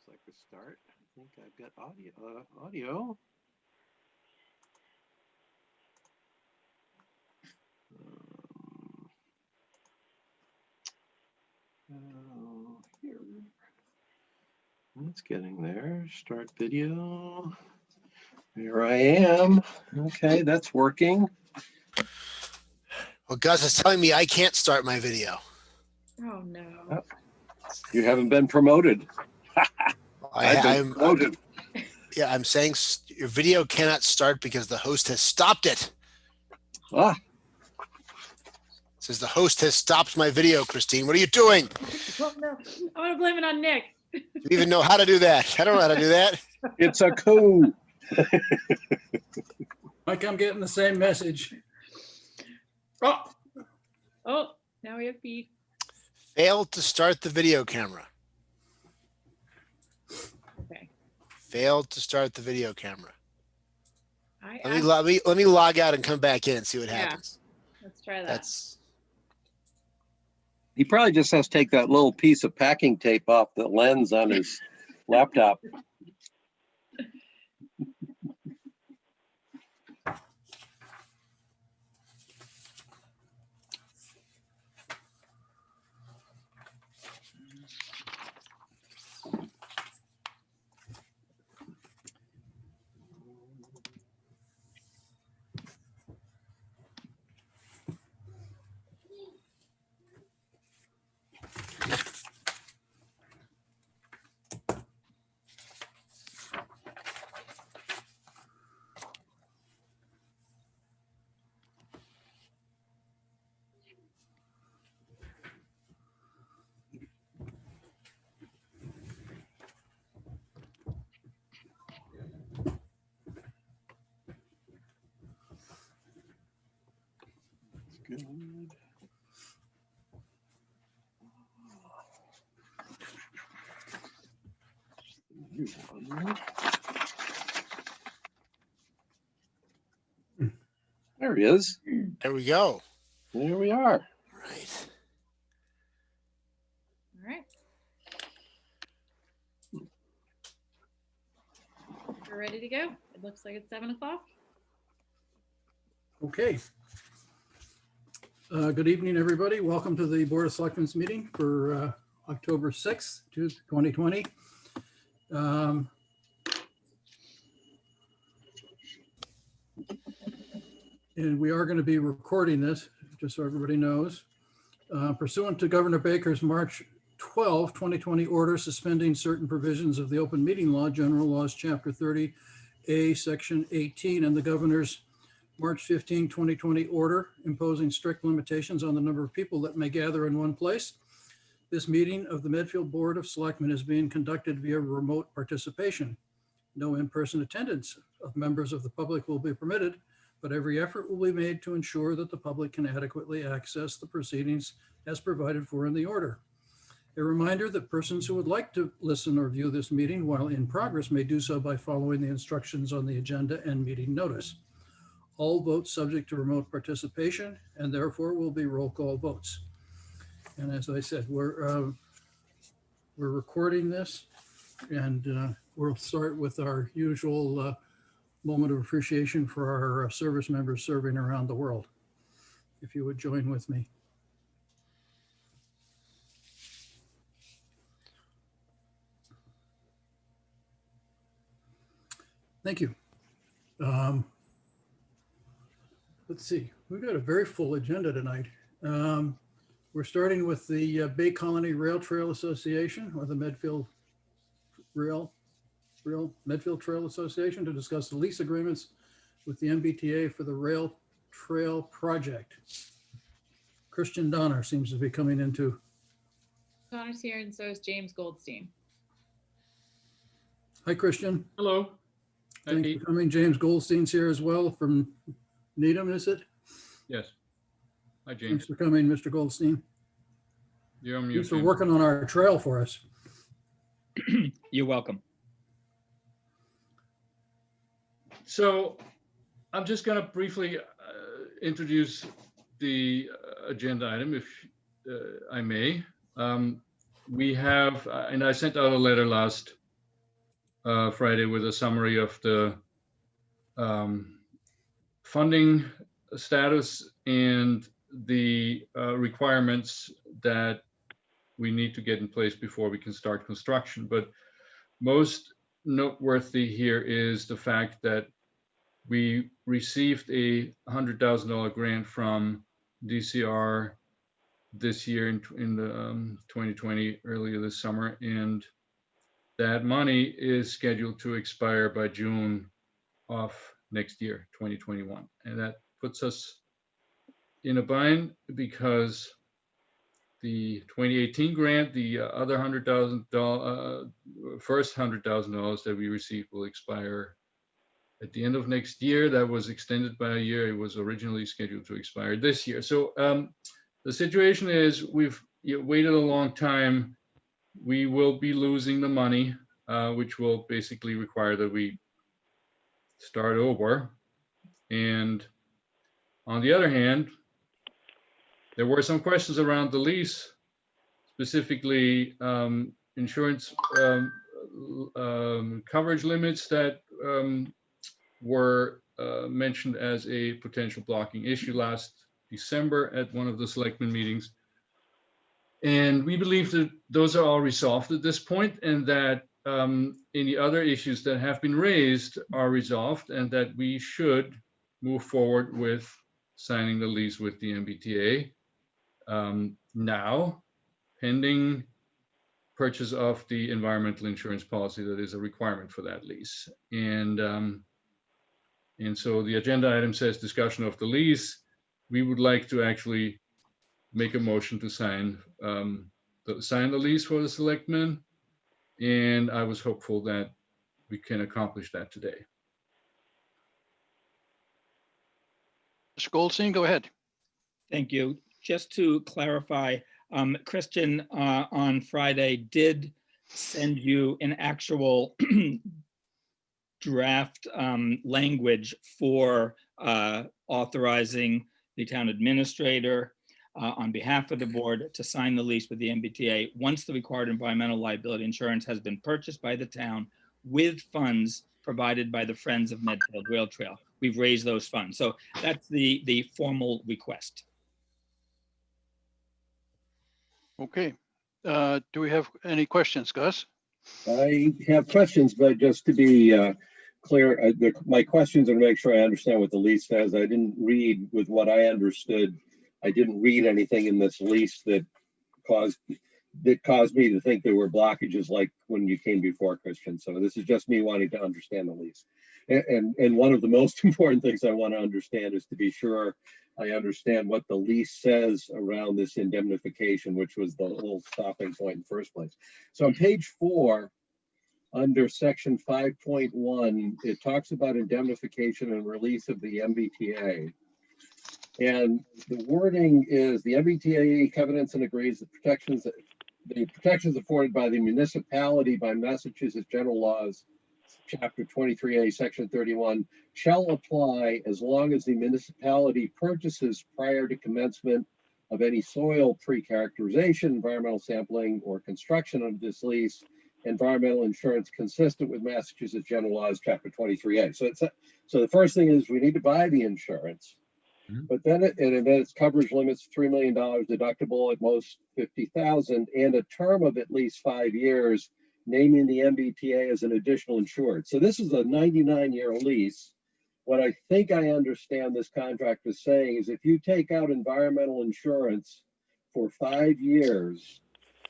Looks like a start. I think I've got audio. Here. It's getting there. Start video. Here I am. Okay, that's working. Well, Gus is telling me I can't start my video. Oh no. Oh, you haven't been promoted. I'm promoted. I'm saying your video cannot start because the host has stopped it. Ah. It says the host has stopped my video, Christine. What are you doing? Oh, no. I want to blame it on Nick. Do you even know how to do that? I don't know how to do that. It's a coup. Mike, I'm getting the same message. Oh, now we have feet. Failed to start the video camera. Okay. Failed to start the video camera. Let Let me log out and come back in and see what happens. Let's try that. He probably just has to take that little piece of packing tape off the lens on his laptop. Good. There he is. There we go. There we are. Right. All right. We're ready to go. It looks like it's 7 o'clock. Okay. Good evening, everybody. Welcome to the Board of Selectmen's meeting for October 6th, 2020. And we are going to be recording this, just so everybody knows. Pursuant to Governor Baker's March 12, 2020 order suspending certain provisions of the Open Meeting Law, General Laws, Chapter 30A, Section 18, and the Governor's March 15, 2020 order imposing strict limitations on the number of people that may gather in one place. This meeting of the Medfield Board of Selectmen is being conducted via remote participation. No in-person attendance of members of the public will be permitted, but every effort will be made to ensure that the public can adequately access the proceedings as provided for in the order. A reminder that persons who would like to listen or view this meeting while in progress may do so by following the instructions on the agenda and meeting notice. All votes subject to remote participation and therefore will be roll call votes. And as I said, we're recording this, and we'll start with our usual moment of appreciation for our service members serving around the world. If you would join with me. Thank you. Let's see, we've got a very full agenda tonight. We're starting with the Bay Colony Rail Trail Association, or the Medfield Medfield Trail Association, to discuss the lease agreements with the MBTA for the rail trail project. Christian Donner seems to be coming into. Connor's here, and so is James Goldstein. Hi, Christian. Hello. Thanks for coming. James Goldstein's here as well from Needham, is it? Yes. Hi, James. Thanks for coming, Mr. Goldstein. You're on mute. Thanks for working on our trail for us. You're welcome. So I'm just going to briefly introduce the agenda item, if I may. We have, and I sent out a letter last Friday with a summary of the funding status and the requirements that we need to get in place before we can start construction. But most noteworthy here is the fact that we received a $100,000 grant from DCR this year in the 2020, earlier this summer, and that money is scheduled to expire by June of next year, 2021. And that puts us in a bind because the 2018 grant, the other $100,000, first $100,000 that we received will expire at the end of next year. That was extended by a year. It was originally scheduled to expire this year. So the situation is we've waited a long time. We will be losing the money, which will basically require that we start over. And on the other hand, there were some questions around the lease, specifically insurance coverage limits that were mentioned as a potential blocking issue last December at one of the selectmen meetings. And we believe that those are all resolved at this point, and that any other issues that have been raised are resolved, and that we should move forward with signing the lease with the MBTA now, pending purchase of the environmental insurance policy that is a requirement for that lease. And so the agenda item says discussion of the lease. We would like to actually make a motion to sign the lease for the selectmen. And I was hopeful that we can accomplish that today. Mr. Goldstein, go ahead. Thank you. Just to clarify, Christian on Friday did send you an actual draft language for authorizing the town administrator on behalf of the board to sign the lease with the MBTA once the required environmental liability insurance has been purchased by the town with funds provided by the Friends of Medfield Rail Trail. We've raised those funds. So that's the formal request. Okay. Do we have any questions, Gus? I have questions, but just to be clear, my questions are to make sure I understand what the lease says. I didn't read with what I understood. I didn't read anything in this lease that caused me to think there were blockages like when you came before, Christian. So this is just me wanting to understand the lease. And one of the most important things I want to understand is to be sure I understand what the lease says around this indemnification, which was the whole stopping point in the first place. So on page 4, under section 5.1, it talks about indemnification and release of the MBTA. And the wording is the MBTA covenants and agrees the protections afforded by the municipality by Massachusetts general laws, chapter 23A, section 31, shall apply as long as the municipality purchases prior to commencement of any soil pre-characterization, environmental sampling, or construction of this lease, environmental insurance consistent with Massachusetts general laws, chapter 23A. So the first thing is we need to buy the insurance. But then it's coverage limits $3 million, deductible at most $50,000, and a term of at least 5 years, naming the MBTA as an additional insured. So this is a 99-year lease. What I think I understand this contract is saying is if you take out environmental insurance for 5 years,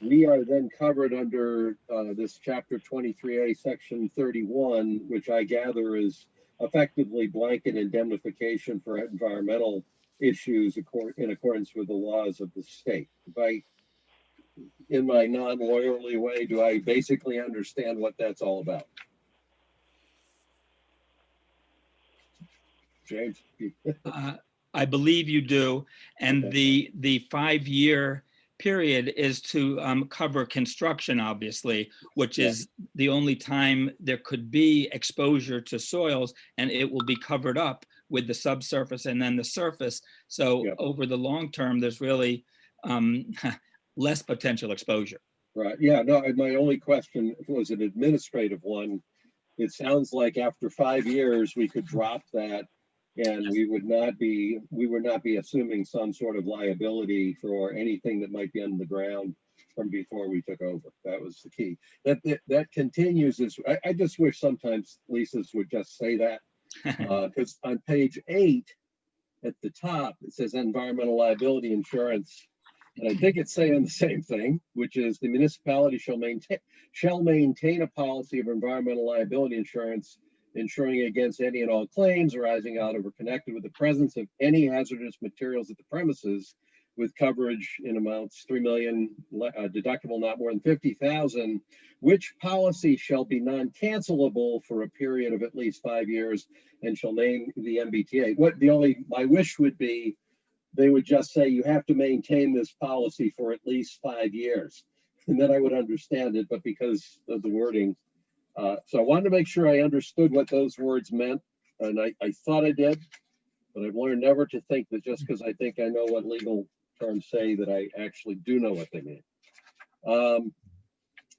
we are then covered under this chapter 23A, section 31, which I gather is effectively blanket indemnification for environmental issues in accordance with the laws of the state. In my non-lawyerly way, do I basically understand what that's all about? James? I believe you do. And Okay. the 5-year period is to cover construction, obviously, which is the only time there could be exposure to soils, and it will be covered up with the subsurface and then the surface. So over the long term, there's really less potential exposure. Right. Yeah. No, my only question was an administrative one. it sounds like after 5 years, we could drop that and we would not be assuming some sort of liability for anything that might be on the ground from before we took over. That was the key. That continues as, I just wish sometimes leases would just say that. Because on page 8 at the top, it says environmental liability insurance. And I think it's saying the same thing, which is the municipality shall maintain a policy of environmental liability insurance, insuring against any and all claims arising out of or connected with the presence of any hazardous materials at the premises, with coverage in amounts 3 million, deductible not more than 50,000, which policy shall be non-cancelable for a period of at least 5 years and shall name the MBTA. My wish would be they would just say you have to maintain this policy for at least 5 years, and then I would understand it. But because of the wording, so I wanted to make sure I understood what those words meant, and I thought I did, but I've learned never to think that just because I think I know what legal terms say that I actually do know what they mean.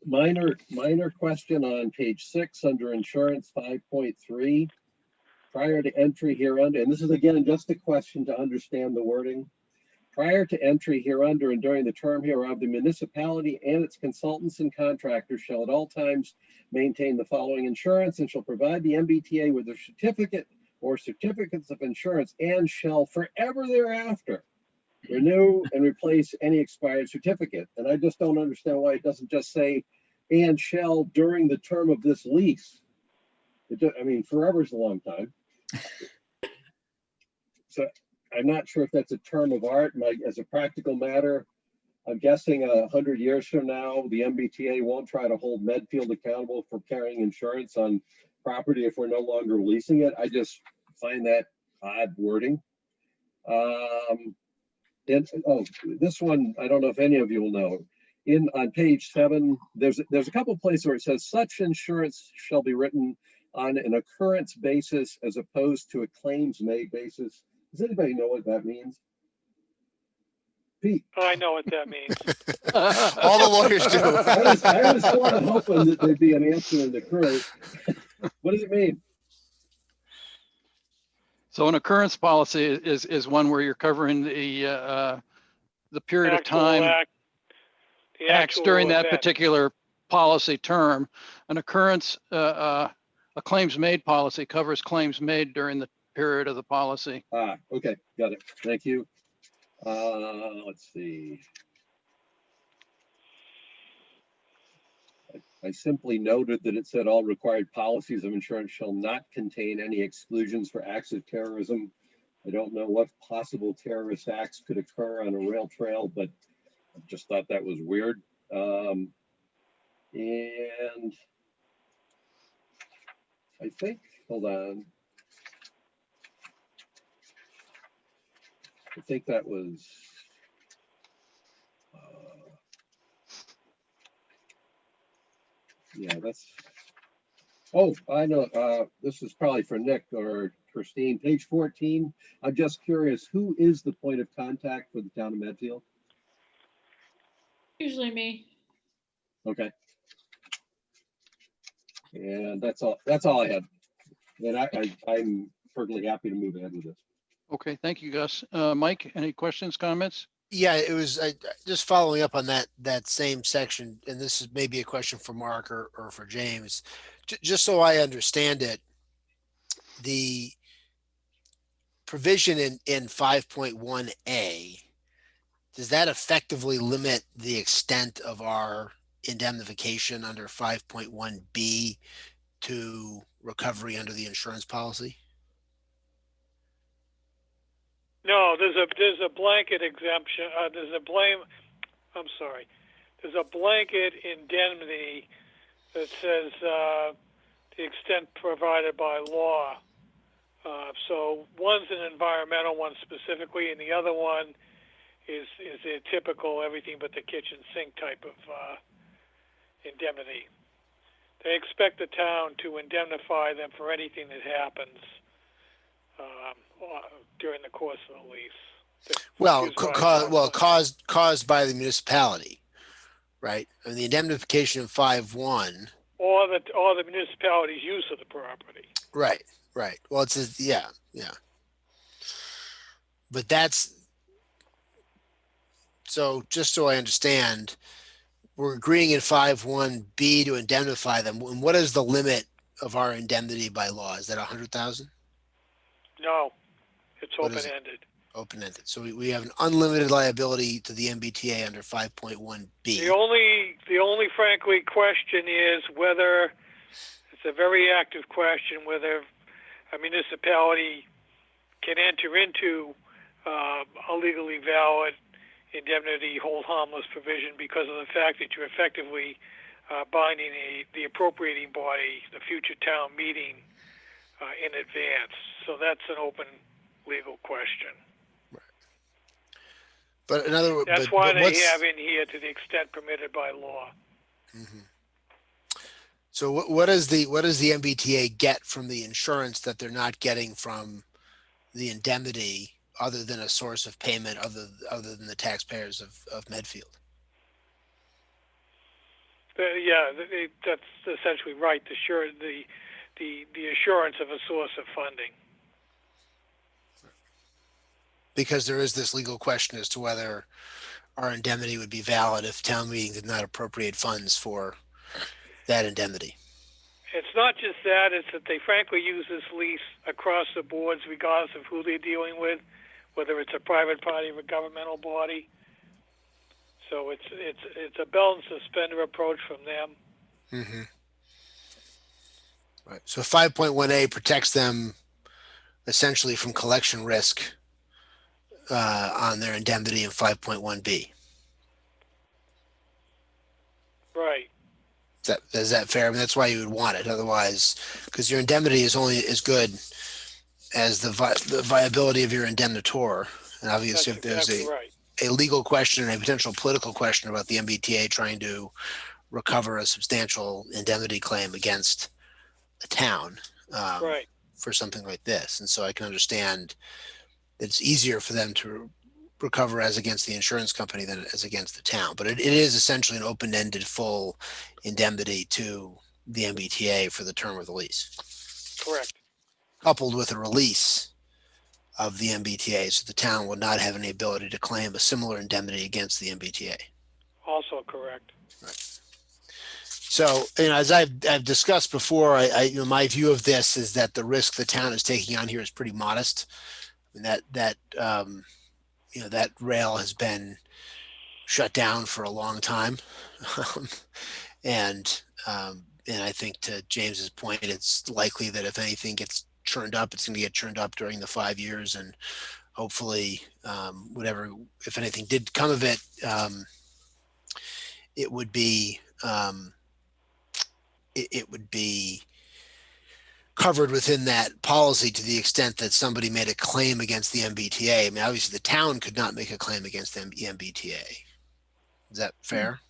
Minor question on page 6 under insurance 5.3. Prior to entry hereunder, and this is again just a question to understand the wording. Prior to entry hereunder and during the term hereof, the municipality and its consultants and contractors shall at all times maintain the following insurance and shall provide the MBTA with a certificate or certificates of insurance and shall forever thereafter renew and replace any expired certificate. And I just don't understand why it doesn't just say and shall during the term of this lease. I mean, forever is a long time. So I'm not sure if that's a term of art. As a practical matter, I'm guessing 100 years from now, the MBTA won't try to hold Medfield accountable for carrying insurance on property if we're no longer leasing it. I just find that odd wording. This one, I don't know if any of you will know. On page 7, there's a couple places where it says such insurance shall be written on an occurrence basis as opposed to a claims made basis. Does anybody know what that means? Pete. I know what that means. All the lawyers do. I was sort of hoping that there'd be an answer in the curve. What does it mean? So an occurrence policy is one where you're covering the period of time acts during that particular policy term. An occurrence, a claims made policy covers claims made during the period of the policy. Okay, got it. Thank you. Let's see. I simply noted that it said all required policies of insurance shall not contain any exclusions for acts of terrorism. I don't know what possible terrorist acts could occur on a rail trail, but I just thought that was weird. And I think, hold on. I think that was, yeah, that's, oh, I know, this is probably for Nick or Christine. Page 14, I'm just curious, who is the point of contact for the town of Medfield? Usually me. Okay. And that's all I had. And I'm perfectly happy to move ahead with this. Okay, thank you, Gus. Mike, any questions, comments? Yeah, it was just following up on that same section, and this is maybe a question for Mark or for James. Just so I understand it, the provision in 5.1A, does that effectively limit the extent of our indemnification under 5.1B to recovery under the insurance policy? No, there's a blanket exemption. There's a blanket indemnity that says the extent provided by law. So one's an environmental one specifically, and the other one is a typical everything but the kitchen sink type of indemnity. They expect the town to indemnify them for anything that happens during the course of the lease. Caused by the municipality, right? I mean, the indemnification of 5.1. or the municipality's use of the property. Right, right. Well, yeah. But so just so I understand, we're agreeing in 5.1B to indemnify them. And what is the limit of our indemnity by law? Is that 100,000? No, it's What is it? open-ended. Open-ended. So we have an unlimited liability to the MBTA under 5.1B. The only frankly question is whether, it's a very active question, whether a municipality can enter into a legally valid indemnity hold harmless provision because of the fact that you're effectively binding the appropriating body, the future town meeting, in advance. So that's an open legal question. But in other words, That's why they have in here to the extent permitted by law. Mm-hmm. So what does the MBTA get from the insurance that they're not getting from the indemnity, other than a source of payment other than the taxpayers of Medfield? That's essentially right. The assurance of a source of funding. Because there is this legal question as to whether our indemnity would be valid if town meeting did not appropriate funds for that indemnity. It's not just that, it's that they frankly use this lease across the boards regardless of who they're dealing with, whether it's a private party or a governmental body. So it's a belt and suspender approach from them. Mm-hmm. Right. So 5.1A protects them essentially from collection risk on their indemnity in 5.1B. Right. Is that fair? I mean, that's why you would want it. Otherwise, because your indemnity is only as good as the viability of your indemnitor. And obviously, That's if there's exactly a legal question and a potential political question about the MBTA trying to recover a substantial indemnity claim against a town right. for something like this. And so I can understand that it's easier for them to recover as against the insurance company than as against the town. But it is essentially an open-ended full indemnity to the MBTA for the term of the lease. Correct. Coupled with a release of the MBTA, so the town would not have any ability to claim a similar indemnity against the MBTA. Also correct. Right. So, as I've discussed before, my view of this is that the risk the town is taking on here is pretty modest. I mean, that rail has been shut down for a long time, and I think to James's point, it's likely that if anything gets churned up, it's going to get churned up during the 5 years, and hopefully, whatever, if anything did come of it, it would be it would be covered within that policy to the extent that somebody made a claim against the MBTA. I mean, obviously the town could not make a claim against the MBTA. Is that fair?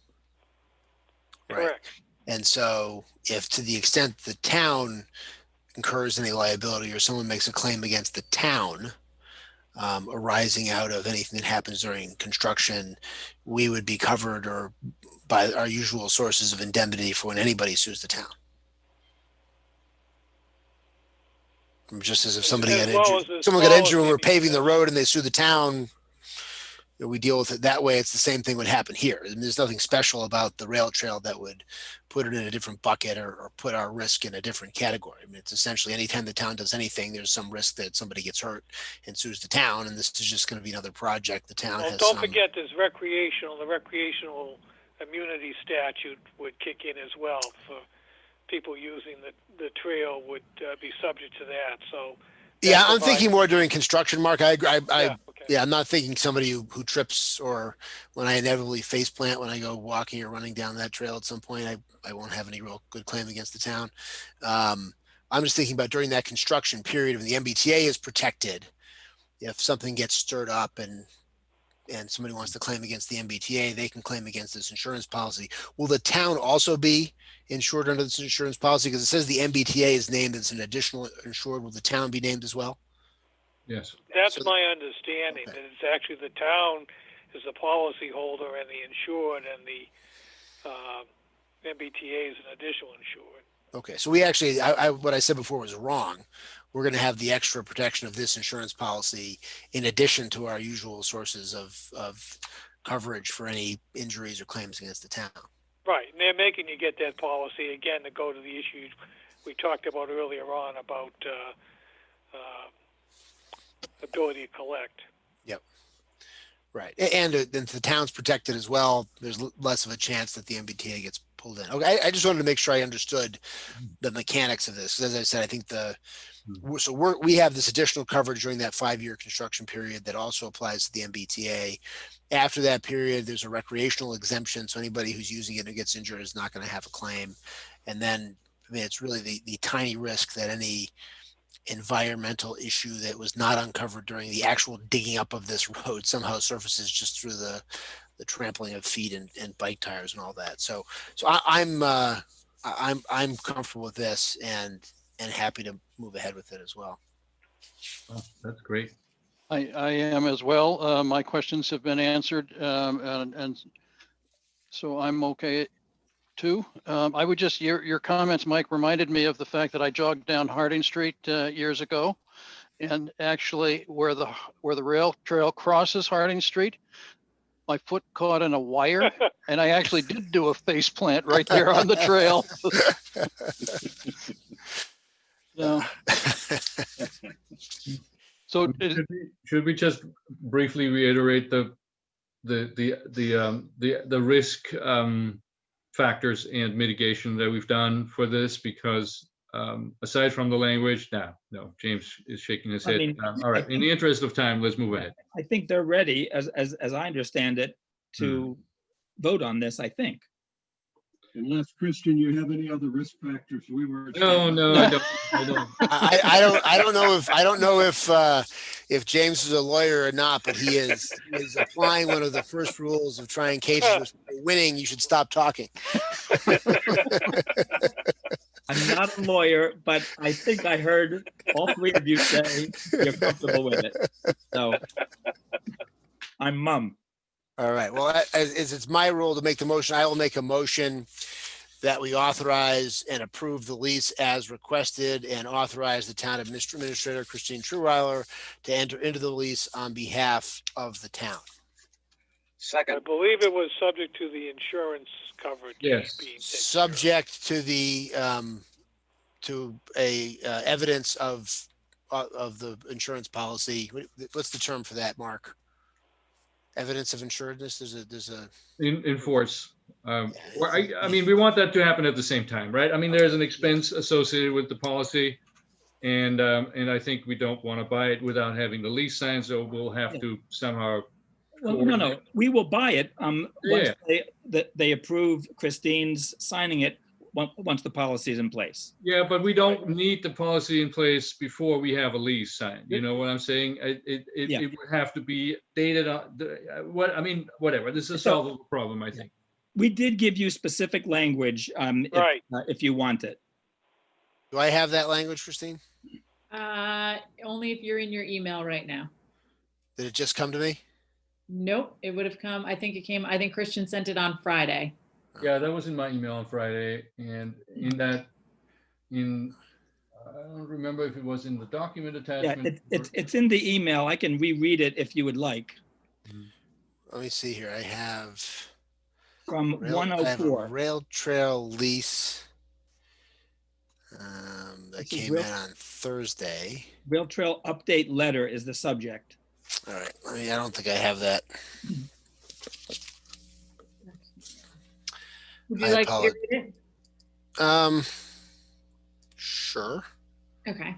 Correct. Right. And so if to the extent the town incurs any liability or someone makes a claim against the town arising out of anything that happens during construction, we would be covered or by our usual sources of indemnity for when anybody sues the town. Just as if somebody got injured when we're paving the road and they sue the town, we deal with it that way. It's the same thing would happen here. I mean, there's nothing special about the rail trail that would put it in a different bucket or put our risk in a different category. I mean, it's essentially anytime the town does anything, there's some risk that somebody gets hurt and sues the town, and this is just going to be another project the town has. Don't forget there's the recreational immunity statute would kick in as well for people using the trail would be subject to that. So yeah, I'm thinking more during construction, Mark. I agree. Okay. I'm not thinking somebody who trips or when I inevitably face plant when I go walking or running down that trail at some point, I won't have any real good claim against the town. I'm just thinking about during that construction period when the MBTA is protected. If something gets stirred up and somebody wants to claim against the MBTA, they can claim against this insurance policy. Will the town also be insured under this insurance policy? Because it says the MBTA is named as an additional insured. Will the town be named as well? Yes. That's my understanding, that it's actually the town is the policy holder and the insured, and MBTA is an additional insured. Okay, so we actually, what I said before was wrong. We're going to have the extra protection of this insurance policy in addition to our usual sources of coverage for any injuries or claims against the town. Right, and they're making you get that policy again to go to the issues we talked about earlier on about ability to collect. Yep. Right, and the town's protected as well. There's less of a chance that the MBTA gets pulled in. Okay, I just wanted to make sure I understood the mechanics of this. Because as I said, I think we have this additional coverage during that 5-year construction period that also applies to the MBTA. After that period, there's a recreational exemption, so anybody who's using it and gets injured is not going to have a claim. And then, I mean, it's really the tiny risk that any environmental issue that was not uncovered during the actual digging up of this road somehow surfaces just through the trampling of feet and bike tires and all that. So I'm comfortable with this and happy to move ahead with it as well. Oh, that's great. I am as well. My questions have been answered, and so I'm okay too. I would just, your comments, Mike, reminded me of the fact that I jogged down Harding Street years ago, and actually where the rail trail crosses Harding Street, my foot caught in a wire, and I actually did do a face plant right there on the trail. So should we just briefly reiterate the risk factors and mitigation that we've done for this? Because aside from the language, no, James is shaking his head. I mean, All right, in the interest of time, let's move ahead. I think they're ready, as I understand it, to vote on this, I think. Unless, Christian, you have any other risk factors we were. No, I don't. I don't know if James is a lawyer or not, but he is applying one of the first rules of trying cases where winning. You should stop talking. I'm not a lawyer, but I think I heard all three of you say you're comfortable with it. So I'm mum. All right. Well, as it's my role to make the motion, I will make a motion that we authorize and approve the lease as requested and authorize the town administrator, Christine Truweiler, to enter into the lease on behalf of the town. I believe it was subject to the insurance coverage. Yes. Being taken Subject to the evidence of the insurance policy. What's the term for that, Mark? Evidence of insuredness. There's a In force. I mean, we want that to happen at the same time, right? I mean, there's an expense associated with the policy, and I think we don't want to buy it without having the lease signed, so we'll have to somehow. Well, no, we will buy it. Once they approve Christine's signing it once the policy is in place. Yeah, but we don't need the policy in place before we have a lease signed. You know what I'm saying? It would have to be dated on whatever. This is a solvable problem, I think. We did give you specific language if you want it. Do I have that language, Christine? Only if you're in your email right now. Did it just come to me? Nope, it would have come. I think Christian sent it on Friday. Yeah, that was in my email on Friday, and I don't remember if it was in the document attachment. Yeah, it's in the email. I can reread it if you would like. Let me see here. I have From 104. Rail trail lease that came in on Thursday. Rail trail update letter is the subject. All right. I don't think I have that. Would you like to read it? Sure. Okay.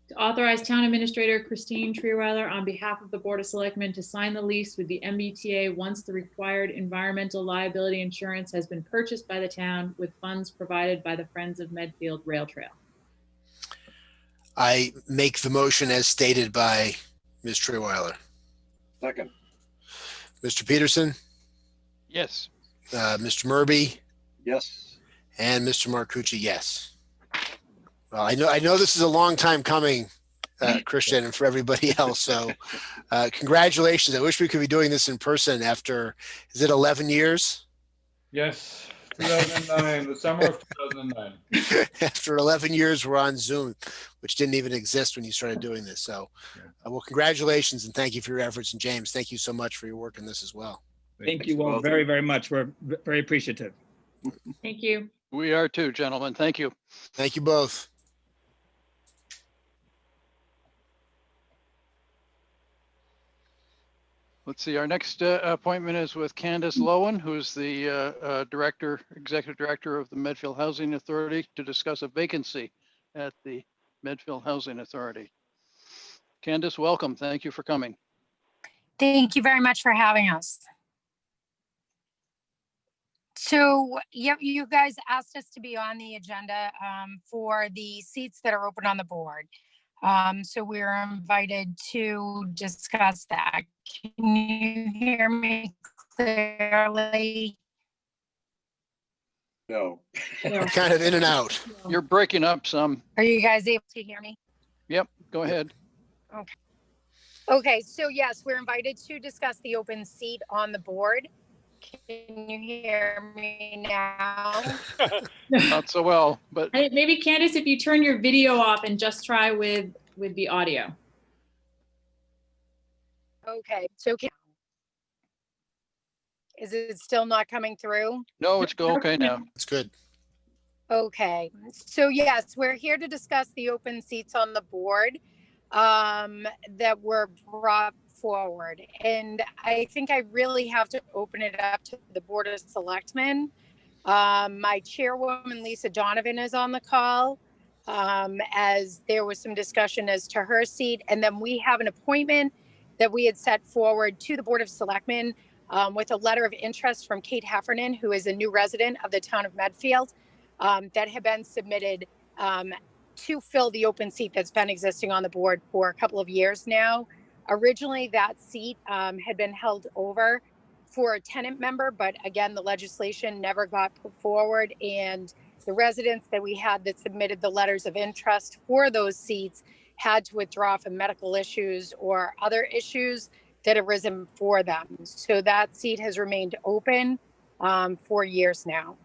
To authorize Town Administrator Christine Truweiler on behalf of the Board of Selectmen to sign the lease with the MBTA once the required environmental liability insurance has been purchased by the town with funds provided by the Friends of Medfield Rail Trail. I make the motion as stated by Ms. Truweiler. Second. Mr. Peterson, yes. Mr. Murby, Yes. and Mr. Marcucci, yes. Well, I know this is a long time coming, Christian, and for everybody else. So congratulations. I wish we could be doing this in person after, is it 11 years? Yes, 2009, the summer of 2009. After 11 years, we're on Zoom, which didn't even exist when you started doing this. So, well, congratulations and thank you for your efforts. And James, thank you so much for your work in this as well. Thank you all very, very much. We're very appreciative. Thank you. We are too, gentlemen. Thank you. Thank you both. Let's see, our next appointment is with Candace Lowen, who's the executive director of the Medfield Housing Authority, to discuss a vacancy at the Medfield Housing Authority. Candace, welcome. Thank you for coming. Thank you very much for having us. So, yep, you guys asked us to be on the agenda for the seats that are open on the board. So we're invited to discuss that. Can you hear me clearly? No. Kind of in and out. You're breaking up some. Are you guys able to hear me? Yep, go ahead. Okay. Okay, so yes, we're invited to discuss the open seat on the board. Can you hear me now? Not so well, but Maybe Candace, if you turn your video off and just try with the audio. Okay, so is it still not coming through? no, it's okay now. It's good. Okay, so yes, we're here to discuss the open seats on the board that were brought forward. And I think I really have to open it up to the Board of Selectmen. My chairwoman, Lisa Donovan, is on the call as there was some discussion as to her seat. And then we have an appointment that we had set forward to the Board of Selectmen with a letter of interest from Kate Heffernan, who is a new resident of the town of Medfield, that had been submitted to fill the open seat that's been existing on the board for a couple of years now. Originally, that seat had been held over for a tenant member, but again, the legislation never got put forward, and the residents that we had that submitted the letters of interest for those seats had to withdraw for medical issues or other issues that have arisen for them. So that seat has remained open for years now.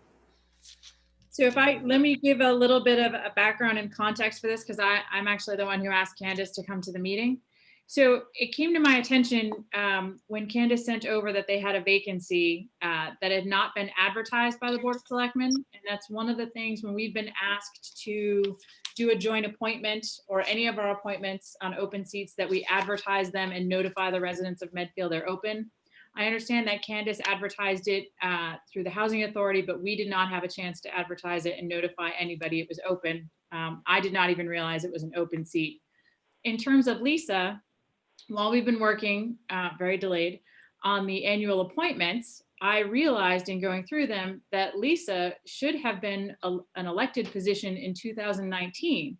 So let me give a little bit of a background and context for this, because I'm actually the one who asked Candace to come to the meeting. So it came to my attention when Candace sent over that they had a vacancy that had not been advertised by the Board of Selectmen. And that's one of the things when we've been asked to do a joint appointment or any of our appointments on open seats, that we advertise them and notify the residents of Medfield they're open. I understand that Candace advertised it through the Housing Authority, but we did not have a chance to advertise it and notify anybody it was open. I did not even realize it was an open seat. In terms of Lisa, while we've been working, very delayed, on the annual appointments, I realized in going through them that Lisa should have been an elected position in 2019.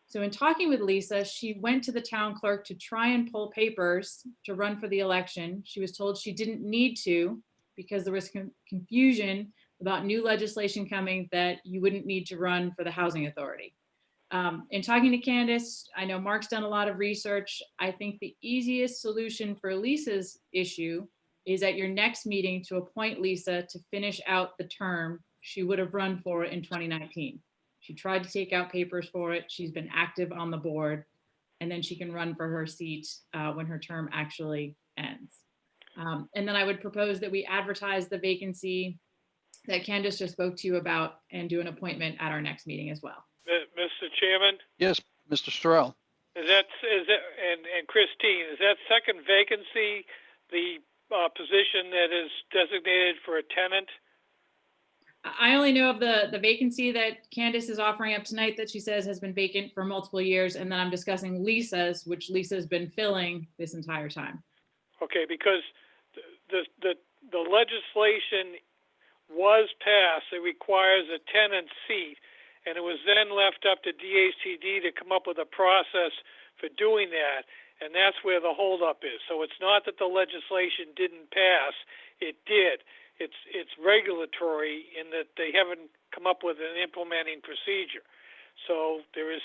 So in talking with Lisa, she went to the town clerk to try and pull papers to run for the election. She was told she didn't need to because there was confusion about new legislation coming that you wouldn't need to run for the Housing Authority. In talking to Candace, I know Mark's done a lot of research. I think the easiest solution for Lisa's issue is at your next meeting to appoint Lisa to finish out the term she would have run for in 2019. She tried to take out papers for it. She's been active on the board, and then she can run for her seat when her term actually ends. And then I would propose that we advertise the vacancy that Candace just spoke to you about and do an appointment at our next meeting as well. Mr. Chairman? Yes, Mr. Sorrell. And Christine, is that second vacancy the position that is designated for a tenant? I only know of the vacancy that Candace is offering up tonight that she says has been vacant for multiple years. And then I'm discussing Lisa's, which Lisa's been filling this entire time. Okay, because the legislation was passed. It requires a tenant seat. And it was then left up to DHCD to come up with a process for doing that. And that's where the holdup is. So it's not that the legislation didn't pass. It did. It's regulatory in that they haven't come up with an implementing procedure. So there is,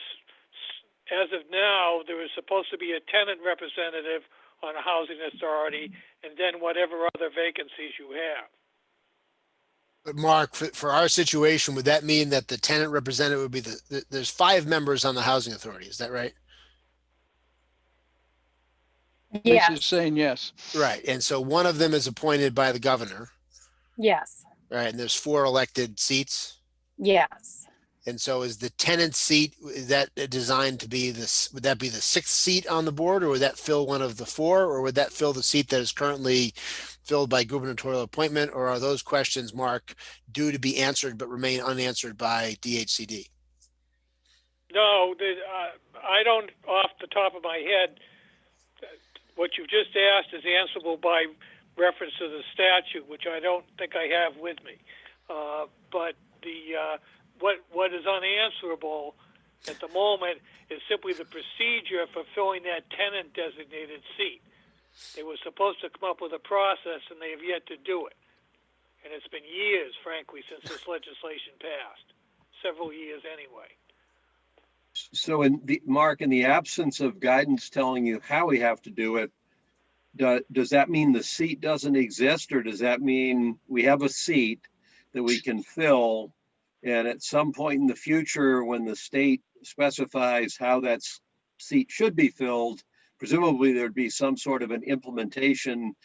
as of now, there is supposed to be a tenant representative on a housing authority and then whatever other vacancies you have. But Mark, for our situation, would that mean that the tenant representative would be there's 5 members on the housing authority? Is that right? Lisa's Yes, saying yes. Right. And so one of them is appointed by the governor, yes, right? And there's 4 elected seats. yes. And so is the tenant seat, is that designed to be this, would that be the 6th seat on the board, or would that fill one of the 4, or would that fill the seat that is currently filled by gubernatorial appointment? Or are those questions, Mark, due to be answered but remain unanswered by DHCD? No, I don't, off the top of my head, what you've just asked is answerable by reference to the statute, which I don't think I have with me. But what is unanswerable at the moment is simply the procedure for filling that tenant designated seat. They were supposed to come up with a process, and they have yet to do it. And it's been years, frankly, since this legislation passed. Several years anyway. So Mark, in the absence of guidance telling you how we have to do it, does that mean the seat doesn't exist, or does that mean we have a seat that we can fill, and at some point in the future, when the state specifies how that seat should be filled, presumably there'd be some sort of an implementation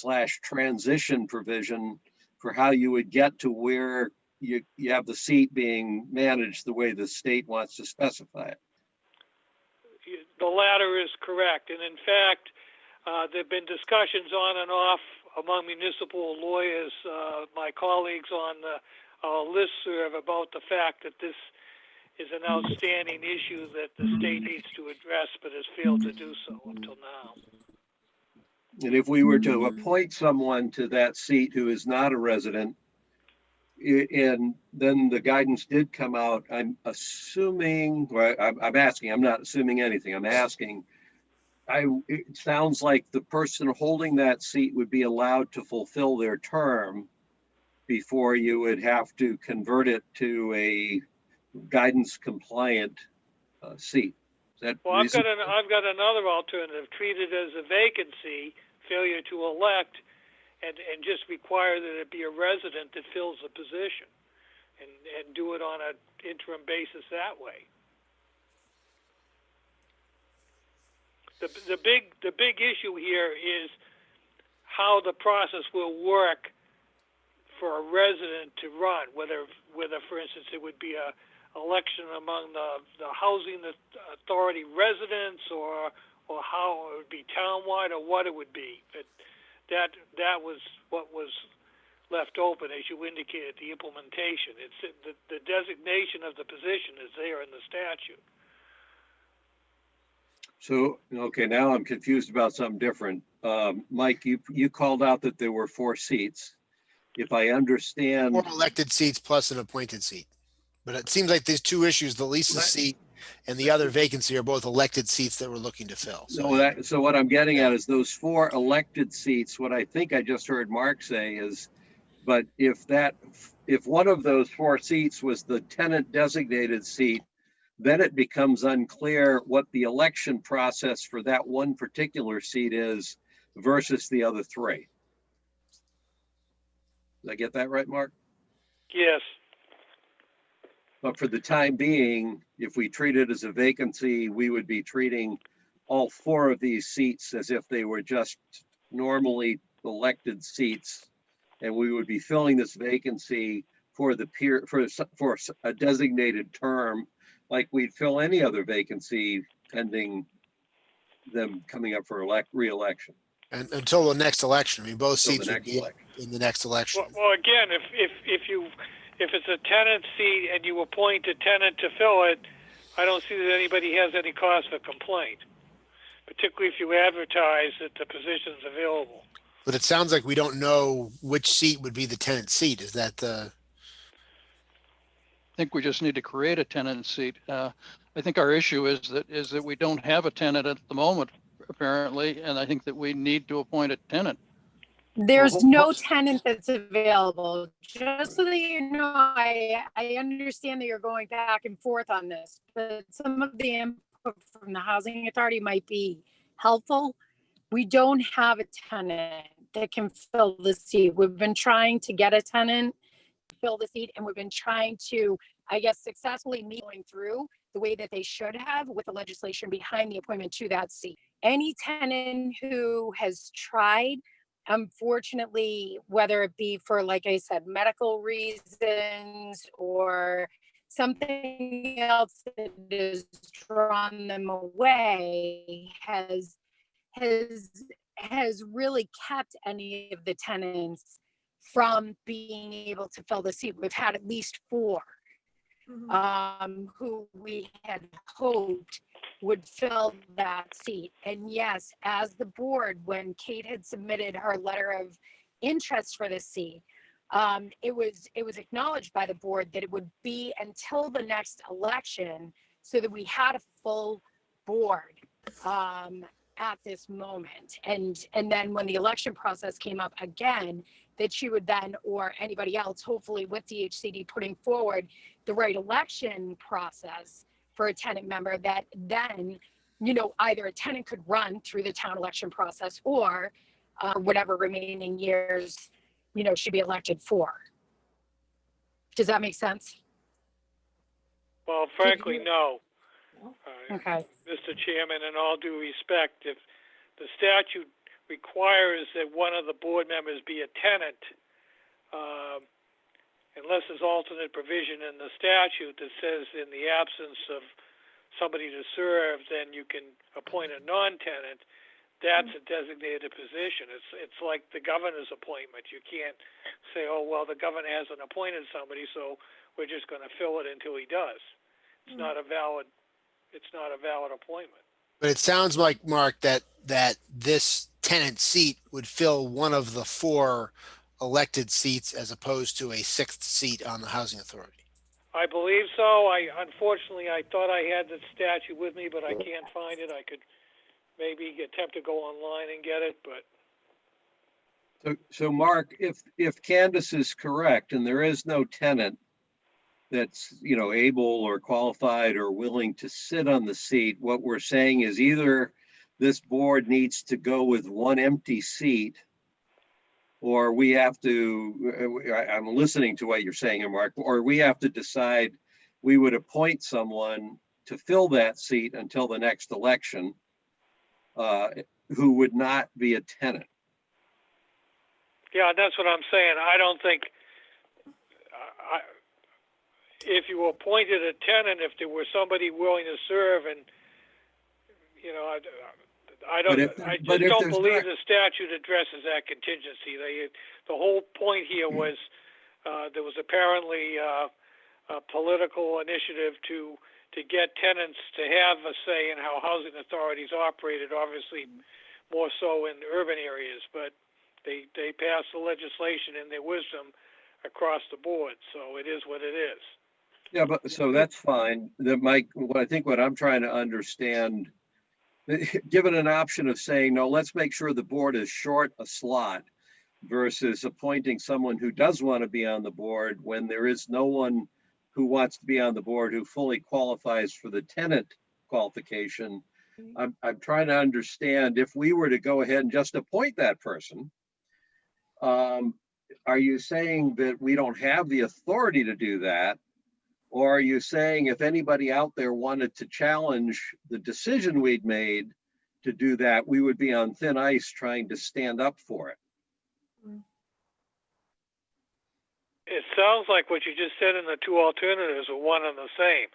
/ transition provision for how you would get to where you have the seat being managed the way the state wants to specify it? The latter is correct. And in fact, there have been discussions on and off among municipal lawyers, my colleagues on the listserv, about the fact that this is an outstanding issue that the state needs to address, but has failed to do so up till now. And if we were to appoint someone to that seat who is not a resident, and then the guidance did come out, I'm assuming, or I'm asking, I'm not assuming anything, I'm asking, it sounds like the person holding that seat would be allowed to fulfill their term before you would have to convert it to a guidance compliant seat. Is that well, I've got another alternative. Treat it as a vacancy, failure to elect, and just require that it be a resident that fills the position, and do it on an interim basis that way. The big issue here is how the process will work for a resident to run, whether for instance it would be a election among the housing authority residents, or how it would be townwide, or what it would be. But that was what was left open, as you indicated, the implementation. It's the designation of the position is there in the statute. So, okay, now I'm confused about something different. Mike, you called out that there were 4 seats. If I understand, 4 elected seats plus an appointed seat. But it seems like these 2 issues, the lease seat and the other vacancy, are both elected seats that we're looking to fill. So what I'm getting at is those 4 elected seats, what I think I just heard Mark say is, but if one of those 4 seats was the tenant designated seat, then it becomes unclear what the election process for that one particular seat is versus the other 3. Did I get that right, Mark? Yes. But for the time being, if we treat it as a vacancy, we would be treating all 4 of these seats as if they were just normally elected seats, and we would be filling this vacancy for a designated term, like we'd fill any other vacancy pending them coming up for re-election. And until the next election, I mean, both Until seats the would next be election. in the next election. Well, again, if it's a tenant seat and you appoint a tenant to fill it, I don't see that anybody has any cause for complaint, particularly if you advertise that the position's available. But it sounds like we don't know which seat would be the tenant seat. Is that the? I think we just need to create a tenant seat. I think our issue is that we don't have a tenant at the moment, apparently, and I think that we need to appoint a tenant. There's no tenant that's available. Just so that you know, I understand that you're going back and forth on this, but some of the input from the housing authority might be helpful. We don't have a tenant that can fill the seat. We've been trying to get a tenant fill the seat, and we've been trying to, I guess, successfully going through the way that they should have with the legislation behind the appointment to that seat. Any tenant who has tried, unfortunately, whether it be for, like I said, medical reasons or something else that has drawn them away, has really kept any of the tenants from being able to fill the seat. We've had at least 4 who we had hoped would fill that seat. And yes, as the board, when Kate had submitted her letter of interest for the seat, it was acknowledged by the board that it would be until the next election so that we had a full board at this moment. And then when the election process came up again, that she would then, or anybody else, hopefully with DHCD putting forward the right election process for a tenant member, that then, either a tenant could run through the town election process or whatever remaining years, should be elected for. Does that make sense? Well, frankly, no. Okay. Mr. Chairman, in all due respect, if the statute requires that one of the board members be a tenant, unless there's alternate provision in the statute that says in the absence of somebody to serve, then you can appoint a non-tenant. That's a designated position. It's like the governor's appointment. You can't say, oh, well, the governor hasn't appointed somebody, so we're just going to fill it until he does. It's not a valid appointment. But it sounds like, Mark, that this tenant seat would fill one of the 4 elected seats as opposed to a 6th seat on the housing authority. I believe so. Unfortunately, I thought I had the statute with me, but I can't find it. I could maybe attempt to go online and get it, but. So Mark, if Candace is correct and there is no tenant that's, able or qualified or willing to sit on the seat, what we're saying is either this board needs to go with one empty seat, or we have to, I'm listening to what you're saying here, Mark, or we have to decide we would appoint someone to fill that seat until the next election, who would not be a tenant. Yeah, that's what I'm saying. I don't think, if you appointed a tenant, if there was somebody willing to serve, and, I just don't believe the statute addresses that contingency. The whole point here was there was apparently a political initiative to get tenants to have a say in how housing authorities operated, obviously more so in urban areas, but they passed the legislation in their wisdom across the board. So it is what it is. Yeah, but so that's fine. What I'm trying to understand, given an option of saying, no, let's make sure the board is short a slot versus appointing someone who does want to be on the board when there is no one who wants to be on the board who fully qualifies for the tenant qualification. I'm trying to understand, if we were to go ahead and just appoint that person, are you saying that we don't have the authority to do that? Or are you saying if anybody out there wanted to challenge the decision we'd made to do that, we would be on thin ice trying to stand up for it? It sounds like what you just said in the 2 alternatives are one and the same.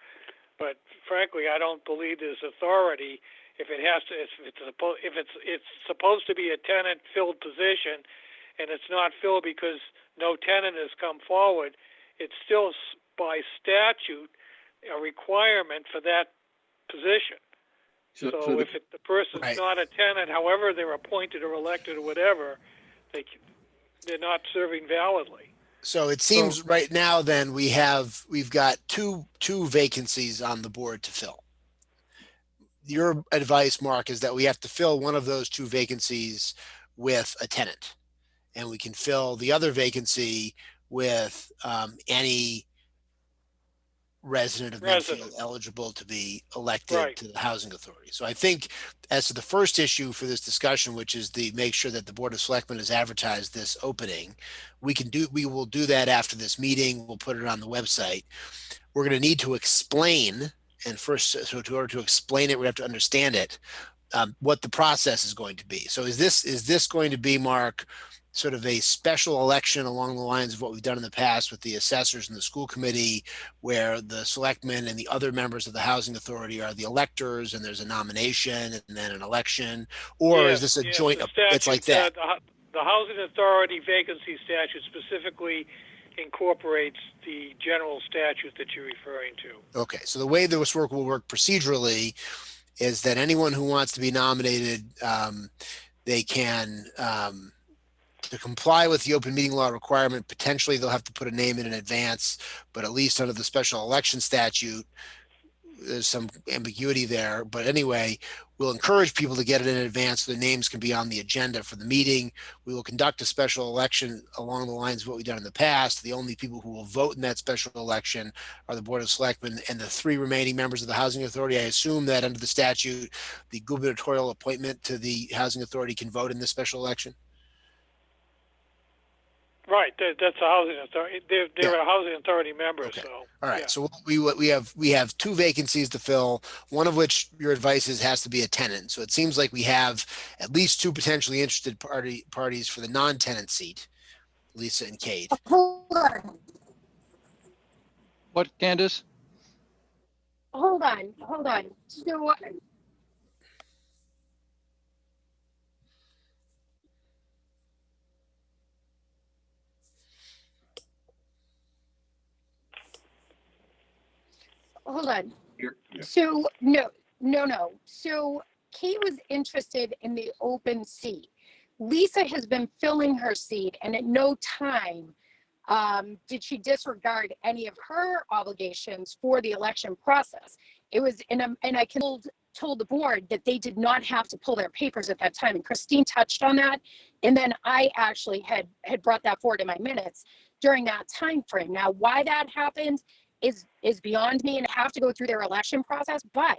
But frankly, I don't believe there's authority if it's supposed to be a tenant-filled position and it's not filled because no tenant has come forward. It's still by statute a requirement for that position. So if the person's not a tenant, however they're appointed or elected or whatever, they're not serving validly. So it seems right now then we've got two vacancies on the board to fill. Your advice, Mark, is that we have to fill one of those 2 vacancies with a tenant, and we can fill the other vacancy with any resident of Resident. Medfield eligible to be elected Right. to the housing authority. So I think as to the first issue for this discussion, which is the make sure that the Board of Selectmen has advertised this opening, we will do that after this meeting. We'll put it on the website. We're going to need to explain, and first, so in order to explain it, we have to understand it, what the process is going to be. So is this going to be, Mark, sort of a special election along the lines of what we've done in the past with the assessors and the school committee, where the selectmen and the other members of the housing authority are the electors and there's a nomination and then an election? Or is this a joint, it's like that? The housing authority vacancy statute specifically incorporates the general statute that you're referring to. Okay, so the way this work will work procedurally is that anyone who wants to be nominated, they can, to comply with the open meeting law requirement, potentially they'll have to put a name in advance, but at least under the special election statute, there's some ambiguity there. But anyway, we'll encourage people to get it in advance so the names can be on the agenda for the meeting. We will conduct a special election along the lines of what we've done in the past. The only people who will vote in that special election are the Board of Selectmen and the 3 remaining members of the Housing Authority. I assume that under the statute, the gubernatorial appointment to the Housing Authority can vote in this special election. Right, that's a housing authority. They're a housing authority member. Okay. So all right. yeah. So we have 2 vacancies to fill. One of which your advice is has to be a tenant. So it seems like we have at least 2 potentially interested parties for the non-tenant seat, Lisa and Kate. Hold on. What, Candace? Hold on. So hold on. So no. So Kate was interested in the open seat. Lisa has been filling her seat, and at no time did she disregard any of her obligations for the election process. It was, and I told the board that they did not have to pull their papers at that time, and Christine touched on that. And then I actually had brought that forward in my minutes during that time frame. Now, why that happened is beyond me, and have to go through their election process. But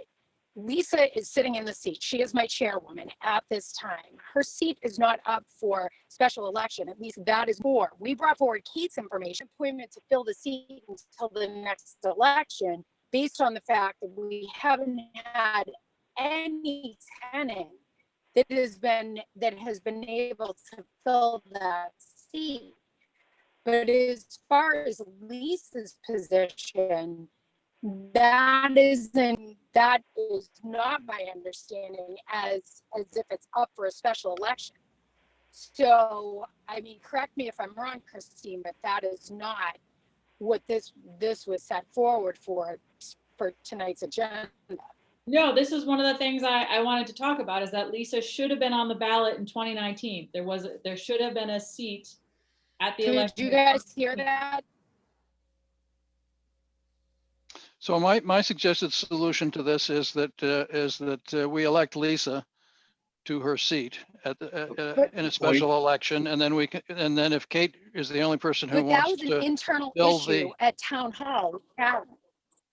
Lisa is sitting in the seat. She is my chairwoman at this time. Her seat is not up for special election. At least that is for. We brought forward Kate's information, appointment to fill the seat until the next election, based on the fact that we haven't had any tenant that has been able to fill that seat. But as far as Lisa's position, that is not my understanding as if it's up for a special election. So, I mean, correct me if I'm wrong, Christine, but that is not what this was set forward for tonight's agenda. No, this is one of the things I wanted to talk about, is that Lisa should have been on the ballot in 2019. There should have been a seat at the election. Did you guys hear that? So my suggested solution to this is that we elect Lisa to her seat in a special election, and then if Kate is the only person who But that wants was an to internal fill issue at town hall.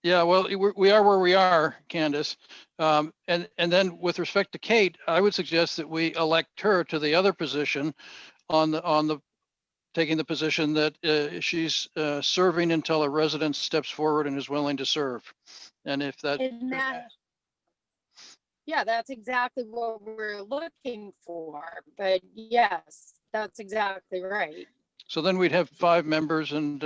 Yeah, well, we are where we are, Candace. And then with respect to Kate, I would suggest that we elect her to the other position taking the position that she's serving until a resident steps forward and is willing to serve. And if that. Yeah, that's exactly what we're looking for. But yes, that's exactly right. So then we'd have 5 members, and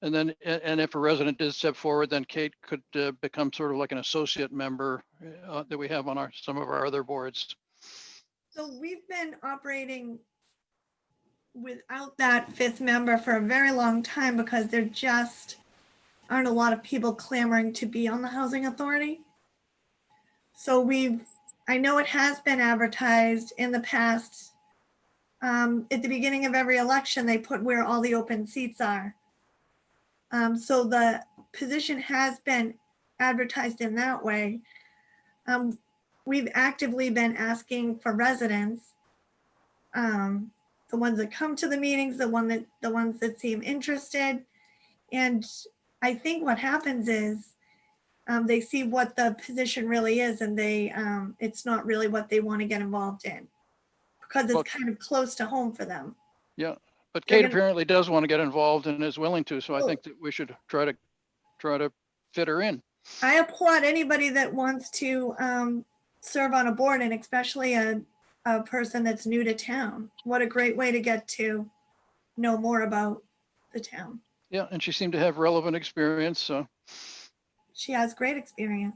if a resident did step forward, then Kate could become sort of like an associate member that we have on some of our other boards. So we've been operating without that 5th member for a very long time because there just aren't a lot of people clamoring to be on the housing authority. So I know it has been advertised in the past. At the beginning of every election, they put where all the open seats are. So the position has been advertised in that way. We've actively been asking for residents, the ones that come to the meetings, the ones that seem interested. And I think what happens is they see what the position really is, and it's not really what they want to get involved in because Well- it's kind of close to home for them. Yeah, but They're Kate gonna- apparently does want to get involved and is willing to, so I think that we should try to fit her in. I applaud anybody that wants to serve on a board, and especially a person that's new to town. What a great way to get to know more about the town. Yeah, and she seemed to have relevant experience, so. She has great experience.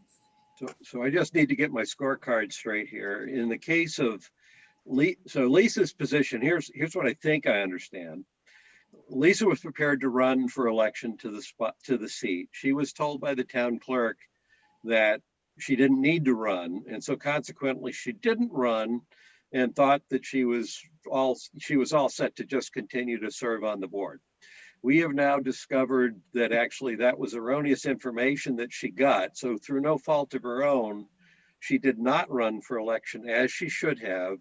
So I just need to get my scorecard straight here. In the case of Lisa's position, here's what I think I understand. Lisa was prepared to run for election to the seat. She was told by the town clerk that she didn't need to run, and so consequently she didn't run and thought that she was all set to just continue to serve on the board. We have now discovered that actually that was erroneous information that she got. So through no fault of her own, she did not run for election as she should have.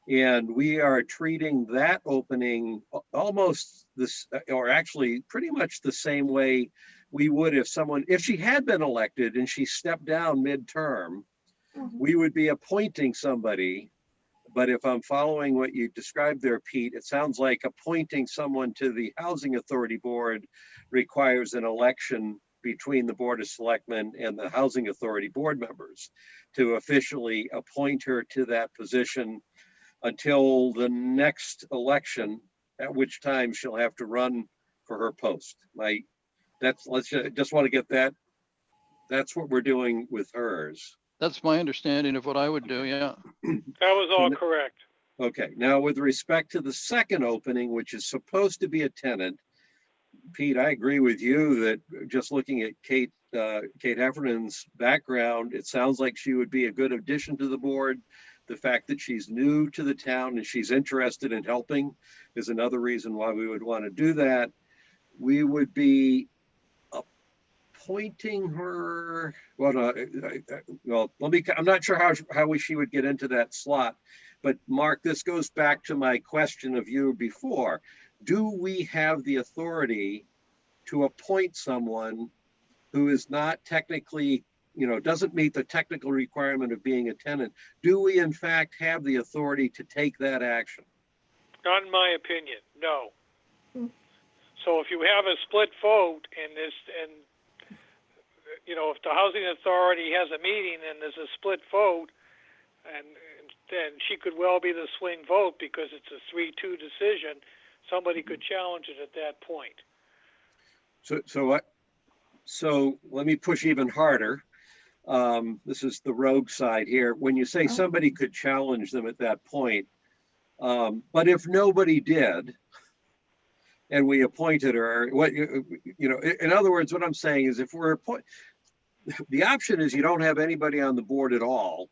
And we are treating that opening almost this, or actually pretty much the same way we would if she had been elected and she stepped down midterm, we would be appointing somebody. But if I'm following what you described there, Pete, it sounds like appointing someone to the Housing Authority Board requires an election between the Board of Selectmen and the Housing Authority board members to officially appoint her to that position until the next election, at which time she'll have to run for her post. Just want to get that. That's what we're doing with hers. That's my understanding of what I would do, yeah. That was all correct. Okay, now with respect to the second opening, which is supposed to be a tenant, Pete, I agree with you that just looking at Kate Heffernan's background, it sounds like she would be a good addition to the board. The fact that she's new to the town and she's interested in helping is another reason why we would want to do that. We would be appointing her. Well, I'm not sure how she would get into that slot. But Mark, this goes back to my question of you before. Do we have the authority to appoint someone who is not technically, doesn't meet the technical requirement of being a tenant? Do we in fact have the authority to take that action? Not in my opinion, no. So if you have a split vote if the housing authority has a meeting and there's a split vote, and then she could well be the swing vote because it's a 3-2 decision. Somebody could challenge it at that point. So let me push even harder. This is the rogue side here. When you say somebody could challenge them at that point, but if nobody did, and we appointed her, in other words, what I'm saying is if we're the option is you don't have anybody on the board at all,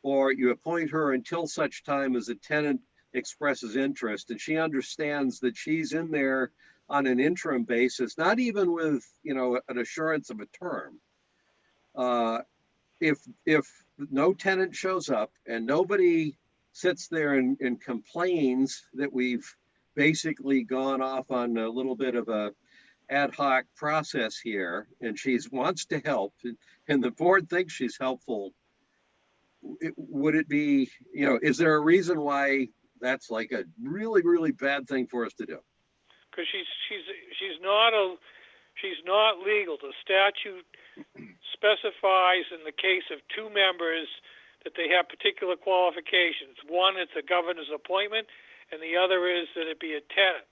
or you appoint her until such time as a tenant expresses interest and she understands that she's in there on an interim basis, not even with, an assurance of a term. If no tenant shows up and nobody sits there and complains that we've basically gone off on a little bit of a ad hoc process here, and she wants to help, and the board thinks she's helpful, would it be, is there a reason why that's like a really, really bad thing for us to do? Because she's not legal. The statute specifies in the case of two members that they have particular qualifications. One, it's a governor's appointment, and the other is that it be a tenant.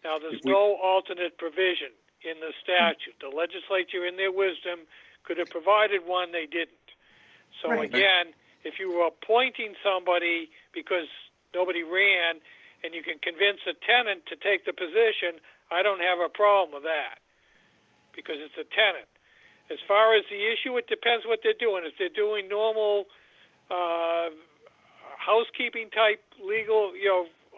Now, there's no alternate provision in the statute. The legislature, in their wisdom, could have provided one, they didn't. So again, if you were appointing somebody because nobody ran and you can convince a tenant to take the position, I don't have a problem with that because it's a tenant. As far as the issue, it depends what they're doing. If they're doing normal housekeeping type legal,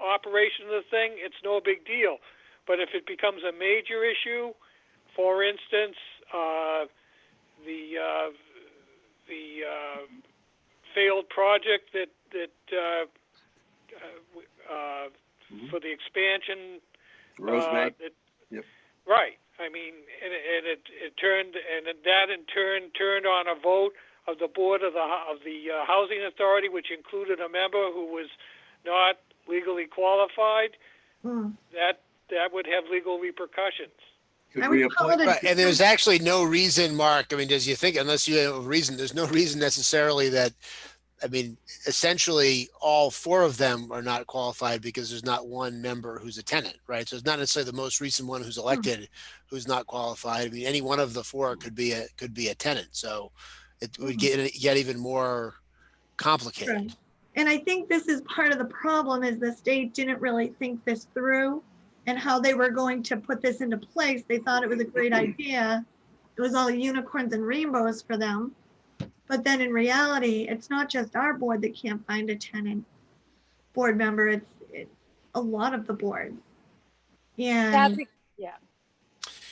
operation of the thing, it's no big deal. But if it becomes a major issue, for instance, the failed project that for the expansion, Rosemary. right. I mean, and it turned, and that in turn turned on a vote of the board of the housing authority, which included a member who was not legally qualified. That would have legal repercussions. I would call it a Right, and there's actually no reason, Mark, I mean, does you think, unless you have a reason, there's no reason necessarily that, I mean, essentially all four of them are not qualified because there's not one member who's a tenant, right? So it's not necessarily the most recent one who's elected who's not qualified. I mean, any one of the four could be a tenant. So it would get even more complicated. Right. And I think this is part of the problem, is the state didn't really think this through and how they were going to put this into place. They thought it was a great idea. It was all unicorns and rainbows for them. But then in reality, it's not just our board that can't find a tenant board member. It's a lot of the boards. And yeah.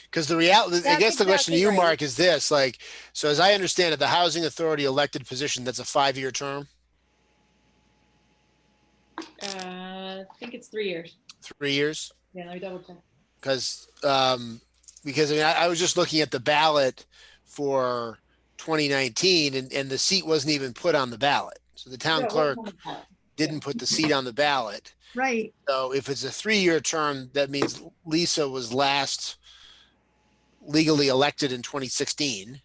Because the reality, I That's guess the question to exactly you, right. Mark, is this, like, so as I understand it, the housing authority elected position, that's a 5-year term, I think it's 3 years. 3 years? Yeah, let me double check. Because I mean, I was just looking at the ballot for 2019 and the seat wasn't even put on the ballot. So the town clerk didn't put the seat on the ballot. right. So if it's a 3-year term, that means Lisa was last legally elected in 2016.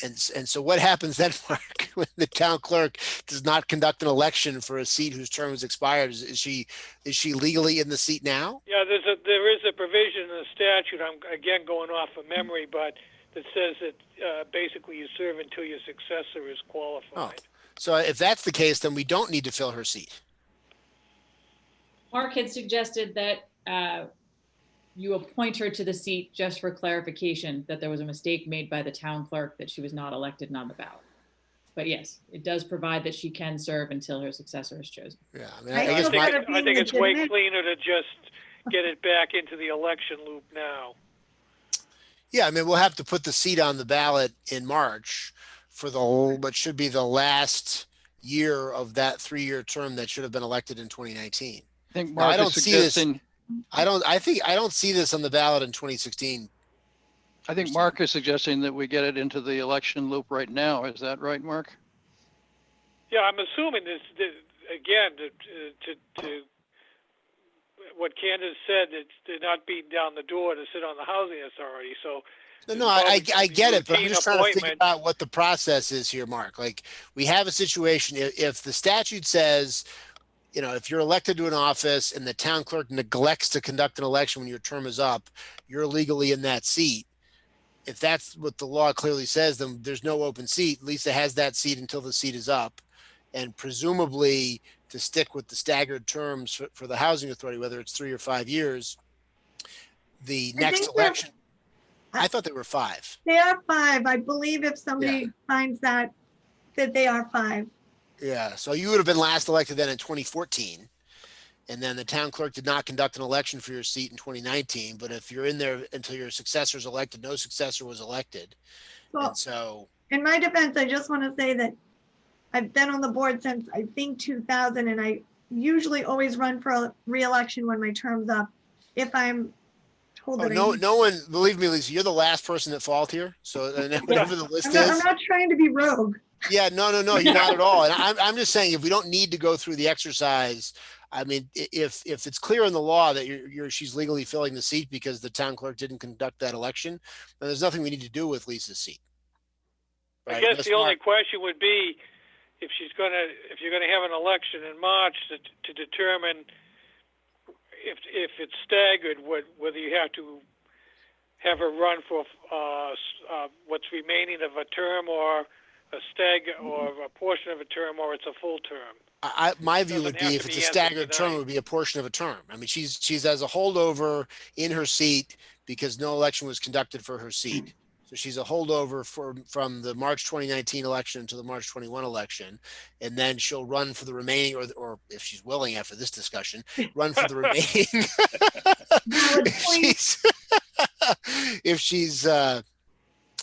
And so what happens then, Mark, when the town clerk does not conduct an election for a seat whose term has expired? Is she legally in the seat now? Yeah, there is a provision in the statute. I'm again going off of memory, but that says that basically you serve until your successor is qualified. Oh, so if that's the case, then we don't need to fill her seat. Mark had suggested that you appoint her to the seat just for clarification that there was a mistake made by the town clerk that she was not elected and on the ballot. But yes, it does provide that she can serve until her successor is chosen. Yeah, I mean, I I guess still my, gotta be I think it's way legitimate. cleaner to just get it back into the election loop now. yeah, I mean, we'll have to put the seat on the ballot in March for the whole, but should be the last year of that 3-year term that should have been elected in 2019. I think Now, I Mark don't is see this- suggesting, I don't see this on the ballot in 2016. I think Mark is suggesting that we get it into the election loop right now. Is that right, Mark? Yeah, I'm assuming this again to what Candace said, that they're not beating down the door to sit on the housing authority. So No, I get it, but I'm routine just trying to think appointment. about what the process is here, Mark. Like, we have a situation, if the statute says, you know, if you're elected to an office and the town clerk neglects to conduct an election when your term is up, you're legally in that seat. If that's what the law clearly says, then there's no open seat. Lisa has that seat until the seat is up. And presumably to stick with the staggered terms for the housing authority, whether it's 3 or 5 years, the I next think they're- election, I thought they were 5. They are 5. I believe if somebody finds that they are 5. Yeah, so you would have been last elected then in 2014. And then the town clerk did not conduct an election for your seat in 2019. But if you're in there until your successor is elected, no successor was elected. Well, And so, in my defense, I just want to say that I've been on the board since I think 2000, and I usually always run for a re-election when my term's up. If I'm told that I need no one, believe me, Lisa, you're the last person at fault here. So whatever the list I'm is. not trying to be rogue. Yeah, no, you're not at all. And I'm just saying, if we don't need to go through the exercise, I mean, if it's clear in the law that she's legally filling the seat because the town clerk didn't conduct that election, then there's nothing we need to do with Lisa's seat. I Right? guess Unless the only Mark- question would be if you're gonna have an election in March to determine if it's staggered, whether you have to have her run for what's remaining of a term, or a portion of a term, or it's a full term. My view Doesn't would have be to if it's be a answered staggered term, tonight. it would be a portion of a term. I mean, she's as a holdover in her seat because no election was conducted for her seat. So she's a holdover from the March 2019 election to the March 21 election. And then she'll run for the remaining, or if she's willing after this discussion, run for the remaining. Valid point. if she's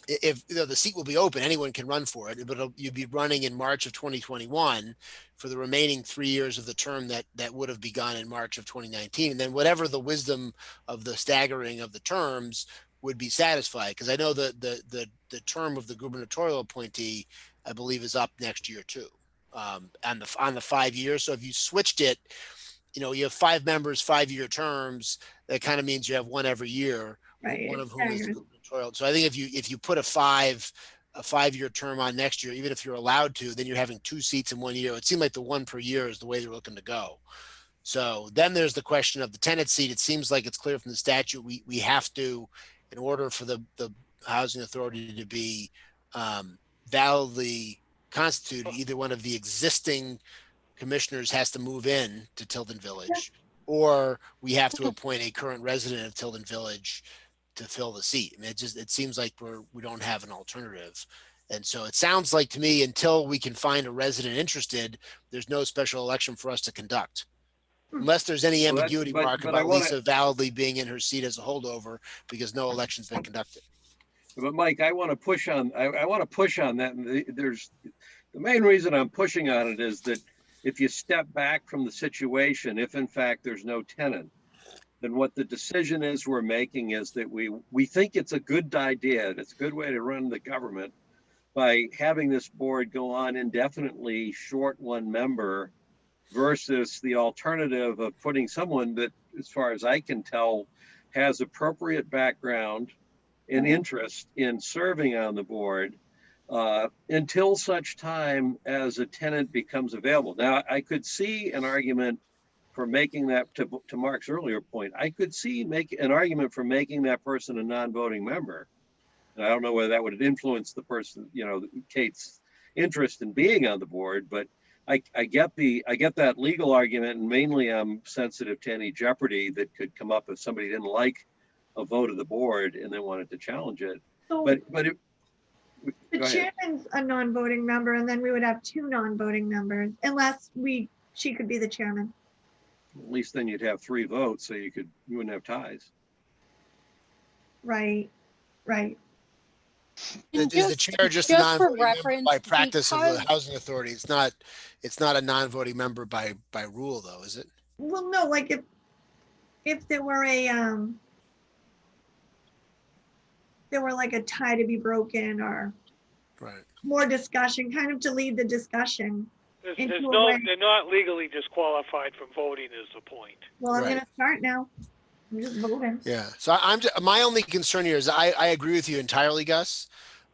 if you know, the seat will be open, anyone can run for it, but you'd be running in March of 2021 for the remaining 3 years of the term that would have begun in March of 2019. And then whatever the wisdom of the staggering of the terms would be satisfied. Because I know the term of the gubernatorial appointee, I believe, is up next year too, on the 5 years. So if you switched it, you know, you have 5 members, 5-year terms. That kind of means you have one every year. Right, One it's of whom is the staggered. gubernatorial. So I think if you put a 5-year term on next year, even if you're allowed to, then you're having 2 seats in 1 year. It seemed like the one per year is the way they're looking to go. So then there's the question of the tenant seat. It seems like it's clear from the statute we have to, in order for the housing authority to be validly constituted, either one of the existing commissioners has to move in to Tilden Village, or we have to appoint a current resident of Tilden Village to fill the seat. I mean, it seems like we don't have an alternative. And so it sounds like to me, until we can find a resident interested, there's no special election for us to conduct. Unless there's any Well, ambiguity, Mark, but I about wanna- Lisa validly being in her seat as a holdover because no election's been conducted. But Mike, I want to push on, I want to push on that. And there's, the main reason I'm pushing on it is that if you step back from the situation, if in fact there's no tenant, then what the decision is we're making is that we think it's a good idea. It's a good way to run the government by having this board go on indefinitely short one member versus the alternative of putting someone that, as far as I can tell, has appropriate background and interest in serving on the board until such time as a tenant becomes available. Now, I could see an argument for making that, to Mark's earlier point, I could see an argument for making that person a non-voting member. And I don't know whether that would influence the person, you know, Kate's interest in being on the board, but I get that legal argument, and mainly I'm sensitive to any jeopardy that could come up if somebody didn't like a vote of the board and they wanted to challenge it. So But the chairman's a non-voting member, and then we would have 2 non-voting members, unless she could be the chairman. at least then you'd have 3 votes, so you wouldn't have ties. Right, right. Is the chair just a for non-voting member reference, by practice of the because- housing authority? It's not a non-voting member by rule, though, is it? Well, no, like if there were like a tie to be broken or Right. more discussion, kind of to lead the discussion. They're not legally disqualified from voting is the point. Well, I'm Right. gonna start now. I'm just voting. Yeah. So my only concern here is I agree with you entirely, Gus,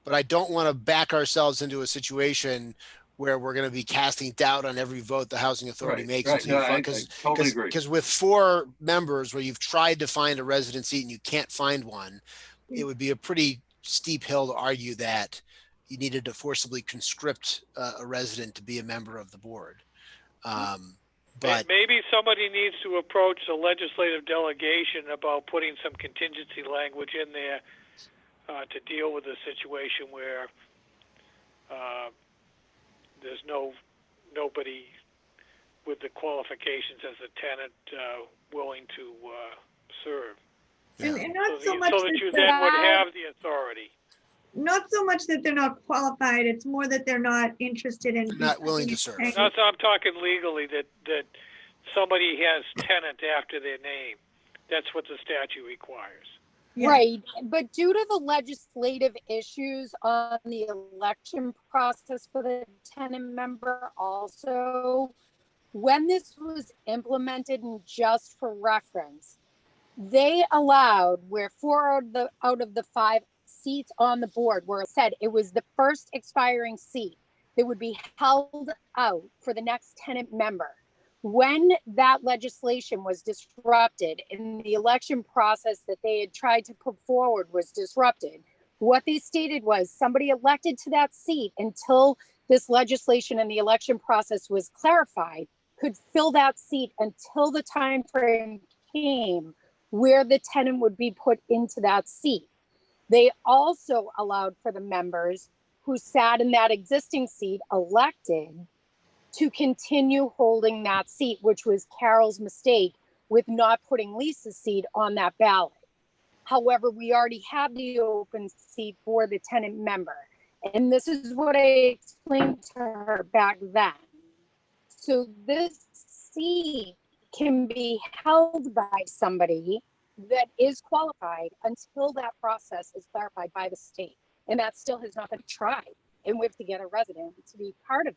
but I don't want to back ourselves into a situation where we're going to be casting doubt on every vote the housing authority Right, makes. right. No, I totally agree. Because with 4 members where you've tried to find a resident seat and you can't find one, it would be a pretty steep hill to argue that you needed to forcibly conscript a resident to be a member of the board. But maybe somebody needs to approach the legislative delegation about putting some contingency language in there to deal with a situation where there's nobody with the qualifications as a tenant willing to serve. And not so So much that you that then would have the authority. not so much that they're not qualified, it's more that they're not interested in. Not willing to serve. becoming- That's, I'm talking legally, that somebody has tenant after their name. That's what the statute requires. Yeah. Right, but due to the legislative issues on the election process for the tenant member also, when this was implemented, and just for reference, they allowed where 4 out of the 5 seats on the board were said it was the first expiring seat that would be held out for the next tenant member. When that legislation was disrupted and the election process that they had tried to put forward was disrupted, what they stated was somebody elected to that seat until this legislation and the election process was clarified could fill that seat until the time frame came where the tenant would be put into that seat. They also allowed for the members who sat in that existing seat elected to continue holding that seat, which was Carol's mistake with not putting Lisa's seat on that ballot. However, we already have the open seat for the tenant member. And this is what I explained to her back then. So this seat can be held by somebody that is qualified until that process is clarified by the state. And that still has not been tried. And we have to get a resident to be part of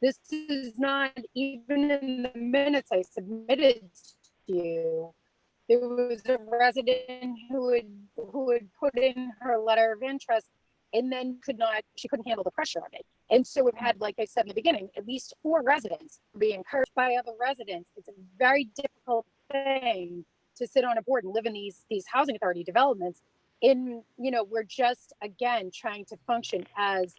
this. This is not even in the minutes I submitted to you. There was a resident who had put in her letter of interest and then she couldn't handle the pressure of it. And so we've had, like I said in the beginning, at least 4 residents being encouraged by other residents. It's a very difficult thing to sit on a board and live in these housing authority developments. We're just, again, trying to function as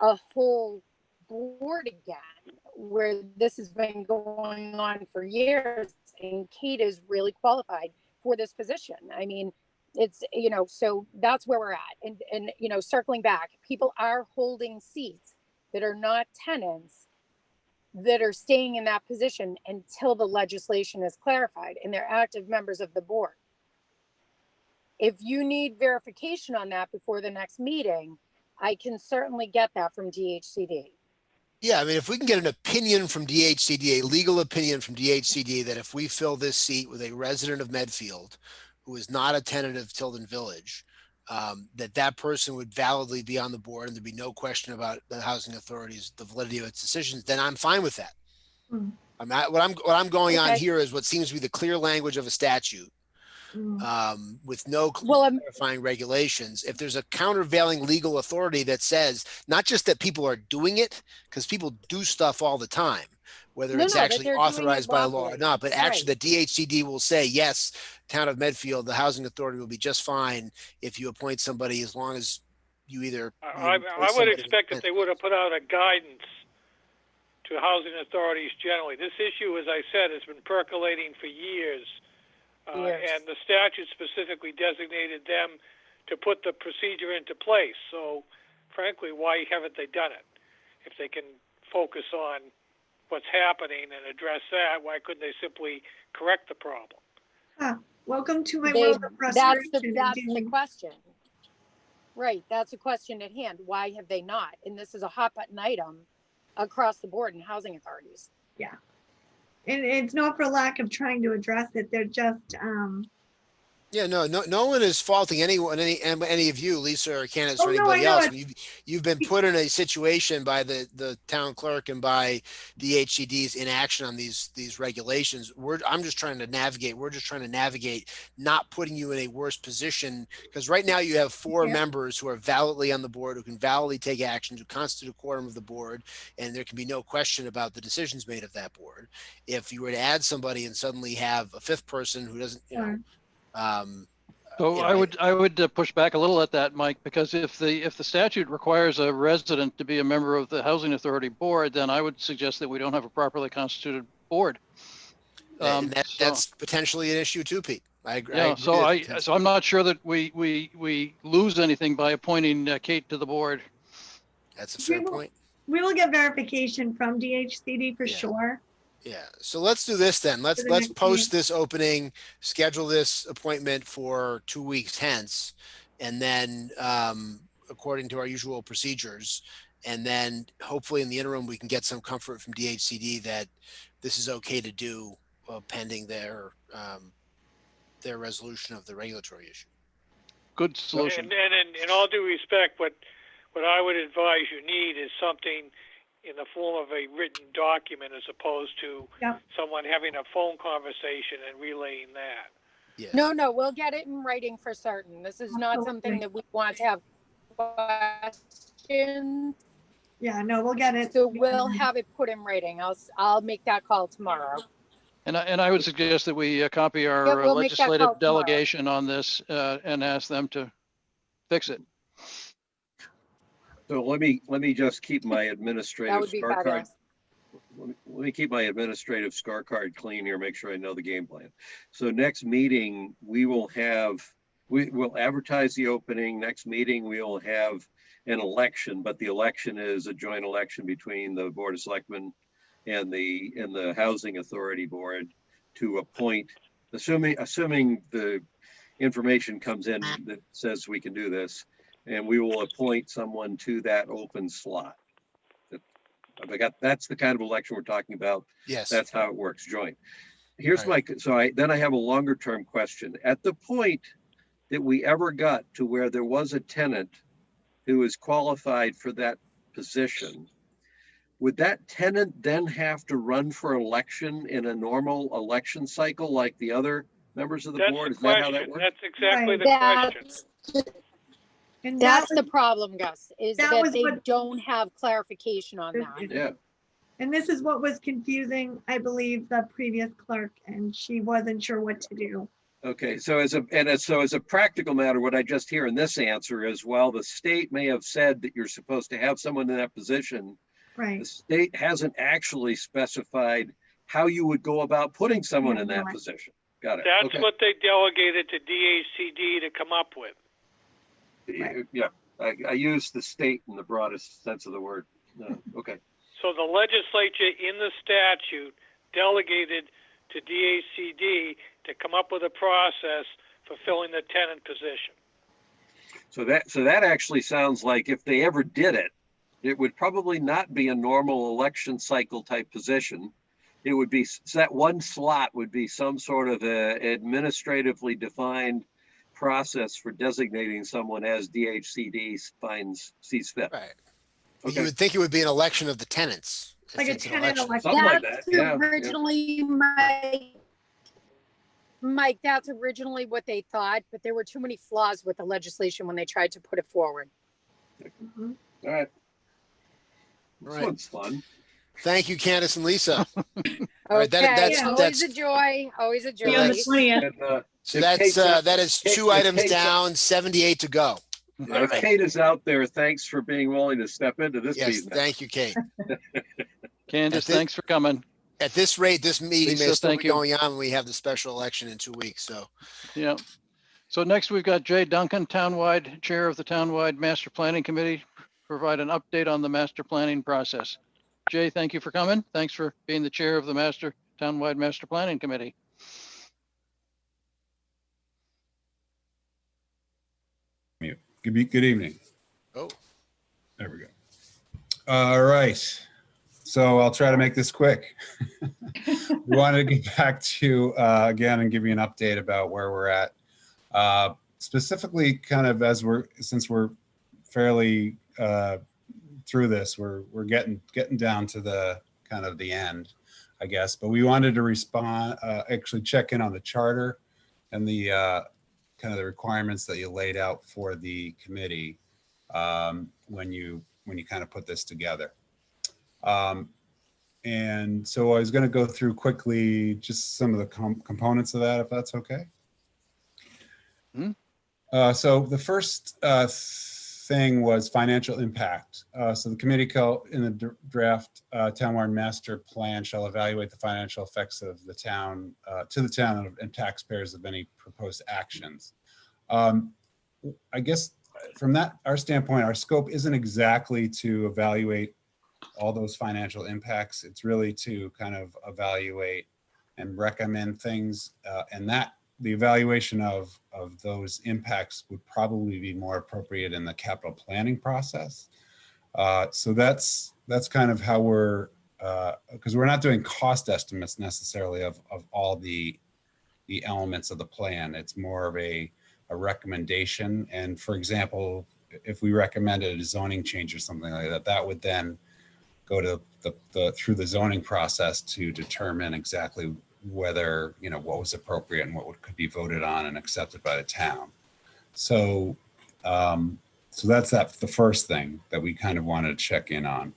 a whole board again, where this has been going on for years, and Kate is really qualified for this position. I mean, it's, so that's where we're at. And circling back, people are holding seats that are not tenants that are staying in that position until the legislation is clarified and they're active members of the board. If you need verification on that before the next meeting, I can certainly get that from DHCD. Yeah, I mean, if we can get an opinion from DHCD, a legal opinion from DHCD, that if we fill this seat with a resident of Medfield who is not a tenant of Tilden Village, that person would validly be on the board and there'd be no question about the housing authorities, the validity of its decisions, then I'm fine with that. What I'm going on here is what seems to be the clear language of a statute. With no clarifying regulations. If there's a countervailing legal authority that says not just that people are doing it, because people do stuff all the time, whether it's actually authorized by law or not, but actually the DHCD will say, yes, town of Medfield, the housing authority will be just fine if you appoint somebody, as long as you either. I would expect that they would have put out a guidance to housing authorities generally. This issue, as I said, has been percolating for years. And the statute specifically designated them to put the procedure into place. So, frankly, why haven't they done it? If they can focus on what's happening and address that, why couldn't they simply correct the problem? Welcome to my world of frustration. That's the question. Right, that's a question at hand. Why have they not? And this is a hot button item across the board in housing authorities. Yeah. And it's not for lack of trying to address it. They're just no one is faulting anyone, any of you, Lisa or Candace, or anybody else. You've been put in a situation by the town clerk and by the HCD's inaction on these regulations. I'm just trying to navigate. We're just trying to navigate, not putting you in a worse position, because right now you have 4 members who are validly on the board, who can validly take actions, who constitute a quorum of the board, and there can be no question about the decisions made of that board. If you were to add somebody and suddenly have a 5th person who doesn't, I would push back a little at that, Mike, because if the statute requires a resident to be a member of the housing authority board, then I would suggest that we don't have a properly constituted board. That's potentially an issue too, Pete. I agree. Yeah, so I'm not sure that we lose anything by appointing Kate to the board. That's a fair point. We will get verification from DHCD for sure. Yeah. So let's do this then. Let's post this opening, schedule this appointment for 2 weeks hence, and then according to our usual procedures, and then hopefully in the interim we can get some comfort from DHCD that this is okay to do pending their resolution of the regulatory issue. Good solution. And in all due respect, what I would advise you need is something in the form of a written document, as opposed to someone having a phone conversation and relaying that. Yeah. No, we'll get it in writing for certain. This is not something that we want to have questions. Yeah, no, we'll get it. So we'll have it put in writing. I'll make that call tomorrow. And I would suggest that we copy our legislative delegation on this and ask them to fix it. So let me just keep my administrative scorecard. Let me keep my administrative scorecard clean here. Make sure I know the game plan. So next meeting we'll advertise the opening. Next meeting we will have an election, but the election is a joint election between the Board of Selectmen and the Housing Authority Board to appoint, assuming the information comes in that says we can do this, and we will appoint someone to that open slot. That's the kind of election we're talking about. Yes. That's how it works, joint. Here's my, then I have a longer term question. At the point that we ever got to where there was a tenant who is qualified for that position, would that tenant then have to run for election in a normal election cycle like the other members of the board? Is that how that works? That's exactly the question. And That's that the was, problem, Gus, is that that was they what- don't have clarification on that. Yeah. and this is what was confusing, I believe, the previous clerk, and she wasn't sure what to do. Okay, so as a practical matter, what I just hear in this answer is, well, the state may have said that you're supposed to have someone in that position. Right. The state hasn't actually specified how you would go about putting someone in that Right. position. Got it. That's Okay. what they delegated to DHCD to come up with. Yeah, I use the state in the broadest sense of the word. Okay. So the legislature in the statute delegated to DHCD to come up with a process for filling the tenant position. So that actually sounds like if they ever did it, it would probably not be a normal election cycle type position. It would be, that one slot would be some sort of a administratively defined process for designating someone as DHCD sees fit. Right. Okay. You would think it would be an election of the tenants. if Like a it's an tenant election. Something like That's that, yeah, originally Mike, that's originally what they thought, but there were too many flaws with the legislation when they tried to put it forward. Mhm. All right. This Right. one's fun. Thank you, Candace and Lisa. All right, that's- Always a joy, always a See you on the joy. 20th. And, So if that's Kate's out- that is Kate- two if items Kate's out- down, 78 to go. If Kate is out there, thanks for being willing to step into this Yes, meeting. thank you, Kate. Candace, this- thanks for coming. At this rate, this meeting may Lisa, still thank be you. going on when we have the special election in 2 weeks. So Yeah. So next we've got Jay Duncan, Townwide Chair of the Townwide Master Planning Committee, provide an update on the master planning process. Jay, thank you for coming. Thanks for being the chair of the Townwide Master Planning Committee. Good evening. Oh. There we go. All right. So I'll try to make this quick. We wanted to get back to, again, and give you an update about where we're at. Specifically, kind of since we're fairly through this, we're getting down to the kind of the end, I guess. But we wanted to respond, actually check in on the charter and the kind of the requirements that you laid out for the committee when you kind of put this together. And so I was going to go through quickly just some of the components of that, if that's okay. So the first thing was financial impact. So the committee in the draft townwide master plan shall evaluate the financial effects of the town to the town and taxpayers of any proposed actions. I guess from our standpoint, our scope isn't exactly to evaluate all those financial impacts. It's really to kind of evaluate and recommend things, and that the evaluation of those impacts would probably be more appropriate in the capital planning process. So that's kind of how we're, because we're not doing cost estimates necessarily of all the elements of the plan. It's more of a recommendation. And for example, if we recommended a zoning change or something like that, that would then go to through the zoning process to determine exactly whether, what was appropriate and what could be voted on and accepted by the town. So, so that's the first thing that we kind of wanted to check in on.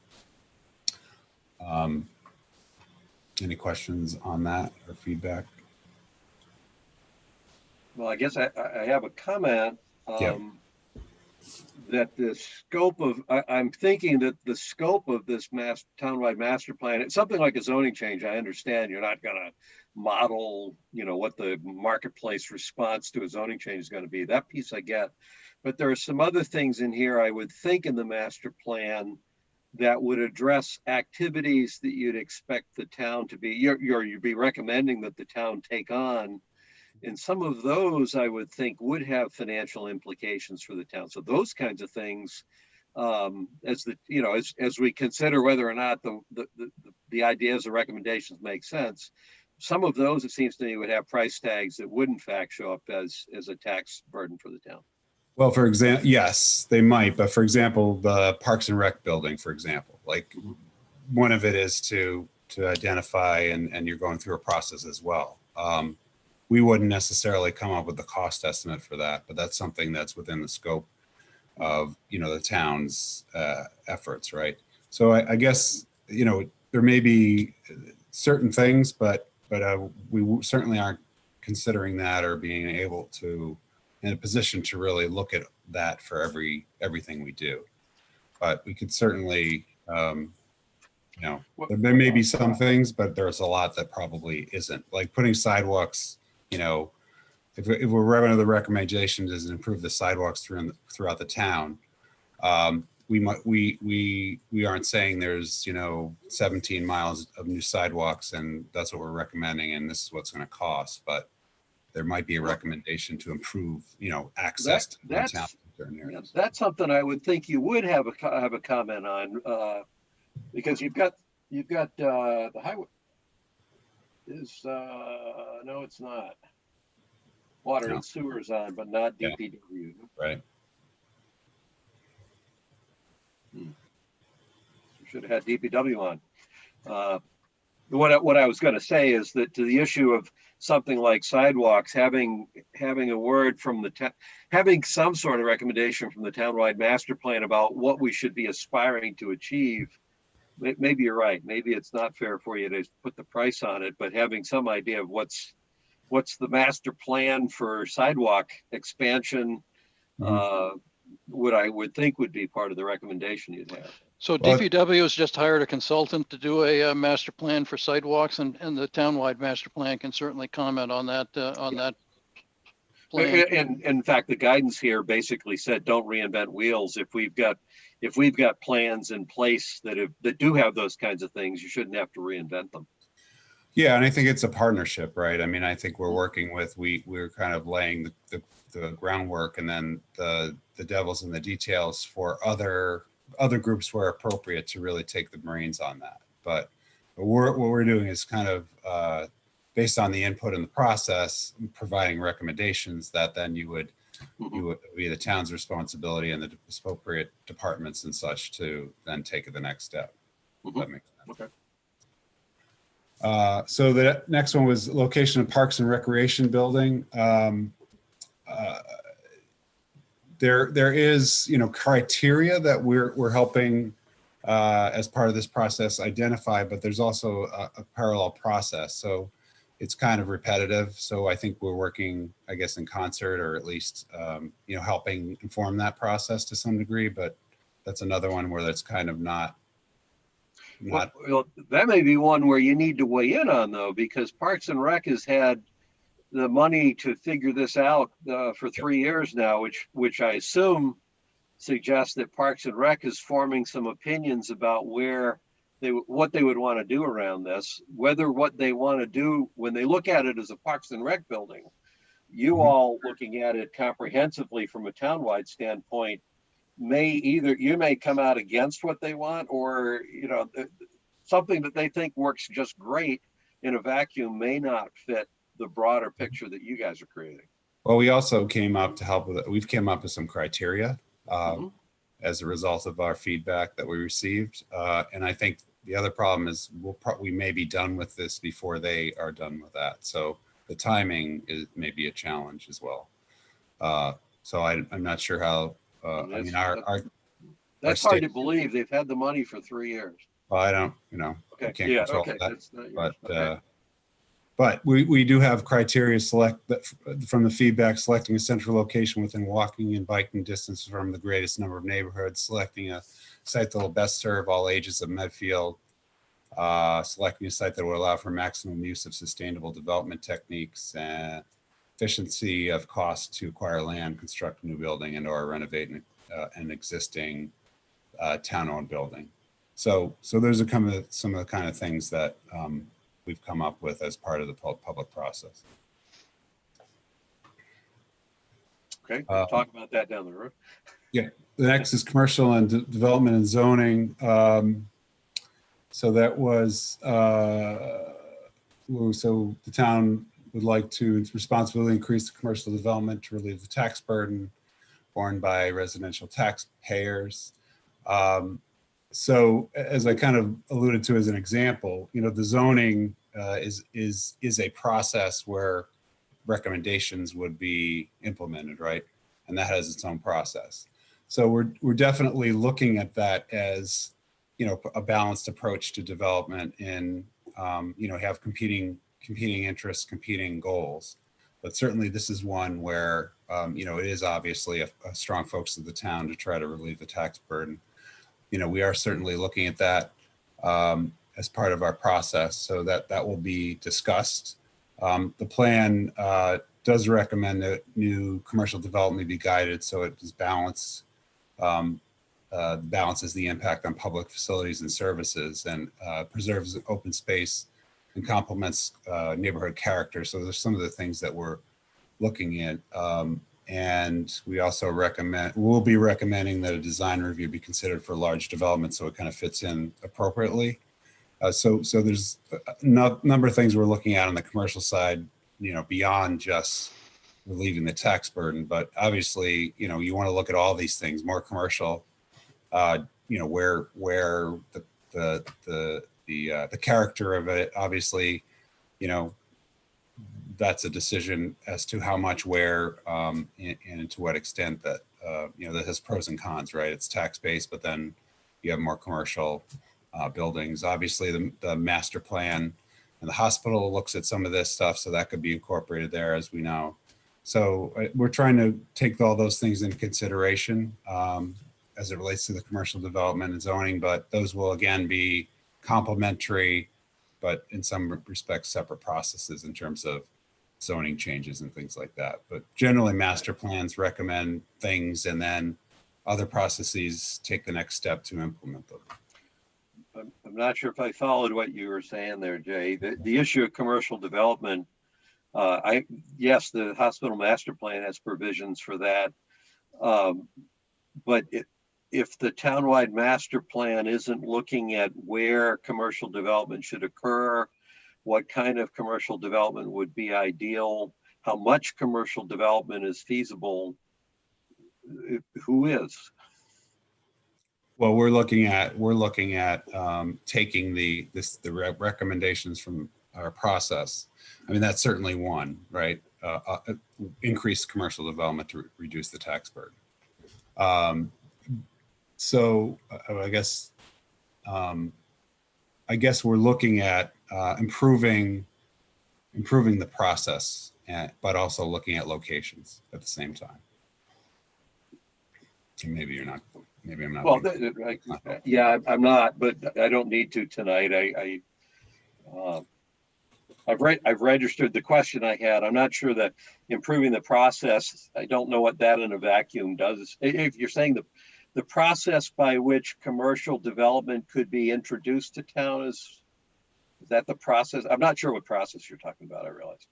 Any questions on that or feedback? Well, I guess I have a comment. That the scope of, I'm thinking that the scope of this townwide master plan, it's something like a zoning change. I understand you're not going to model, what the marketplace response to a zoning change is going to be. That piece I get. But there are some other things in here I would think in the master plan that would address activities that you'd expect the town to be, you'd be recommending that the town take on And some of those I would think would have financial implications for the town. So those kinds of things, as we consider whether or not the ideas or recommendations make sense, some of those, it seems to me, would have price tags that would in fact show up as a tax burden for the town. Well, for example, yes, they might, but for example, the Parks and Rec building, for example, like one of it is to identify, and you're going through a process as well. We wouldn't necessarily come up with the cost estimate for that, but that's something that's within the scope of, the town's efforts, right? So I guess, there may be certain things, but we certainly aren't considering that or being able to, in a position to really look at that for everything we do. But we could certainly, there may be some things, but there's a lot that probably isn't. Like putting sidewalks, if we're one of the recommendations is improve the sidewalks throughout the town, we aren't saying there's 17 miles of new sidewalks and that's what we're recommending and this is what's going to cost, but there might be a recommendation to improve access to the town in certain areas. That's something I would think you would have a comment on, because you've got the highway is no, it's not. Water and sewers on, but not DPW. Right. We should have had DPW on. What I was going to say is that to the issue of something like sidewalks, having a word from the town, having some sort of recommendation from the townwide master plan about what we should be aspiring to achieve. Maybe you're right. Maybe it's not fair for you to put the price on it, but having some idea of what's the master plan for sidewalk expansion, what I would think would be part of the recommendation you'd have. So DPW has just hired a consultant to do a master plan for sidewalks, and the townwide master plan can certainly comment on that that plan. And in fact, the guidance here basically said, don't reinvent wheels. If we've got plans in place that do have those kinds of things, you shouldn't have to reinvent them. Yeah, and I think it's a partnership, right? I mean, I think we're working with, we're kind of laying the groundwork, and then the devil's in the details for other groups where appropriate to really take the reins on that. But what we're doing is kind of based on the input in the process, providing recommendations that then you would be the town's responsibility and the appropriate departments and such to then take it the next step. That makes sense. Okay. So the next one was location of Parks and Recreation building. There is, criteria that we're helping as part of this process identify, but there's also a parallel process. So it's kind of repetitive. So I think we're working, I guess, in concert, or at least, helping inform that process to some degree, but that's another one where that's kind of not. Well, that may be one where you need to weigh in on, though, because Parks and Rec has had the money to figure this out for 3 years now, which I assume suggests that Parks and Rec is forming some opinions about what they would want to do around this, whether what they want to do when they look at it as a Parks and Rec building, you all looking at it comprehensively from a townwide standpoint, you may come out against what they want, or something that they think works just great in a vacuum may not fit the broader picture that you guys are creating. Well, we also came up to help with it. We've came up with some criteria as a result of our feedback that we received, and I think the other problem is we may be done with this before they are done with that. So the timing may be a challenge as well. So I'm not sure how. That's hard to believe. They've had the money for 3 years. Well, I don't, Okay. can't control that. That's not yours. But we do have criteria from the feedback, selecting a central location within walking and biking distance from the greatest number of neighborhoods, selecting a site that will best serve all ages of Medfield, selecting a site that will allow for maximum use of sustainable development techniques, and efficiency of cost to acquire land, construct a new building, and or renovate an existing town-owned building. So those are some of the kind of things that we've come up with as part of the public process. Okay, we'll talk about that down the road. Yeah, the next is commercial and development and zoning. So that was, so the town would like to responsibly increase the commercial development to relieve the tax burden borne by residential taxpayers. So as I kind of alluded to as an example, you know, the zoning is a process where recommendations would be implemented, right? And that has its own process. So we're definitely looking at that as, you know, a balanced approach to development and, you know, have competing interests, competing goals. But certainly this is one where, you know, it is obviously a strong focus of the town to try to relieve the tax burden. You know, we are certainly looking at that as part of our process, so that will be discussed. The plan does recommend that new commercial development be guided so it is balanced, balances the impact on public facilities and services, and preserves open space and complements neighborhood character. So there's some of the things that we're looking at. And we also we'll be recommending that a design review be considered for large development so it kind of fits in appropriately. So there's a number of things we're looking at on the commercial side, you know, beyond just relieving the tax burden. But obviously, you know, you want to look at all these things, more commercial, you know, where the character of it, obviously, you know, that's a decision as to how much, where, and to what extent that, you know, that has pros and cons, right? It's tax-based, but then you have more commercial buildings. Obviously, the master plan and the hospital looks at some of this stuff, so that could be incorporated there, as we know. So we're trying to take all those things into consideration as it relates to the commercial development and zoning, but those will again be complementary, but in some respects separate processes in terms of zoning changes and things like that. But generally master plans recommend things and then other processes take the next step to implement them. I'm not sure if I followed what you were saying there, Jay. The issue of commercial development, yes, the hospital master plan has provisions for that. But if the townwide master plan isn't looking at where commercial development should occur, what kind of commercial development would be ideal, how much commercial development is feasible, who is? Well, we're looking at taking the recommendations from our process. I mean, that's certainly one, right? Increase commercial development to reduce the tax burden. So I guess we're looking at improving the process, but also looking at locations at the same time. And maybe you're not. Maybe I'm not. Well, yeah, I'm not, but I don't need to tonight. I've registered the question I had. I'm not sure that improving the process, I don't know what that in a vacuum does. If you're saying the process by which commercial development could be introduced to town, is that the process? I'm not sure what process you're talking about, I realize.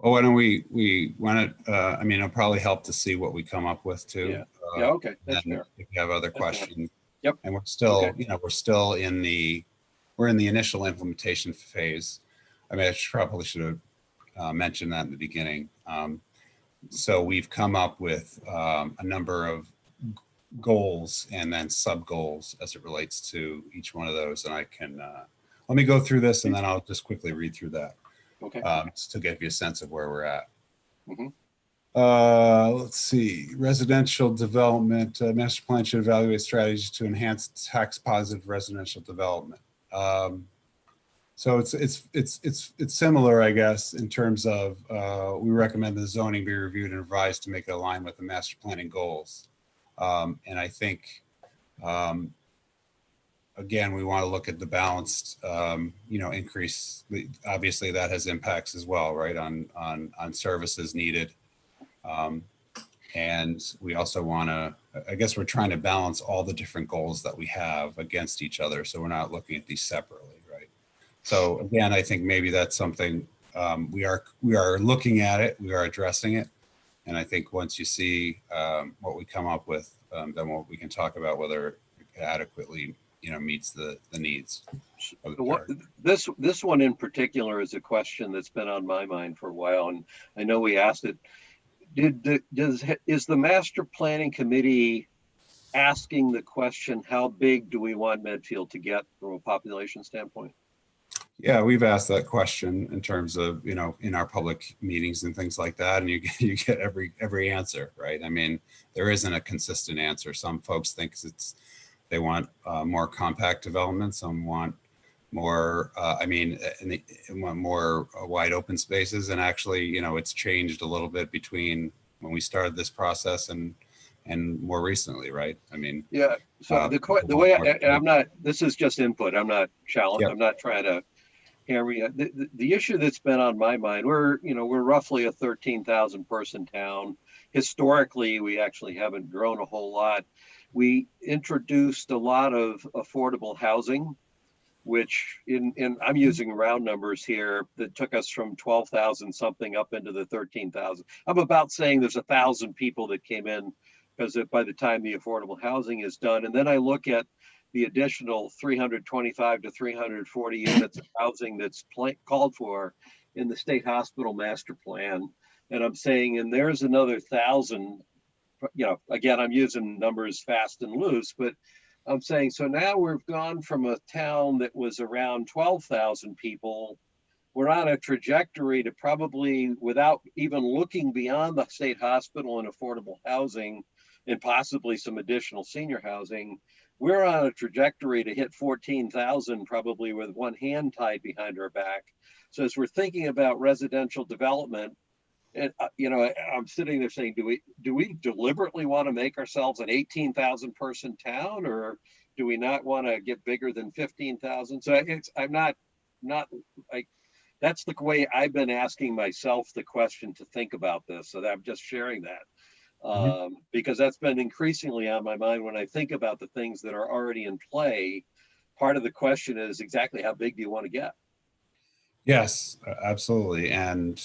Well, why don't we want to, I mean, it'll probably help to see what we come up with too. Yeah, okay, that's fair. If you have other questions. Yep. And we're still, okay. You know, we're in the initial implementation phase. I mean, I probably should have mentioned that in the beginning. So we've come up with a number of goals and then sub goals as it relates to each one of those. And I can, let me go through this and then I'll just quickly read through that. Okay. Just to give you a sense of where we're at. Mm-hmm. Let's see, residential development, master plan should evaluate strategies to enhance tax positive residential development. So it's similar, I guess, in terms of we recommend the zoning be reviewed and revised to make it align with the master planning goals. And I think, again, we want to look at the balanced, you know, increase. Obviously, that has impacts as well, right, on services needed. And we also want to, I guess we're trying to balance all the different goals that we have against each other. So we're not looking at these separately, right? So again, I think maybe that's something we are looking at it, we are addressing it. And I think once you see what we come up with, then we can talk about whether it adequately, meets the needs of the park. This one in particular is a question that's been on my mind for a while, and I know we asked it. Is the master planning committee asking the question, how big do we want Medfield to get from a population standpoint? Yeah, we've asked that question in terms of, in our public meetings and things like that, and you get every answer, right? I mean, there isn't a consistent answer. Some folks think they want more compact development. Some want more, want more wide open spaces. And actually, it's changed a little bit between when we started this process and more recently, right? I mean, yeah. So the way I'm not, this is just input. I'm not challenged. Yep. I'm not trying to hammer you. The issue that's been on my mind, we're roughly a 13,000 person town. Historically, we actually haven't grown a whole lot. We introduced a lot of affordable housing, which I'm using round numbers here, that took us from 12,000 something up into the 13,000. I'm about saying there's 1,000 people that came in, because by the time the affordable housing is done, and then I look at the additional 325 to 340 units of housing that's called for in the state hospital master plan, and I'm saying, and there's another 1,000. Again, I'm using numbers fast and loose, but I'm saying, so now we've gone from a town that was around 12,000 people. We're on a trajectory to probably, without even looking beyond the state hospital and affordable housing, and possibly some additional senior housing, we're on a trajectory to hit 14,000, probably with one hand tied behind our back. So as we're thinking about residential development, and I'm sitting there saying, do we deliberately want to make ourselves an 18,000 person town, or do we not want to get bigger than 15,000? So I'm not like, that's the way I've been asking myself the question to think about this. So that I'm just sharing that because that's been increasingly on my mind when I think about the things that are already in play. Part of the question is exactly how big do you want to get? Yes, absolutely. And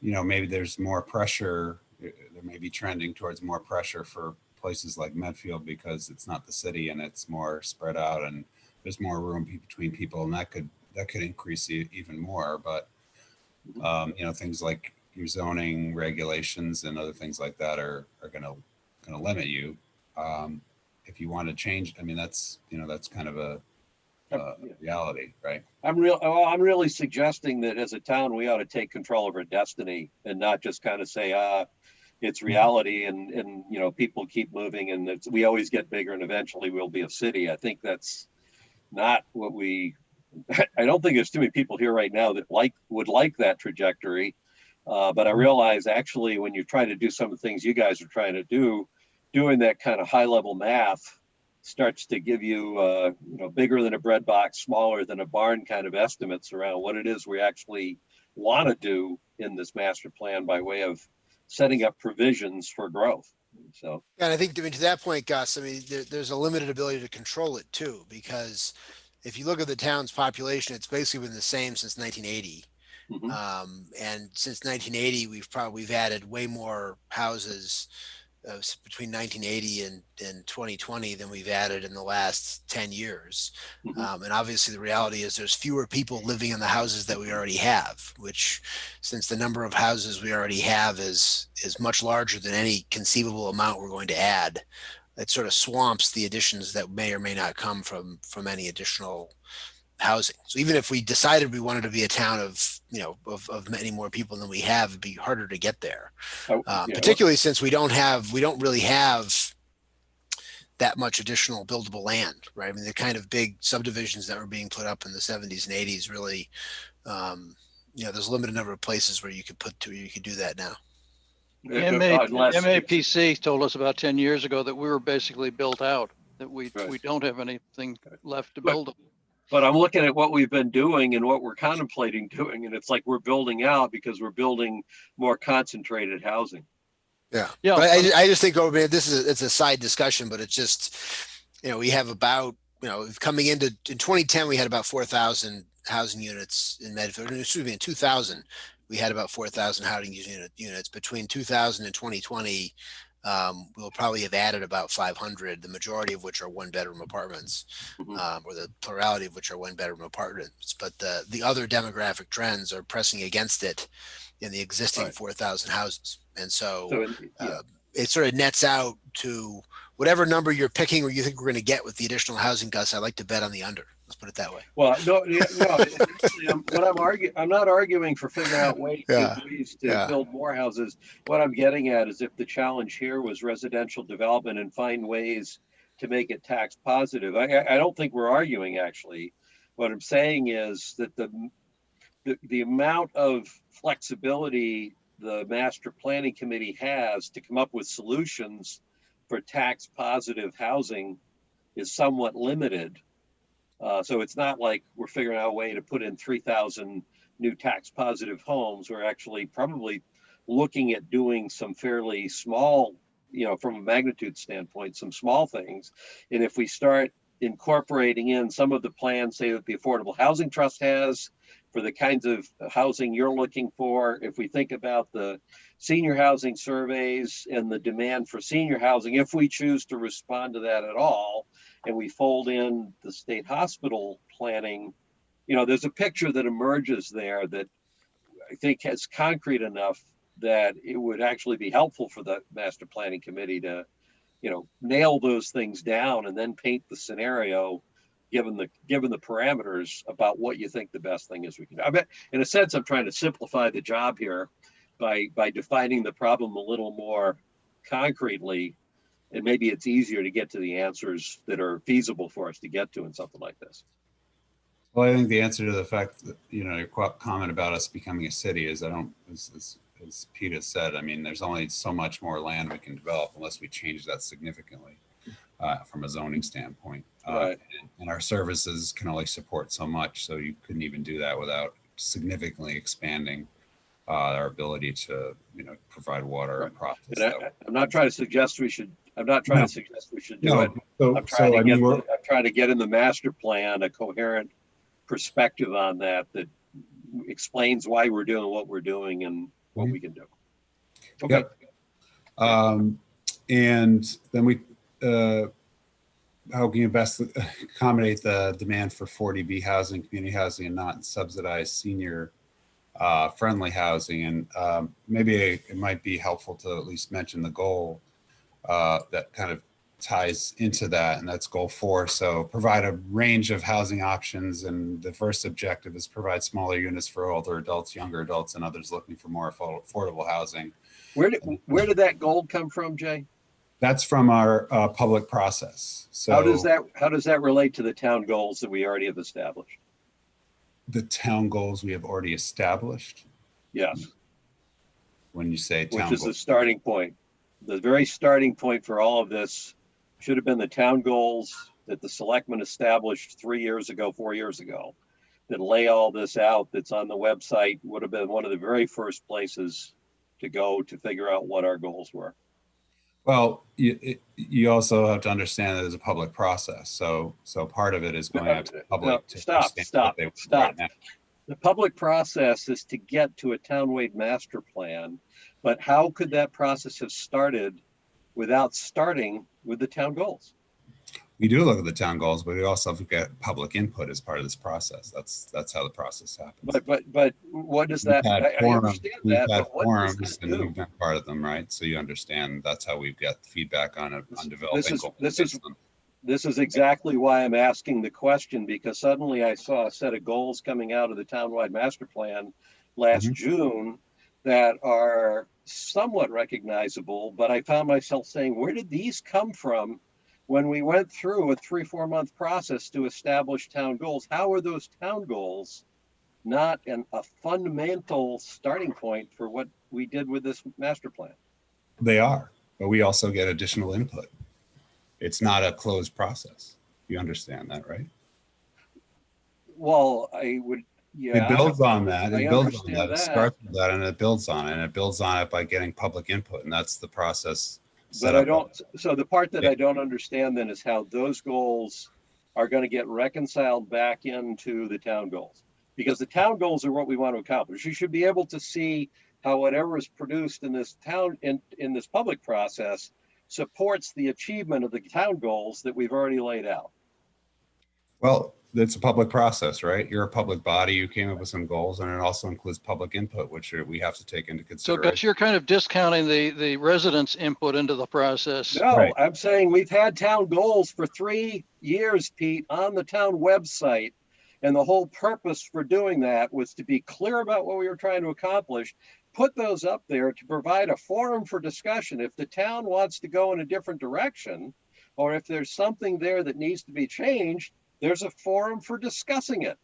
maybe there's more pressure. There may be trending towards more pressure for places like Medfield because it's not the city and it's more spread out and there's more room between people, and that could increase even more. But things like your zoning regulations and other things like that are going to limit you. If you want to change, I mean, that's kind of a reality, right? I'm really suggesting that as a town, we ought to take control of our destiny and not just kind of say, it's reality and people keep moving and we always get bigger and eventually we'll be a city. I think that's not what I don't think there's too many people here right now that would like that trajectory. But I realize actually when you try to do some of the things you guys are trying to do, doing that kind of high level math starts to give you, bigger than a bread box, smaller than a barn kind of estimates around what it is we actually want to do in this master plan by way of setting up provisions for growth. So, and I think to that point, Gus, I mean, there's a limited ability to control it too, because if you look at the town's population, it's basically been the same since 1980. And since 1980, we've added way more houses between 1980 and 2020 than we've added in the last 10 years. And obviously the reality is there's fewer people living in the houses that we already have, which since the number of houses we already have is much larger than any conceivable amount we're going to add, it sort of swamps the additions that may or may not come from any additional housing. So even if we decided we wanted to be a town of many more people than we have, it'd be harder to get there. Particularly since we don't really have that much additional buildable land, right? I mean, the kind of big subdivisions that were being put up in the 70s and 80s really, there's a limited number of places where you could do that now. MAPC told us about 10 years ago that we were basically built out, that we don't have anything left to build on. But I'm looking at what we've been doing and what we're contemplating doing, and it's like we're building out because we're building more concentrated housing. Yeah. But I just think, it's a side discussion, but it's just, we have about, coming in 2010, we had about 4,000 housing units in Medfield. Excuse me, in 2000, we had about 4,000 housing units. Between 2000 and 2020, we'll probably have added about 500, the majority of which are one-bedroom apartments, or the plurality of which are one-bedroom apartments. But the other demographic trends are pressing against it in the existing 4,000 houses. And so it sort of nets out to whatever number you're picking or you think we're going to get with the additional housing, Gus. I like to bet on the under. Let's put it that way. Well, no. Actually, I'm not arguing for figuring out ways to build more houses. What I'm getting at is if the challenge here was residential development and find ways to make it tax positive. I don't think we're arguing, actually. What I'm saying is that the amount of flexibility the master planning committee has to come up with solutions for tax positive housing is somewhat limited. So it's not like we're figuring out a way to put in 3,000 new tax positive homes. We're actually probably looking at doing some fairly small, from a magnitude standpoint, some small things. And if we start incorporating in some of the plans, say that the Affordable Housing Trust has for the kinds of housing you're looking for, if we think about the senior housing surveys and the demand for senior housing, if we choose to respond to that at all, and we fold in the state hospital planning, there's a picture that emerges there that I think is concrete enough that it would actually be helpful for the master planning committee to, nail those things down and then paint the scenario given the parameters about what you think the best thing is we can do. I mean, in a sense, I'm trying to simplify the job here by defining the problem a little more concretely, and maybe it's easier to get to the answers that are feasible for us to get to in something like this. Well, I think the answer to the fact that, your comment about us becoming a city is as Pete has said, I mean, there's only so much more land we can develop unless we change that significantly from a zoning standpoint. Right. And our services can only support so much. So you couldn't even do that without significantly expanding our ability to, provide water and process. And I'm not trying to suggest we should. I'm not trying to suggest we should do it. So, I'm trying to get in the master plan a coherent perspective on that explains why we're doing what we're doing and what we can do. Okay. Yep. And then we, how can you best accommodate the demand for 40B housing, community housing, and not subsidized senior friendly housing? And maybe it might be helpful to at least mention the goal that kind of ties into that, and that's goal 4. So provide a range of housing options, and the first objective is provide smaller units for older adults, younger adults, and others looking for more affordable housing. Where did that goal come from, Jay? That's from our public process. So how does that relate to the town goals that we already have established? The town goals we have already established? Yes. When you say town goals. Which is the starting point. The very starting point for all of this should have been the town goals that the selectmen established 4 years ago, that lay all this out, that's on the website, would have been one of the very first places to go to figure out what our goals were. Well, you also have to understand that there's a public process. So part of it is going out to the public. Stop. The public process is to get to a townwide master plan, but how could that process have started without starting with the town goals? We do look at the town goals, but we also have to get public input as part of this process. That's how the process happens. But what does that? I understand that. We've had but what forums does that and do? we've been part of them, right? So you understand that's how we've got feedback on developing. This is exactly why I'm asking the question, because suddenly I saw a set of goals coming out of the townwide master plan last June that are somewhat recognizable, but I found myself saying, where did these come from when we went through a 3-4 month process to establish town goals? How are those town goals not a fundamental starting point for what we did with this master plan? They are, but we also get additional input. It's not a closed process. You understand that, right? Well, I would. Yeah, it builds on that. It starts with that, and it builds on it. And it builds on it by getting public input, and that's the process. But I don't. So the part that I don't understand then is how those goals are going to get reconciled back into the town goals. because the town goals are what we want to accomplish. You should be able to see how whatever is produced in this town, in this public process, supports the achievement of the town goals that we've already laid out. Well, it's a public process, right? You're a public body. You came up with some goals, and it also includes public input, which we have to take into So consideration. Gus, you're kind of discounting the residents' input into the process. No, Right. I'm saying we've had town goals for 3 years, Pete, on the town website. And the whole purpose for doing that was to be clear about what we were trying to accomplish, put those up there to provide a forum for discussion. If the town wants to go in a different direction, or if there's something there that needs to be changed, there's a forum for discussing it.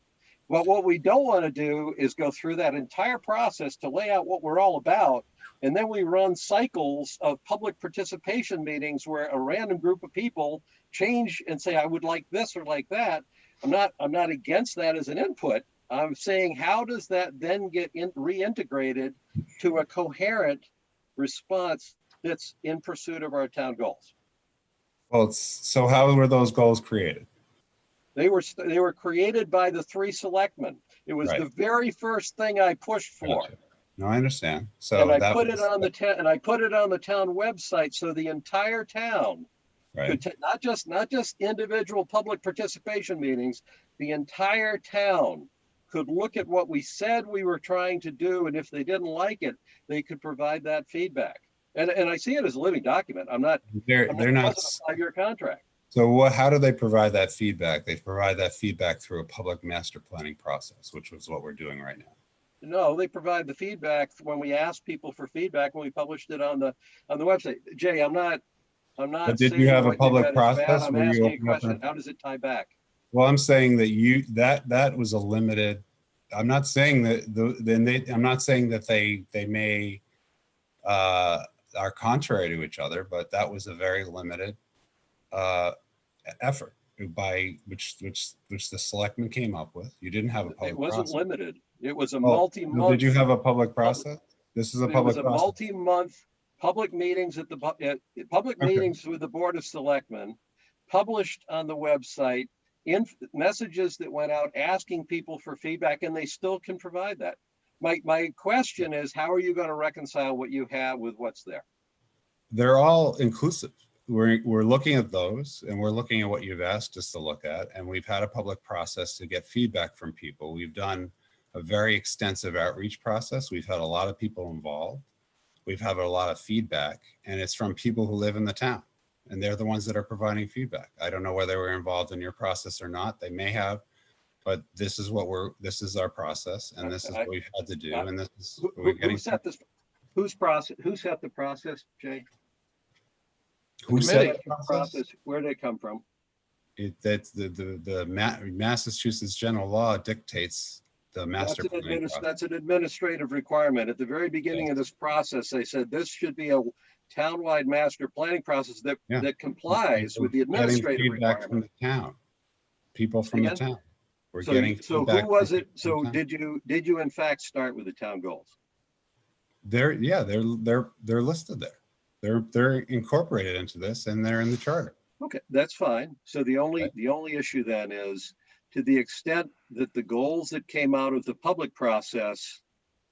Well, what we don't want to do is go through that entire process to lay out what we're all about. And then we run cycles of public participation meetings where a random group of people change and say, I would like this or like that. I'm not against that as an input. I'm saying, how does that then get reintegrated to a coherent response that's in pursuit of our town goals? Well, so how were those goals created? They were created by the 3 selectmen. It was Right. the very first thing I pushed for. Gotcha. No, I understand. So And I that put was, it on the town website, so the entire town right. could not just individual public participation meetings, the entire town could look at what we said we were trying to do, and if they didn't like it, they could provide that feedback. And I see it as a living document. They're not. It wasn't a 5-year contract. So how do they provide that feedback? They provide that feedback through a public master planning process, which is what we're doing right now. No, they provide the feedback when we ask people for feedback when we published it on the website. Jay, I'm not. But did you saying have a what public got is bad. process I'm where you asking a opened up question. How does it tie back? Well, I'm saying that that was a limited. I'm not saying that I'm not saying that they may are contrary to each other, but that was a very limited effort by which the selectmen came up with. You didn't have a public It wasn't process. limited. It was a Oh, multi-month. did you have a public process? This is a It public was a process. multi-month public meetings at the public Okay. meetings with the Board of Selectmen, published on the website, in messages that went out asking people for feedback, and they still can provide that. My question is, how are you going to reconcile what you have with what's there? They're all inclusive. We're looking at those, and we're looking at what you've asked us to look at, and we've had a public process to get feedback from people. We've done a very extensive outreach process. We've had a lot of people involved. We've had a lot of feedback, and it's from people who live in the town, and they're the ones that are providing feedback. I don't know whether they were involved in your process or not. They may have, but this is our process, and this is what we've had to do. And this is what we're getting. Who set the process, Jay? Who set the process? Where did it come from? That's the Massachusetts general law dictates the master planning process. That's an administrative requirement. At the very beginning of this process, they said this should be a townwide master planning process that complies with the administrative feedback requirement. from the town. People from the town. We're So getting who feedback was from it? So did you in fact start with the town goals? They're listed there. They're incorporated into this, and they're in the charter. Okay, that's fine. So the only issue then is, to the extent that the goals that came out of the public process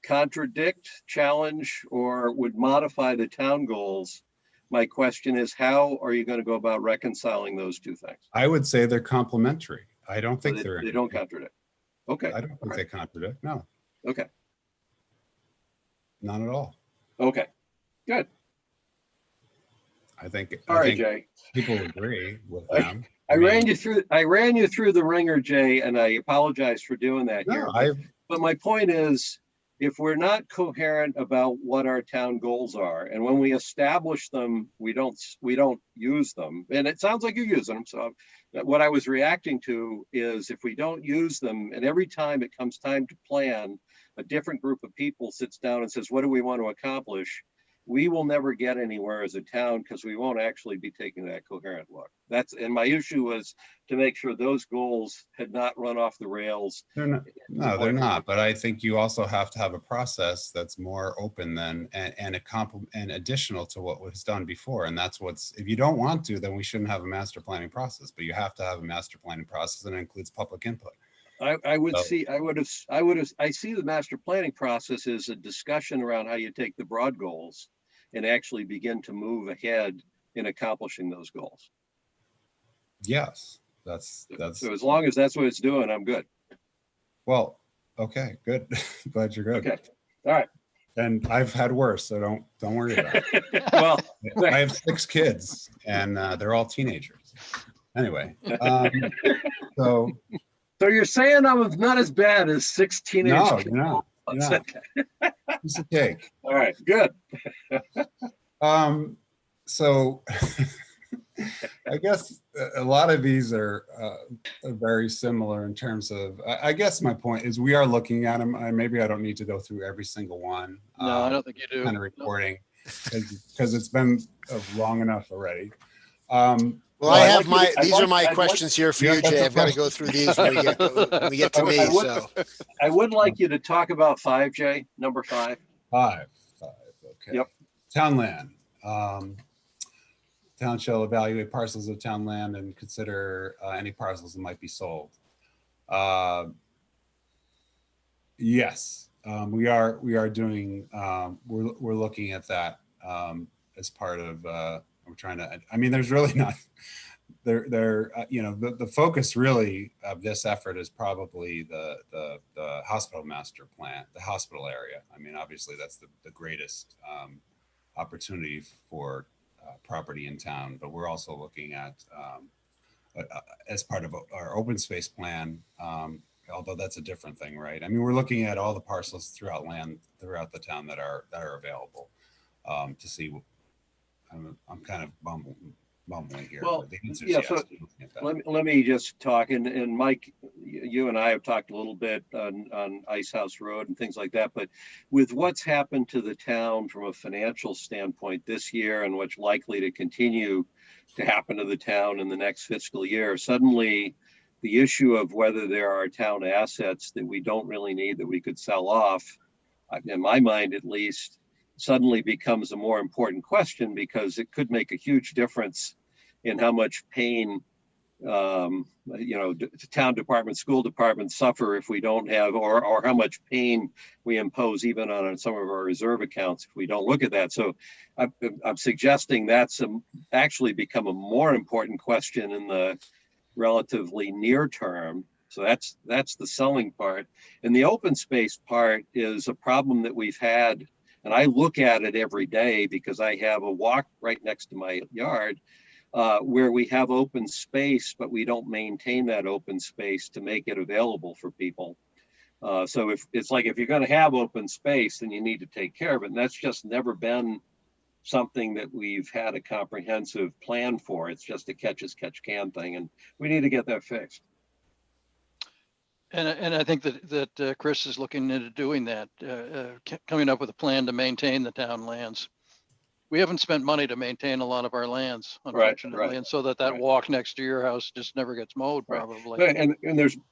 contradict, challenge, or would modify the town goals, my question is, how are you going to go about reconciling those two things? I would say they're complementary. I don't think they don't contradict. Okay. I don't think they contradict. No. Okay. Not at all. Okay. Good. I think Jay. People agree with them. I ran you through the ringer, Jay, and I apologize for doing that here. But my point is, if we're not coherent about what our town goals are, and when we establish them, we don't use them, and it sounds like you use them. So what I was reacting to is, if we don't use them, and every time it comes time to plan, a different group of people sits down and says, what do we want to accomplish? We will never get anywhere as a town, because we won't actually be taking that coherent look. And my issue was to make sure those goals had not run off the rails. No, they're not. But I think you also have to have a process that's more open than and additional to what was done before. And that's if you don't want to, then we shouldn't have a master planning process. But you have to have a master planning process, and it includes public input. I So- see the master planning process as a discussion around how you take the broad goals and actually begin to move ahead in accomplishing those goals. Yes, that's, So as long as that's what it's doing, I'm good. well, okay, good. Glad you're good. Okay, all right. And I've had worse, so don't worry about it. Well, I have 6 kids and they're all teenagers. Anyway, so so you're saying I'm not as bad as 6 teenage no, kids? you're not. You're not. Piece of cake. All right, good. So I guess a lot of these are very similar in terms of, I guess my point is we are looking at them. Maybe I don't need to go through every single one. No, I don't think you do. Kind of reporting because it's been long enough already. Well, I have these are my questions here for you, Jay. I've got to go through these when we get to me. So I would like you to talk about 5, Jay, number 5. 5, okay. Yep. Town land. Town shall evaluate parcels of town land and consider any parcels that might be sold. Yes, we are doing, we're looking at that as part of, we're trying to, I mean, there's really not, you know, the focus really of this effort is probably the hospital master plan, the hospital area. I mean, obviously that's the greatest opportunity for property in town, but we're also looking at as part of our open space plan, although that's a different thing, right? I mean, we're looking at all the parcels throughout the town that are available to see. I'm kind of mumbling here. Well, the answer is yeah, yes, so at that. let me just talk, and Mike, you and I have talked a little bit on Ice House Road and things like that, but with what's happened to the town from a financial standpoint this year and what's likely to continue to happen to the town in the next fiscal year, suddenly the issue of whether there are town assets that we don't really need that we could sell off, in my mind at least, suddenly becomes a more important question because it could make a huge difference in how much pain you know, town departments, school departments suffer if we don't have, or how much pain we impose even on some of our reserve accounts if we don't look at that. So I'm suggesting that's actually become a more important question in the relatively near term. So that's the selling part. And the open space part is a problem that we've had, and I look at it every day because I have a walk right next to my yard where we have open space, but we don't maintain that open space to make it available for people. So if it's like, if you're going to have open space, then you need to take care of it. And that's just never been something that we've had a comprehensive plan for. It's just a catch as catch can thing, and we need to get that fixed. And I think that Chris is looking into doing that, coming up with a plan to maintain the town lands. We haven't spent money to maintain a lot of our lands, unfortunately, right, and so that walk next to your house just never gets mowed, probably. And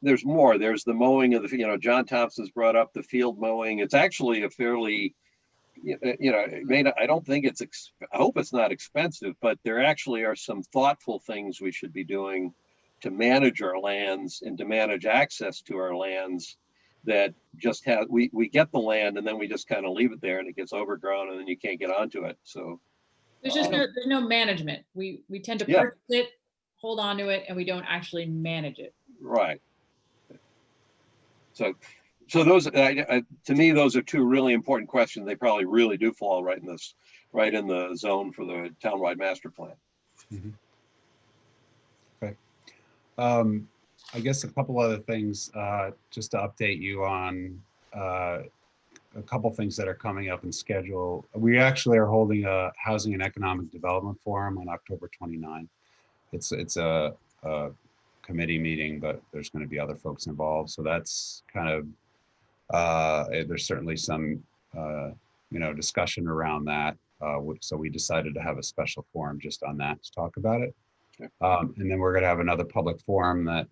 there's more. There's the mowing of the, you know, John Thompson's brought up the field mowing. It's actually a fairly, you know, it may not, I don't think it's, I hope it's not expensive, but there actually are some thoughtful things we should be doing to manage our lands and to manage access to our lands that just have, we get the land and then we just kind of leave it there and it gets overgrown and then you can't get onto it. So There's just there's no management. We tend to purchase it, hold on to it, and we don't actually manage it. Right. So those, to me, those are two really important questions. They probably really do fall right in the zone for the townwide master plan. Mm-hmm. Okay. I guess a couple other things, just to update you on a couple things that are coming up in schedule. We actually are holding a Housing and Economic Development Forum on October 29th. It's a committee meeting, but there's going to be other folks involved. So that's kind of, there's certainly some, you know, discussion around that. So we decided to have a special forum just on that to talk about it. Okay. And then we're going to have another public forum that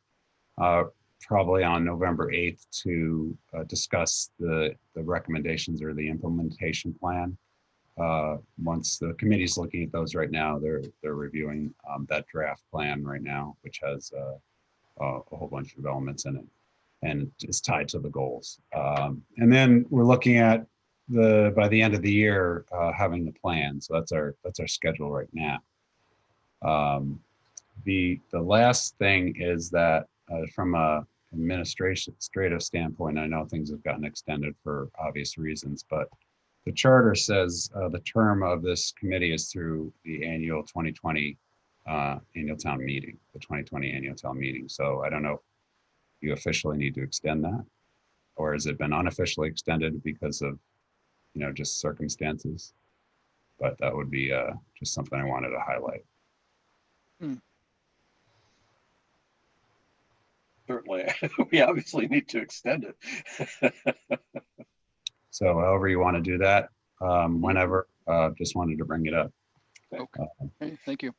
probably on November 8th to discuss the recommendations or the implementation plan. Once the committee's looking at those right now, they're reviewing that draft plan right now, which has a whole bunch of elements in it. and is tied to the goals. And then we're looking at by the end of the year, having the plan. So that's our schedule right now. The last thing is that from a administrative standpoint, I know things have gotten extended for obvious reasons, but the charter says the term of this committee is through the annual 2020 annual town meeting, the 2020 annual town meeting. So I don't know if you officially need to extend that, or has it been unofficially extended because of, just circumstances? But that would be just something I wanted to highlight. Certainly, we obviously need to extend it. So however you want to do that, whenever, just wanted to bring it up. Okay, thank you.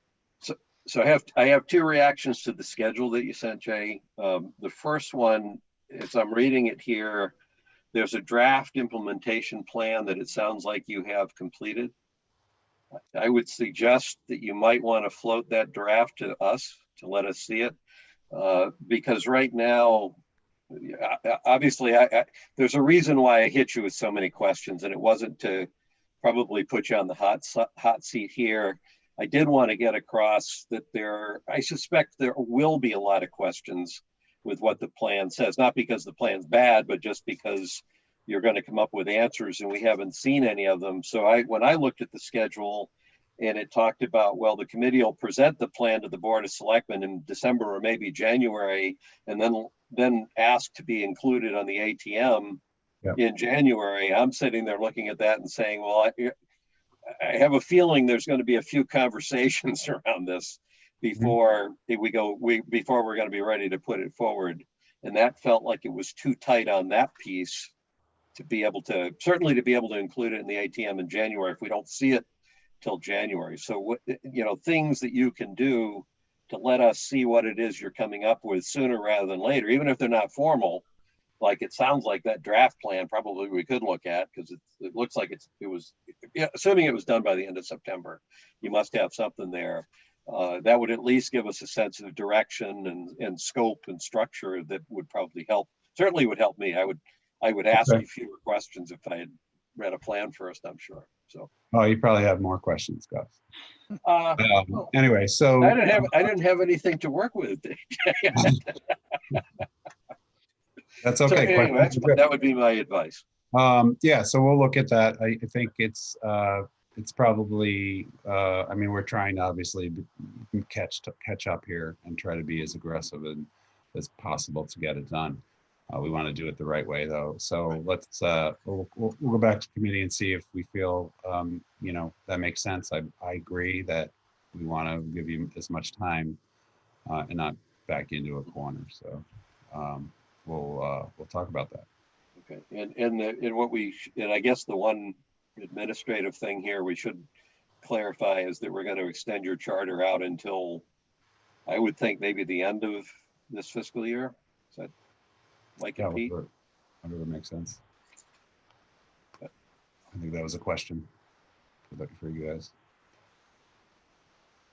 So I have two reactions to the schedule that you sent, Jay. The first one is, I'm reading it here. There's a draft implementation plan that it sounds like you have completed. I would suggest that you might want to float that draft to us to let us see it. Because right now, obviously, there's a reason why I hit you with so many questions, and it wasn't to probably put you on the hot seat here. I did want to get across that I suspect there will be a lot of questions with what the plan says, not because the plan's bad, but just because you're going to come up with answers and we haven't seen any of them. So when I looked at the schedule and it talked about, well, the committee will present the plan to the Board of Selectmen in December or maybe January, and then ask to be included on the ATM in January. I'm sitting there looking at that and saying, well, I have a feeling there's going to be a few conversations around this before we're going to be ready to put it forward. And that felt like it was too tight on that piece to be able to, certainly to be able to include it in the ATM in January if we don't see it till January. So what, things that you can do to let us see what it is you're coming up with sooner rather than later, even if they're not formal. Like it sounds like that draft plan probably we could look at, because it looks like it was, assuming it was done by the end of September, you must have something there. That would at least give us a sense of direction and scope and structure that would probably help. Certainly would help me. I would ask you fewer questions if I had read a plan first, I'm sure. So. Oh, you probably have more questions, Gus. Anyway, so I didn't have anything to work with. That's okay. So anyway, that would be my advice. Yeah, so we'll look at that. I think it's probably, we're trying to obviously catch up here and try to be as aggressive as possible to get it done. We want to do it the right way though. So let's, we'll go back to committee and see if we feel, that makes sense. I agree that we want to give you as much time and not back into a corner. So we'll talk about that. Okay, and I guess the one administrative thing here we should clarify is that we're going to extend your charter out until, I would think, maybe the end of this fiscal year. Is that Mike and Pete? Whatever makes sense. I think that was a question for you guys.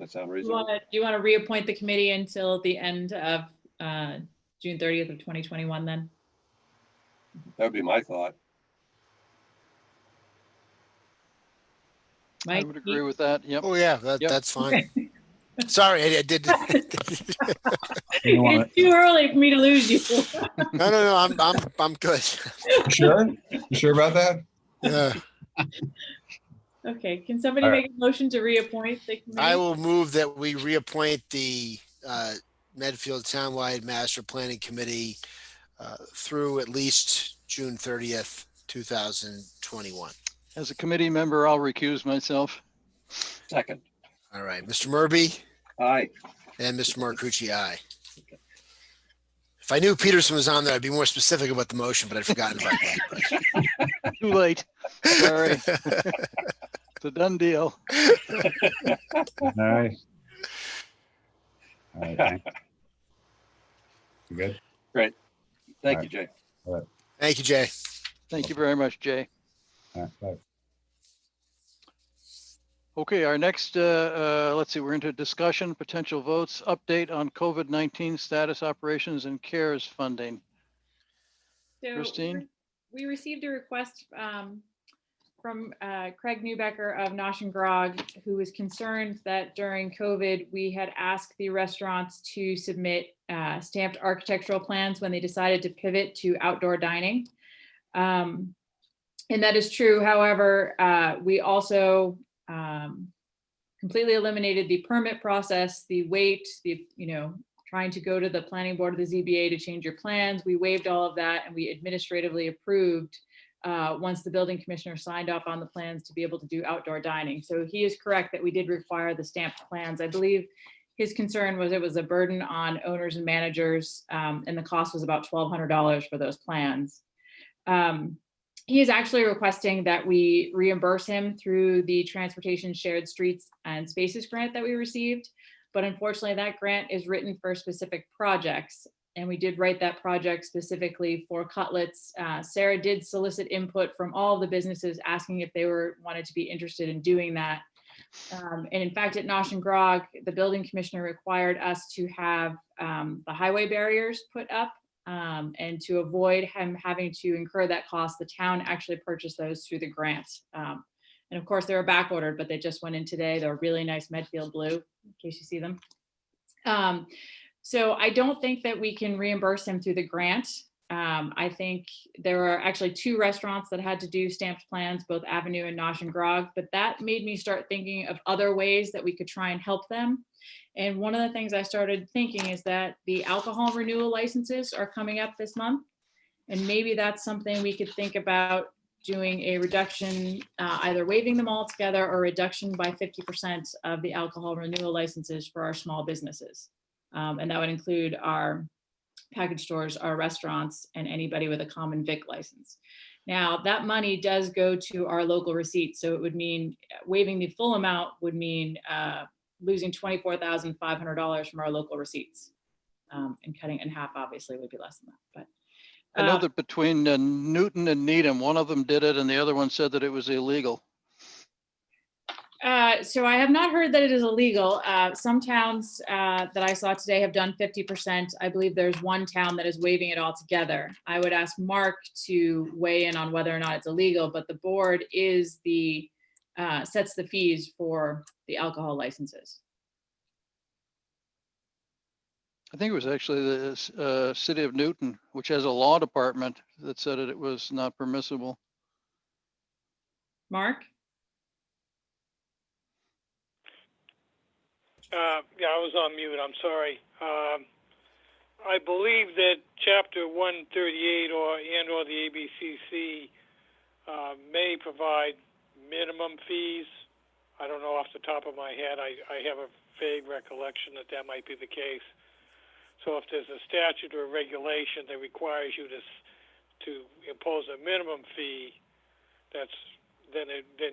That sound reasonable? Do you want to reappoint the committee until the end of June 30th of 2021 then? That would be my thought. Mike, I would agree with that. Yep. Oh yeah, that's fine. Sorry, I did. It's too early for me to lose you. No, I'm good. You sure about that? Yeah. Okay, can somebody make a motion to reappoint the committee? I will move that we reappoint the Medfield Townwide Master Planning Committee through at least June 30th, 2021. As a committee member, I'll recuse myself. Second. All right, Mr. Murby? Aye. And Mr. Marcucci, aye. If I knew Peterson was on there, I'd be more specific about the motion, but I'd forgotten about that. Too late. Sorry. It's a done deal. All right. Thanks. You good? Great. Thank you, Jay. All right. Thank you, Jay. Thank you very much, Jay. All right. Bye. Okay, our next, let's see, we're into discussion, potential votes, update on COVID-19 status, operations, and CARES funding. So Christine? we received a request from Craig Newbecker of Nosh and Grog, who was concerned that during COVID, we had asked the restaurants to submit stamped architectural plans when they decided to pivot to outdoor dining. And that is true. However, we also completely eliminated the permit process, the wait, trying to go to the planning board of the ZBA to change your plans. We waived all of that and we administratively approved once the building commissioner signed off on the plans to be able to do outdoor dining. So he is correct that we did require the stamped plans. I believe his concern was it was a burden on owners and managers, and the cost was about $1,200 for those plans. He is actually requesting that we reimburse him through the Transportation Shared Streets and Spaces grant that we received. But unfortunately, that grant is written for specific projects. And we did write that project specifically for Cutlets. Sarah did solicit input from all of the businesses asking if they wanted to be interested in doing that. And in fact, at Nosh and Grog, the building commissioner required us to have the highway barriers put up. And to avoid him having to incur that cost, the town actually purchased those through the grant. And of course, they were back ordered, but they just went in today. They're really nice Medfield blue, in case you see them. So I don't think that we can reimburse him through the grant. I think there are actually 2 restaurants that had to do stamped plans, both Avenue and Nosh and Grog, but that made me start thinking of other ways that we could try and help them. And one of the things I started thinking is that the alcohol renewal licenses are coming up this month. And maybe that's something we could think about doing a reduction, either waiving them all together or reduction by 50% of the alcohol renewal licenses for our small businesses. And that would include our package stores, our restaurants, and anybody with a common vic license. Now, that money does go to our local receipts. So it would mean waiving the full amount would mean losing $24,500 from our local receipts. And cutting it in half obviously would be less than that. But I know that between Newton and Needham, one of them did it and the other one said that it was illegal. So I have not heard that it is illegal. Some towns that I saw today have done 50%. I believe there's one town that is waiving it altogether. I would ask Mark to weigh in on whether or not it's illegal, but the board is the sets the fees for the alcohol licenses. I think it was actually the city of Newton, which has a law department that said it was not permissible. Mark? Yeah, I was on mute. I'm sorry. I believe that Chapter 138 or the ABCC may provide minimum fees. I don't know off the top of my head. I have a vague recollection that might be the case. So if there's a statute or a regulation that requires you to impose a minimum fee, then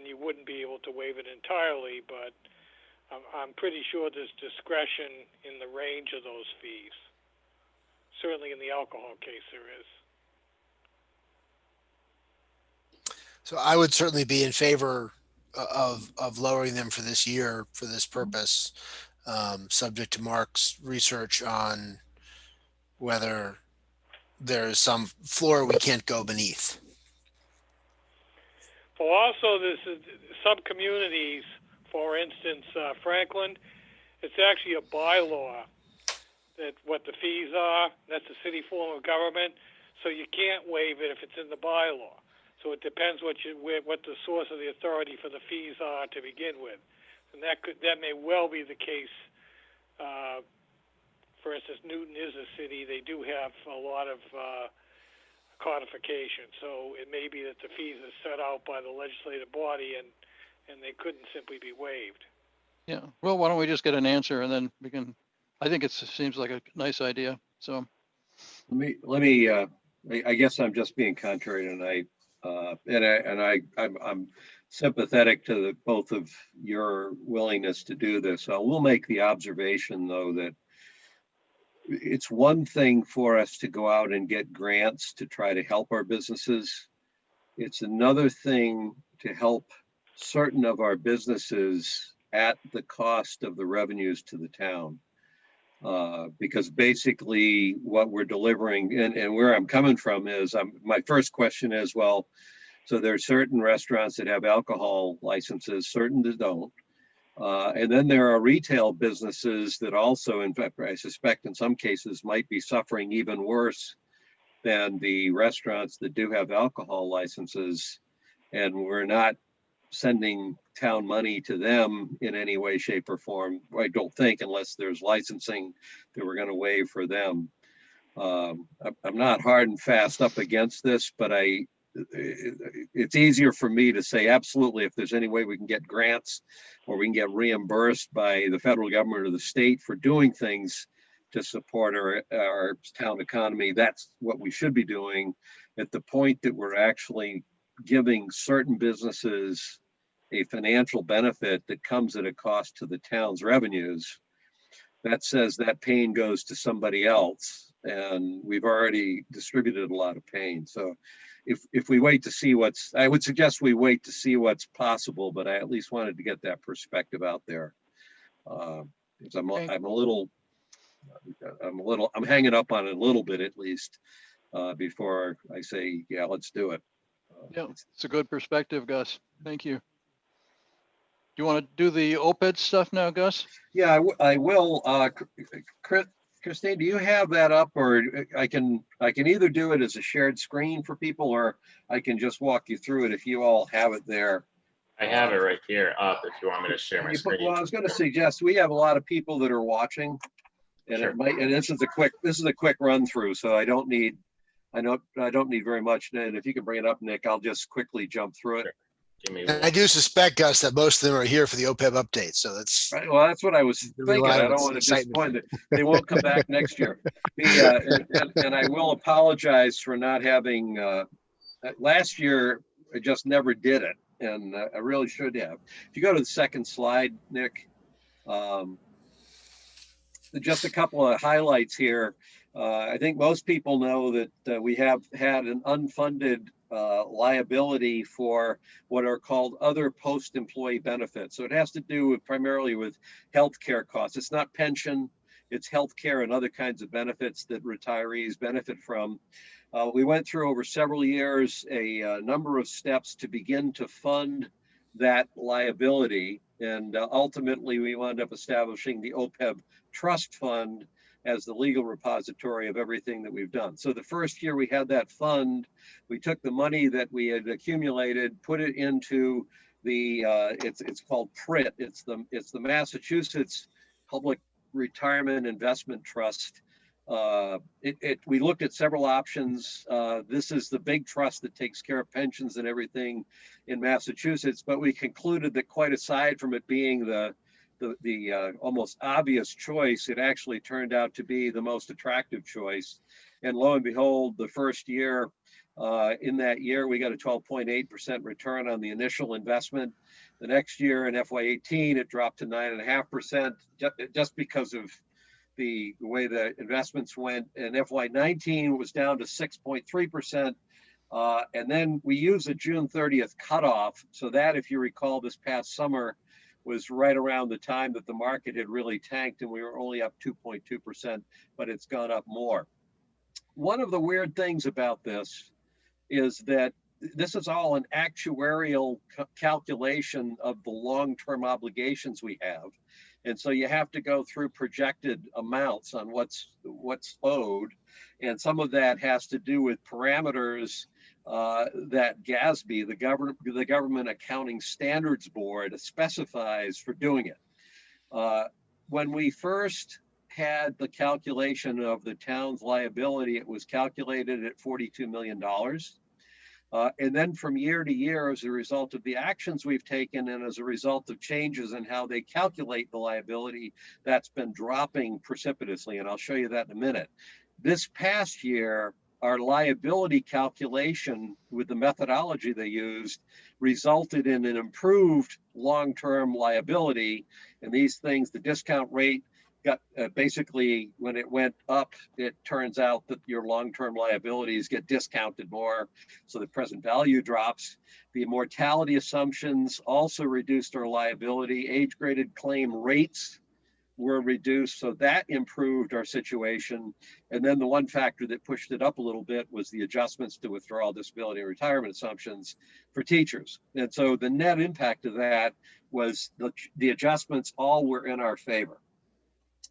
you wouldn't be able to waive it entirely. But I'm pretty sure there's discretion in the range of those fees. Certainly in the alcohol case there is. So I would certainly be in favor of lowering them for this year for this purpose, subject to Mark's research on whether there is some floor we can't go beneath. Well, also there's sub-communities, for instance, Franklin, it's actually a bylaw that what the fees are. That's a city form of government, so you can't waive it if it's in the bylaw. So it depends what the source of the authority for the fees are to begin with, and that may well be the case. For instance, Newton is a city; they do have a lot of codification, so it may be that the fees are set out by the legislative body and they couldn't simply be waived. Yeah. Well, why don't we just get an answer and then we can. I think it seems like a nice idea. So let me. I guess I'm just being contrary tonight. I'm sympathetic to both of your willingness to do this. I will make the observation, though, that it's one thing for us to go out and get grants to try to help our businesses. It's another thing to help certain of our businesses at the cost of the revenues to the town. Because basically what we're delivering and where I'm coming from is my first question is, well, so there are certain restaurants that have alcohol licenses, certain that don't. And then there are retail businesses that also, in fact, I suspect in some cases might be suffering even worse than the restaurants that do have alcohol licenses. And we're not sending town money to them in any way, shape, or form. I don't think, unless there's licensing that we're going to waive for them. I'm not hard and fast up against this, but it's easier for me to say absolutely if there's any way we can get grants or we can get reimbursed by the federal government or the state for doing things to support our town economy. That's what we should be doing. At the point that we're actually giving certain businesses a financial benefit that comes at a cost to the town's revenues, that says that pain goes to somebody else, and we've already distributed a lot of pain. So if we wait to see I would suggest we wait to see what's possible, but I at least wanted to get that perspective out there. Because I'm hanging up on it a little bit at least before I say, yeah, let's do it. Yeah, it's a good perspective, Gus. Thank you. Do you want to do the OPED stuff now, Gus? Yeah, I will. Christine, do you have that up, or I can either do it as a shared screen for people, or I can just walk you through it if you all have it there. I have it right here up if you want me to share my screen. Well, I was going to suggest we have a lot of people that are watching, and Sure. and this is a quick run through, so I don't need very much. And if you can bring it up, Nick, I'll just quickly jump through it. Sure. Give me And I do suspect, Gus, that most of them are here for the OPEB update. So that's Right. Well, that's what I was thinking. I don't want to disappoint them. They won't come back next year. And I will apologize for not having, last year, I just never did it. And I really should have. If you go to the second slide, Nick, just a couple of highlights here. I think most people know that we have had an unfunded liability for what are called other post-employee benefits. So it has to do primarily with healthcare costs. It's not pension, it's healthcare and other kinds of benefits that retirees benefit from. We went through over several years a number of steps to begin to fund that liability. And ultimately, we wound up establishing the OPEB trust fund as the legal repository of everything that we've done. So the first year we had that fund, we took the money that we had accumulated, put it into the, it's called PRIT. It's the Massachusetts Public Retirement Investment Trust. We looked at several options. This is the big trust that takes care of pensions and everything in Massachusetts, but we concluded that quite aside from it being the almost obvious choice, it actually turned out to be the most attractive choice. And lo and behold, the first year, in that year, we got a 12.8% return on the initial investment. The next year in FY18, it dropped to 9.5% just because of the way the investments went. And FY19 was down to 6.3%. And then we used a June 30th cutoff. So that, if you recall, this past summer, was right around the time that the market had really tanked and we were only up 2.2%, but it's gone up more. One of the weird things about this is that this is all an actuarial calculation of the long-term obligations we have. And so you have to go through projected amounts on what's owed. And some of that has to do with parameters that GASB, the Government Accounting Standards Board, specifies for doing it. When we first had the calculation of the town's liability, it was calculated at $42 million. And then from year to year, as a result of the actions we've taken and as a result of changes in how they calculate the liability, that's been dropping precipitously. And I'll show you that in a minute. This past year, our liability calculation with the methodology they used resulted in an improved long-term liability. And these things, the discount rate got basically, when it went up, it turns out that your long-term liabilities get discounted more. So the present value drops. The mortality assumptions also reduced our liability. Age-graded claim rates were reduced, so that improved our situation. And then the one factor that pushed it up a little bit was the adjustments to withdrawal, disability, and retirement assumptions for teachers. And so the net impact of that was the adjustments all were in our favor.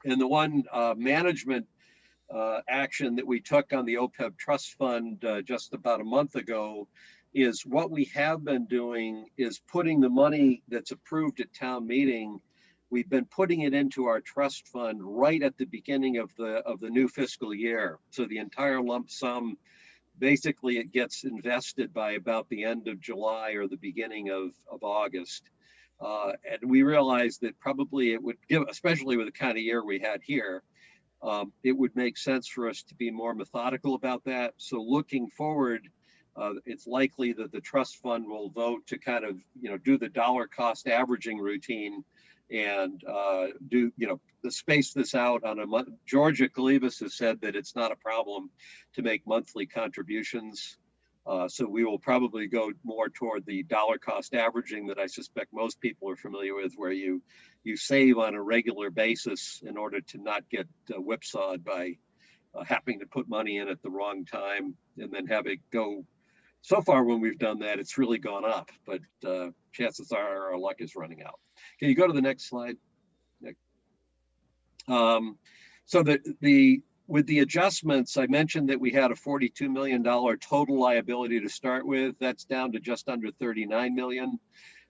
And the one management action that we took on the OPEB trust fund just about a month ago is what we have been doing is putting the money that's approved at town meeting. We've been putting it into our trust fund right at the beginning of the new fiscal year. So the entire lump sum, basically it gets invested by about the end of July or the beginning of August. And we realized that probably it would give, especially with the kind of year we had here, it would make sense for us to be more methodical about that. So looking forward, it's likely that the trust fund will vote to kind of, do the dollar cost averaging routine and do, space this out on a month. Georgia Kalibas has said that it's not a problem to make monthly contributions. So we will probably go more toward the dollar cost averaging that I suspect most people are familiar with, where you save on a regular basis in order to not get whipsawed by having to put money in at the wrong time and then have it go. So far, when we've done that, it's really gone up, but chances are our luck is running out. Can you go to the next slide, Nick? So with the adjustments, I mentioned that we had a $42 million total liability to start with. That's down to just under 39 million.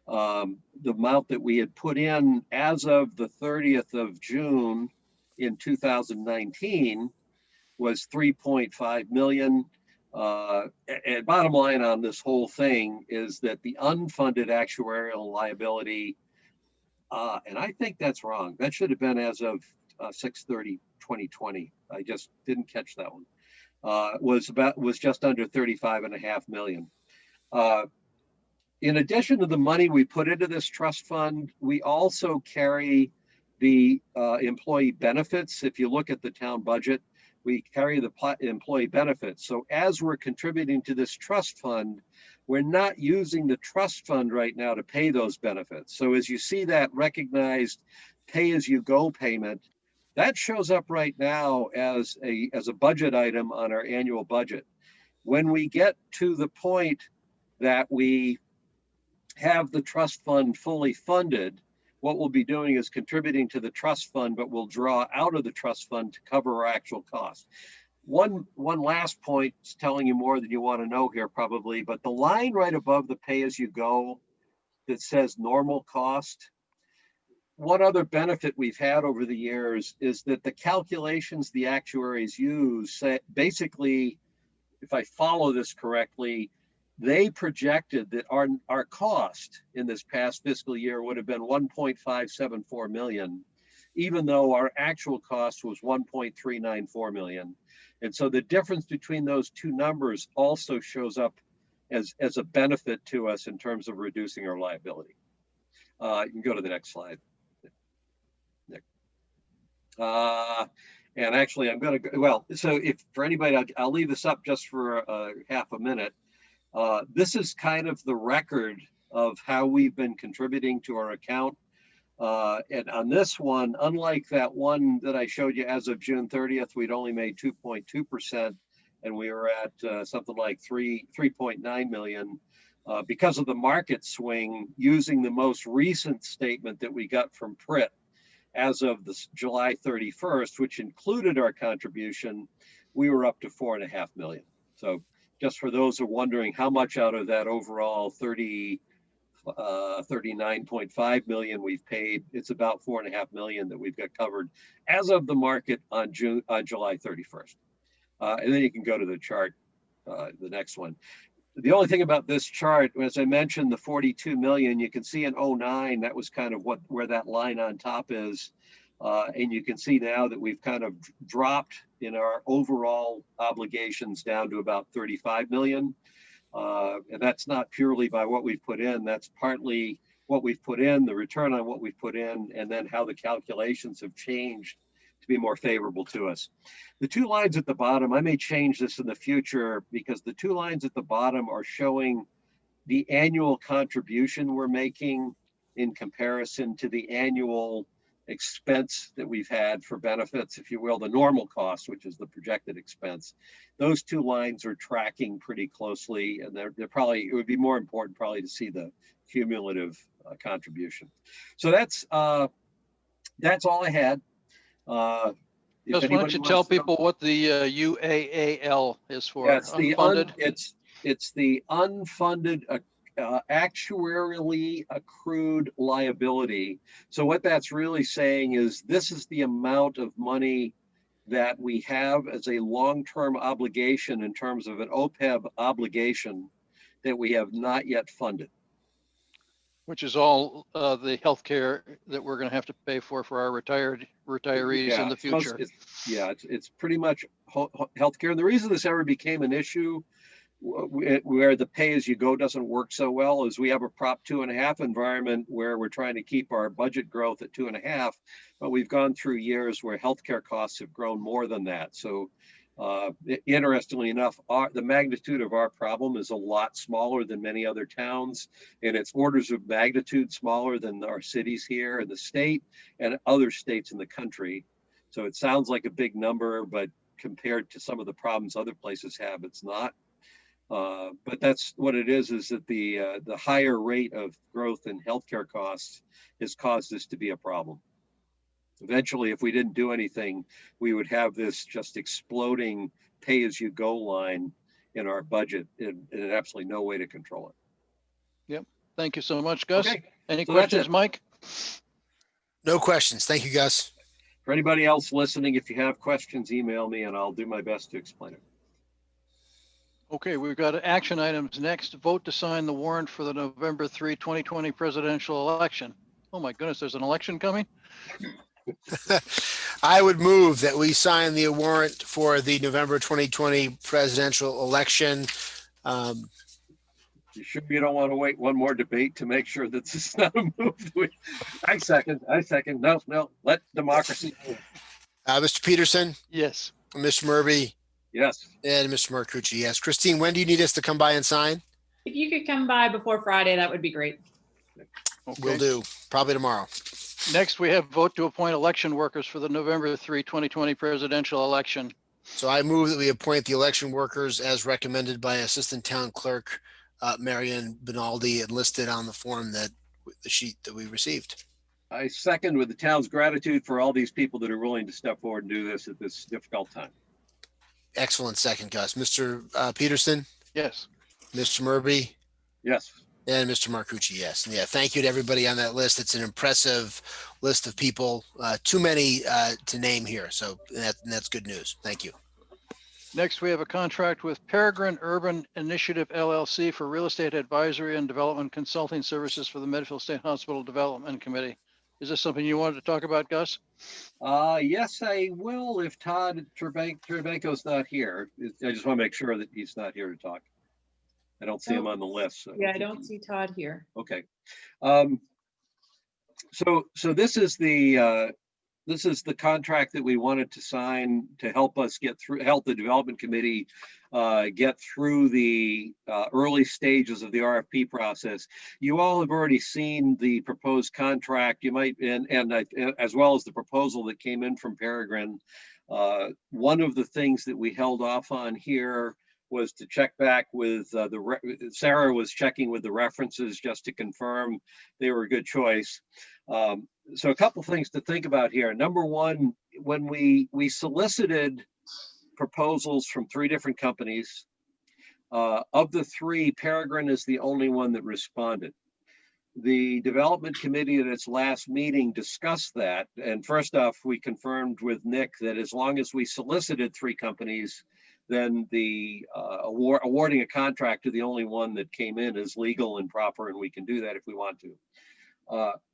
The amount that we had put in as of the 30th of June in 2019 was 3.5 million. And bottom line on this whole thing is that the unfunded actuarial liability, and I think that's wrong. That should have been as of 6/30/2020. I just didn't catch that one. Was just under 35.5 million. In addition to the money we put into this trust fund, we also carry the employee benefits. If you look at the town budget, we carry the employee benefits. So as we're contributing to this trust fund, we're not using the trust fund right now to pay those benefits. So as you see that recognized pay-as-you-go payment, that shows up right now as a budget item on our annual budget. When we get to the point that we have the trust fund fully funded, what we'll be doing is contributing to the trust fund, but we'll draw out of the trust fund to cover our actual cost. One last point, is telling you more than you want to know here probably, but the line right above the pay-as-you-go that says normal cost, one other benefit we've had over the years is that the calculations the actuaries use say, basically, if I follow this correctly, they projected that our cost in this past fiscal year would have been 1.574 million, even though our actual cost was 1.394 million. And so the difference between those two numbers also shows up as a benefit to us in terms of reducing our liability. You can go to the next slide, Nick. And actually, I'm going to, well, so if for anybody, I'll leave this up just for half a minute. This is kind of the record of how we've been contributing to our account. And on this one, unlike that one that I showed you as of June 30th, we'd only made 2.2%, and we were at something like 3.9 million. Because of the market swing, using the most recent statement that we got from PRIT as of the July 31st, which included our contribution, we were up to 4.5 million. So just for those who are wondering how much out of that overall 39.5 million we've paid, it's about 4.5 million that we've got covered as of the market on July 31st. And then you can go to the chart, the next one. The only thing about this chart, as I mentioned, the 42 million, you can see in 09, that was kind of where that line on top is. And you can see now that we've kind of dropped in our overall obligations down to about 35 million. And that's not purely by what we've put in, that's partly what we've put in, the return on what we've put in, and then how the calculations have changed to be more favorable to us. The two lines at the bottom, I may change this in the future because the two lines at the bottom are showing the annual contribution we're making in comparison to the annual expense that we've had for benefits, if you will, the normal cost, which is the projected expense. Those two lines are tracking pretty closely, and they're probably, it would be more important probably to see the cumulative contribution. So that's all I had. Why don't you tell people what the UAAL is for? Yeah, it's unfunded. It's the unfunded actuarially accrued liability. So what that's really saying is this is the amount of money that we have as a long-term obligation in terms of an OPEB obligation that we have not yet funded. Which is all the health care that we're going to have to pay for our retirees in the future. It's pretty much healthcare. And the reason this ever became an issue where the pay-as-you-go doesn't work so well is we have a Prop 2.5 environment where we're trying to keep our budget growth at 2.5, but we've gone through years where healthcare costs have grown more than that. So interestingly enough, the magnitude of our problem is a lot smaller than many other towns, and it's orders of magnitude smaller than our cities here in the state and other states in the country. So it sounds like a big number, but compared to some of the problems other places have, it's not. But that's what it is that the higher rate of growth in healthcare costs has caused this to be a problem. Eventually, if we didn't do anything, we would have this just exploding pay-as-you-go line in our budget, and absolutely no way to control it. Yep. Thank you so much, Gus. Okay. Any So questions, Mike? No questions. Thank you, Gus. For anybody else listening, if you have questions, email me and I'll do my best to explain it. Okay, we've got action items next. Vote to sign the warrant for the November 3, 2020 presidential election. Oh my goodness, there's an election coming? I would move that we sign the warrant for the November 2020 presidential election. You sure you don't want to wait one more debate to make sure that this is not a move? I second. No, let democracy move. Mr. Peterson? Yes. Mr. Murby? Yes. And Mr. Marcucci, yes. Christine, when do you need us to come by and sign? If you could come by before Friday, that would be great. Okay. Will do. Probably tomorrow. Next, we have vote to appoint election workers for the November 3, 2020 presidential election. So I move that we appoint the election workers as recommended by Assistant Town Clerk Marion Benaldi and listed on the form the sheet that we received. I second, with the town's gratitude for all these people that are willing to step forward and do this at this difficult time. Excellent second, Gus. Mr. Peterson? Yes. Mr. Murby? Yes. And Mr. Marcucci, yes. And yeah, thank you to everybody on that list. It's an impressive list of people, too many to name here. So that's good news. Thank you. Next, we have a contract with Peregrine Urban Initiative LLC for real estate advisory and development consulting services for the Medfield State Hospital Development Committee. Is this something you wanted to talk about, Gus? Yes, I will if Todd Trebeco's not here. I just want to make sure that he's not here to talk. I don't see him on the list. So Yeah, I don't see Todd here. Okay. So this is the contract that we wanted to sign to help us help the development committee get through the early stages of the RFP process. You all have already seen the proposed contract. You might, and as well as the proposal that came in from Peregrine. One of the things that we held off on here was to check back with Sarah was checking with the references just to confirm they were a good choice. So a couple things to think about here. Number one, when we solicited proposals from 3 different companies, of the 3, Peregrine is the only one that responded. The development committee at its last meeting discussed that. And first off, we confirmed with Nick that as long as we solicited 3 companies, then the awarding a contract to the only one that came in is legal and proper, and we can do that if we want to.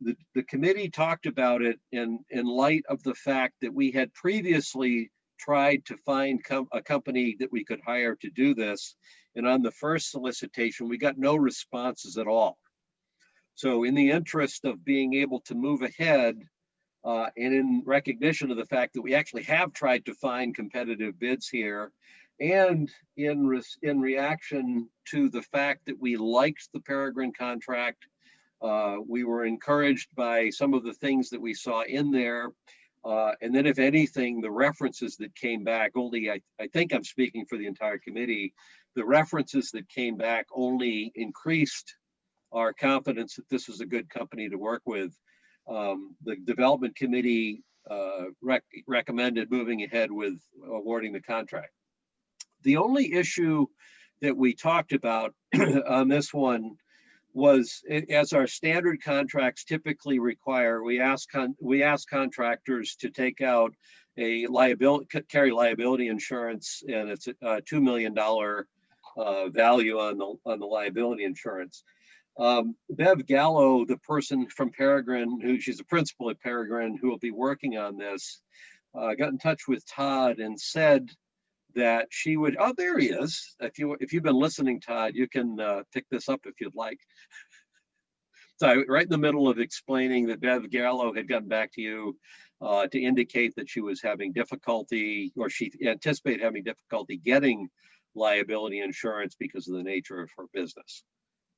The committee talked about it in light of the fact that we had previously tried to find a company that we could hire to do this. And on the first solicitation, we got no responses at all. So in the interest of being able to move ahead, and in recognition of the fact that we actually have tried to find competitive bids here, and in reaction to the fact that we liked the Peregrine contract, We were encouraged by some of the things that we saw in there. And then if anything, the references that came back only, I think I'm speaking for the entire committee, the references that came back only increased our confidence that this was a good company to work with. The development committee recommended moving ahead with awarding the contract. The only issue that we talked about on this one was, as our standard contracts typically require, we ask contractors to take out a carry liability insurance, and it's a $2 million value on the liability insurance. Bev Gallo, the person from Peregrine, she's a principal at Peregrine, who will be working on this, got in touch with Todd and said that she would, oh, there he is. If you've been listening, Todd, you can pick this up if you'd like. So right in the middle of explaining that Bev Gallo had gotten back to you to indicate that she was having difficulty, or she anticipated having difficulty getting liability insurance because of the nature of her business.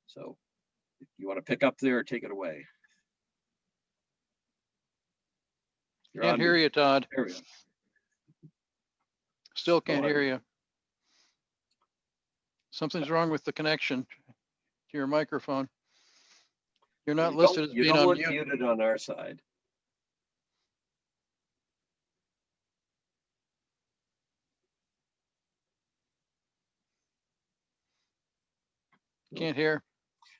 So if you want to pick up there, take it away. Can't hear you, Todd. There we go. Still can't hear you. Something's wrong with the connection to your microphone. You're not listed as being unmuted on our side. Can't hear.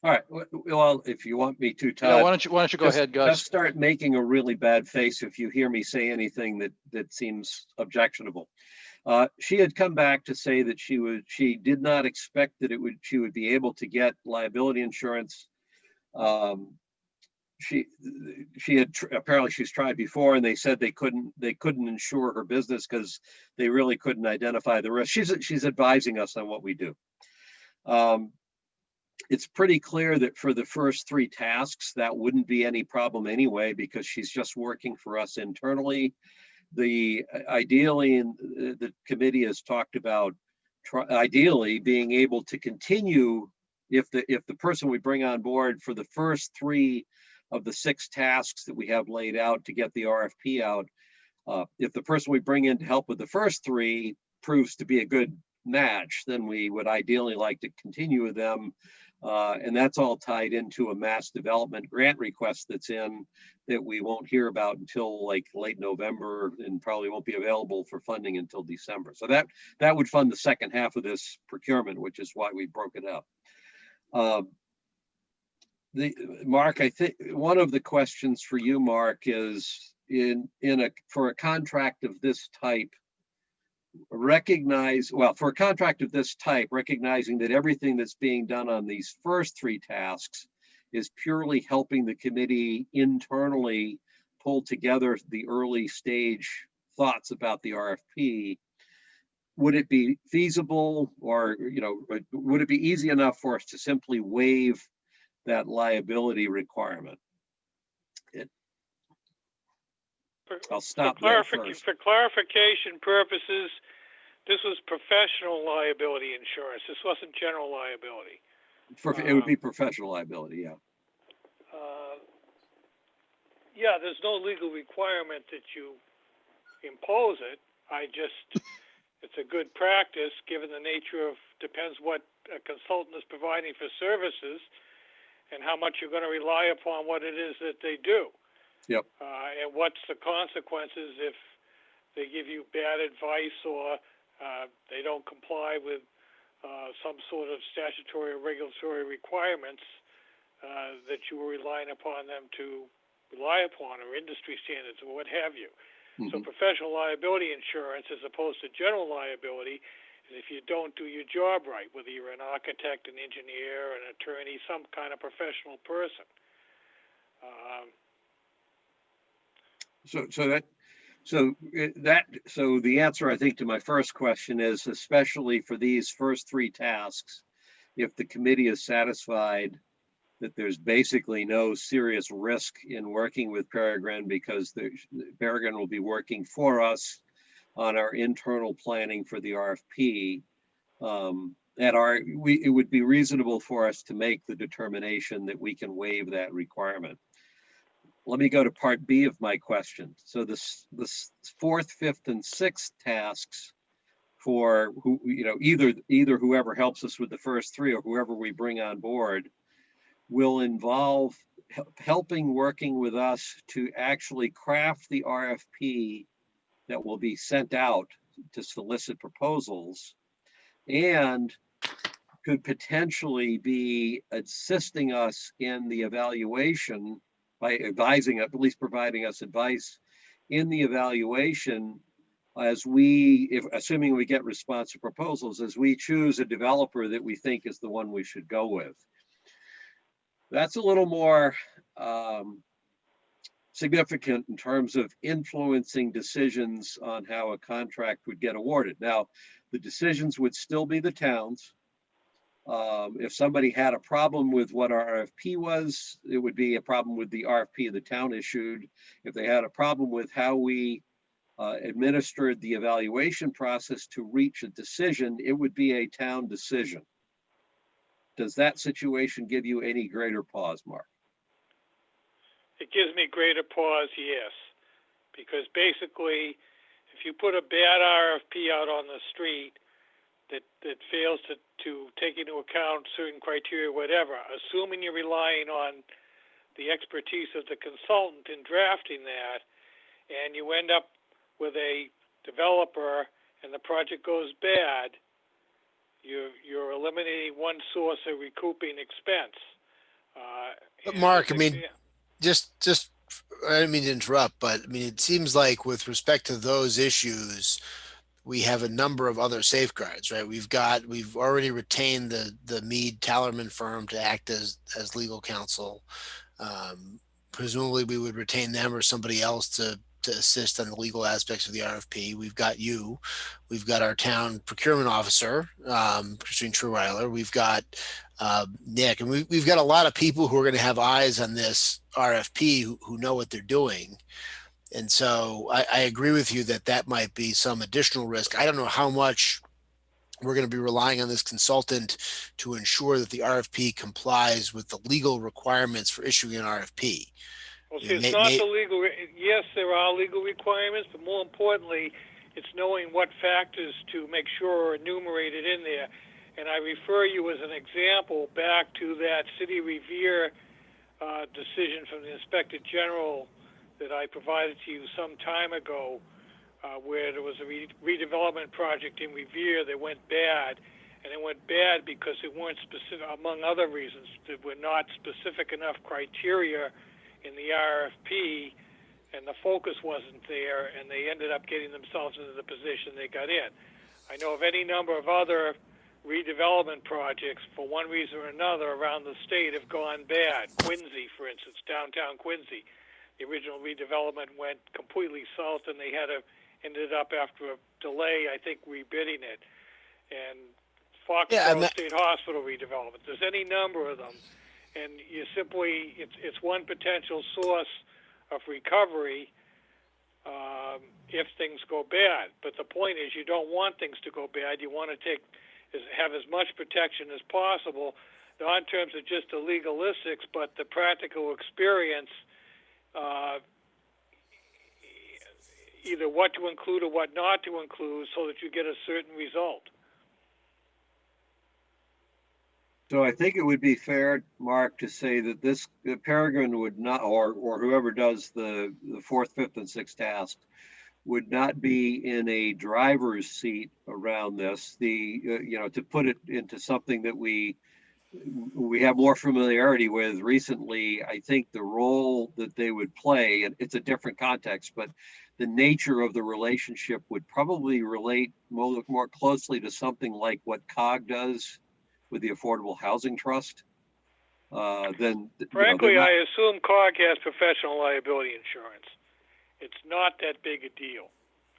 All right. Well, if you want me to, Todd, yeah, why don't you go ahead, Gus? Just start making a really bad face if you hear me say anything that seems objectionable. She had come back to say that she did not expect that she would be able to get liability insurance. She had apparently she's tried before, and they said they couldn't insure her business because they really couldn't identify the risk. She's advising us on what we do. It's pretty clear that for the first 3 tasks, that wouldn't be any problem anyway, because she's just working for us internally. Ideally, and the committee has talked about ideally being able to continue if the person we bring on board for the first 3 of the 6 tasks that we have laid out to get the RFP out, if the person we bring in to help with the first 3 proves to be a good match, then we would ideally like to continue with them. And that's all tied into a mass development grant request that's in that we won't hear about until like late November, and probably won't be available for funding until December. So that would fund the second half of this procurement, which is why we broke it up. Mark, I think one of the questions for you, Mark, is for a contract of this type, recognizing that everything that's being done on these first 3 tasks is purely helping the committee internally pull together the early stage thoughts about the RFP. Would it be feasible, or would it be easy enough for us to simply waive that liability requirement? I'll stop there first. For clarification purposes, this was professional liability insurance. This wasn't general liability. It would be professional liability, yeah. Yeah, there's no legal requirement that you impose it. It's a good practice given the nature of, depends what a consultant is providing for services and how much you're going to rely upon what it is that they do. Yep. And what's the consequences if they give you bad advice, or they don't comply with some sort of statutory or regulatory requirements that you were relying upon them to rely upon, or industry standards, or what have you. Mm-hmm. So professional liability insurance, as opposed to general liability, is if you don't do your job right, whether you're an architect, an engineer, an attorney, some kind of professional person. So the answer, I think, to my first question is, especially for these first 3 tasks, if the committee is satisfied that there's basically no serious risk in working with Peregrine, because Peregrine will be working for us on our internal planning for the RFP, it would be reasonable for us to make the determination that we can waive that requirement. Let me go to part B of my question. So this fourth, fifth, and sixth tasks for who, either whoever helps us with the first three or whoever we bring on board will involve working with us to actually craft the RFP that will be sent out to solicit proposals, and could potentially be assisting us in the evaluation by advising, at least providing us advice in the evaluation assuming we get responsive proposals, as we choose a developer that we think is the one we should go with. That's a little more significant in terms of influencing decisions on how a contract would get awarded. Now, the decisions would still be the town's. If somebody had a problem with what our RFP was, it would be a problem with the RFP the town issued. If they had a problem with how we administered the evaluation process to reach a decision, it would be a town decision. Does that situation give you any greater pause, Mark? It gives me greater pause, yes. Because basically, if you put a bad RFP out on the street that fails to take into account certain criteria, whatever, assuming you're relying on the expertise of the consultant in drafting that, and you end up with a developer and the project goes bad, you're eliminating one source of recouping expense. But Mark, I mean, just I didn't mean to interrupt, but I mean, it seems like with respect to those issues, we have a number of other safeguards, right? We've already retained the Mead Tallerman firm to act as legal counsel. Presumably we would retain them or somebody else to assist on the legal aspects of the RFP. We've got you. We've got our town procurement officer, Christine Truweiler. We've got Nick, and we've got a lot of people who are going to have eyes on this RFP who know what they're doing. And so I agree with you that might be some additional risk. I don't know how much we're going to be relying on this consultant to ensure that the RFP complies with the legal requirements for issuing an RFP. Well, see, it's not the legal. Yes, there are legal requirements, but more importantly, it's knowing what factors to make sure are enumerated in there. And I refer you as an example back to that City Revere decision from the Inspector General that I provided to you some time ago, where there was a redevelopment project in Revere that went bad. And it went bad because it weren't specific, among other reasons, that were not specific enough criteria in the RFP, and the focus wasn't there, and they ended up getting themselves into the position they got in. I know of any number of other redevelopment projects, for one reason or another, around the state have gone bad. Quincy, for instance, downtown Quincy. The original redevelopment went completely south, and they ended up, after a delay, I think, rebidding it. And Foxborough State Hospital redevelopment. There's any number of them. And you simply, it's one potential source of recovery if things go bad. But the point is, you don't want things to go bad. You want to have as much protection as possible, not in terms of just the legalistics, but the practical experience, either what to include or what not to include, so that you get a certain result. So I think it would be fair, Mark, to say that Peregrine would not, or whoever does the fourth, fifth, and sixth task, would not be in a driver's seat around this. To put it into something that we have more familiarity with recently, I think the role that they would play, and it's a different context, but the nature of the relationship would probably relate more closely to something like what COG does with the Affordable Housing Trust. Frankly, I assume COG has professional liability insurance. It's not that big a deal.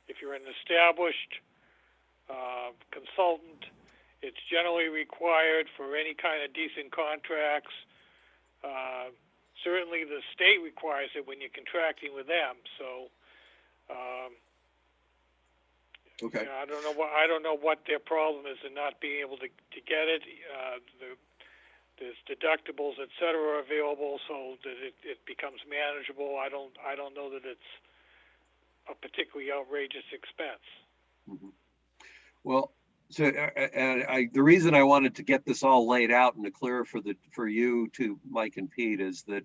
If you're an established consultant, it's generally required for any kind of decent contracts. Certainly the state requires it when you're contracting with them. So Okay. I don't know what their problem is in not being able to get it. There's deductibles, et cetera, available so that it becomes manageable. I don't know that it's a particularly outrageous expense. Mhm. Well, so the reason I wanted to get this all laid out and to clear for you to Mike and Pete is that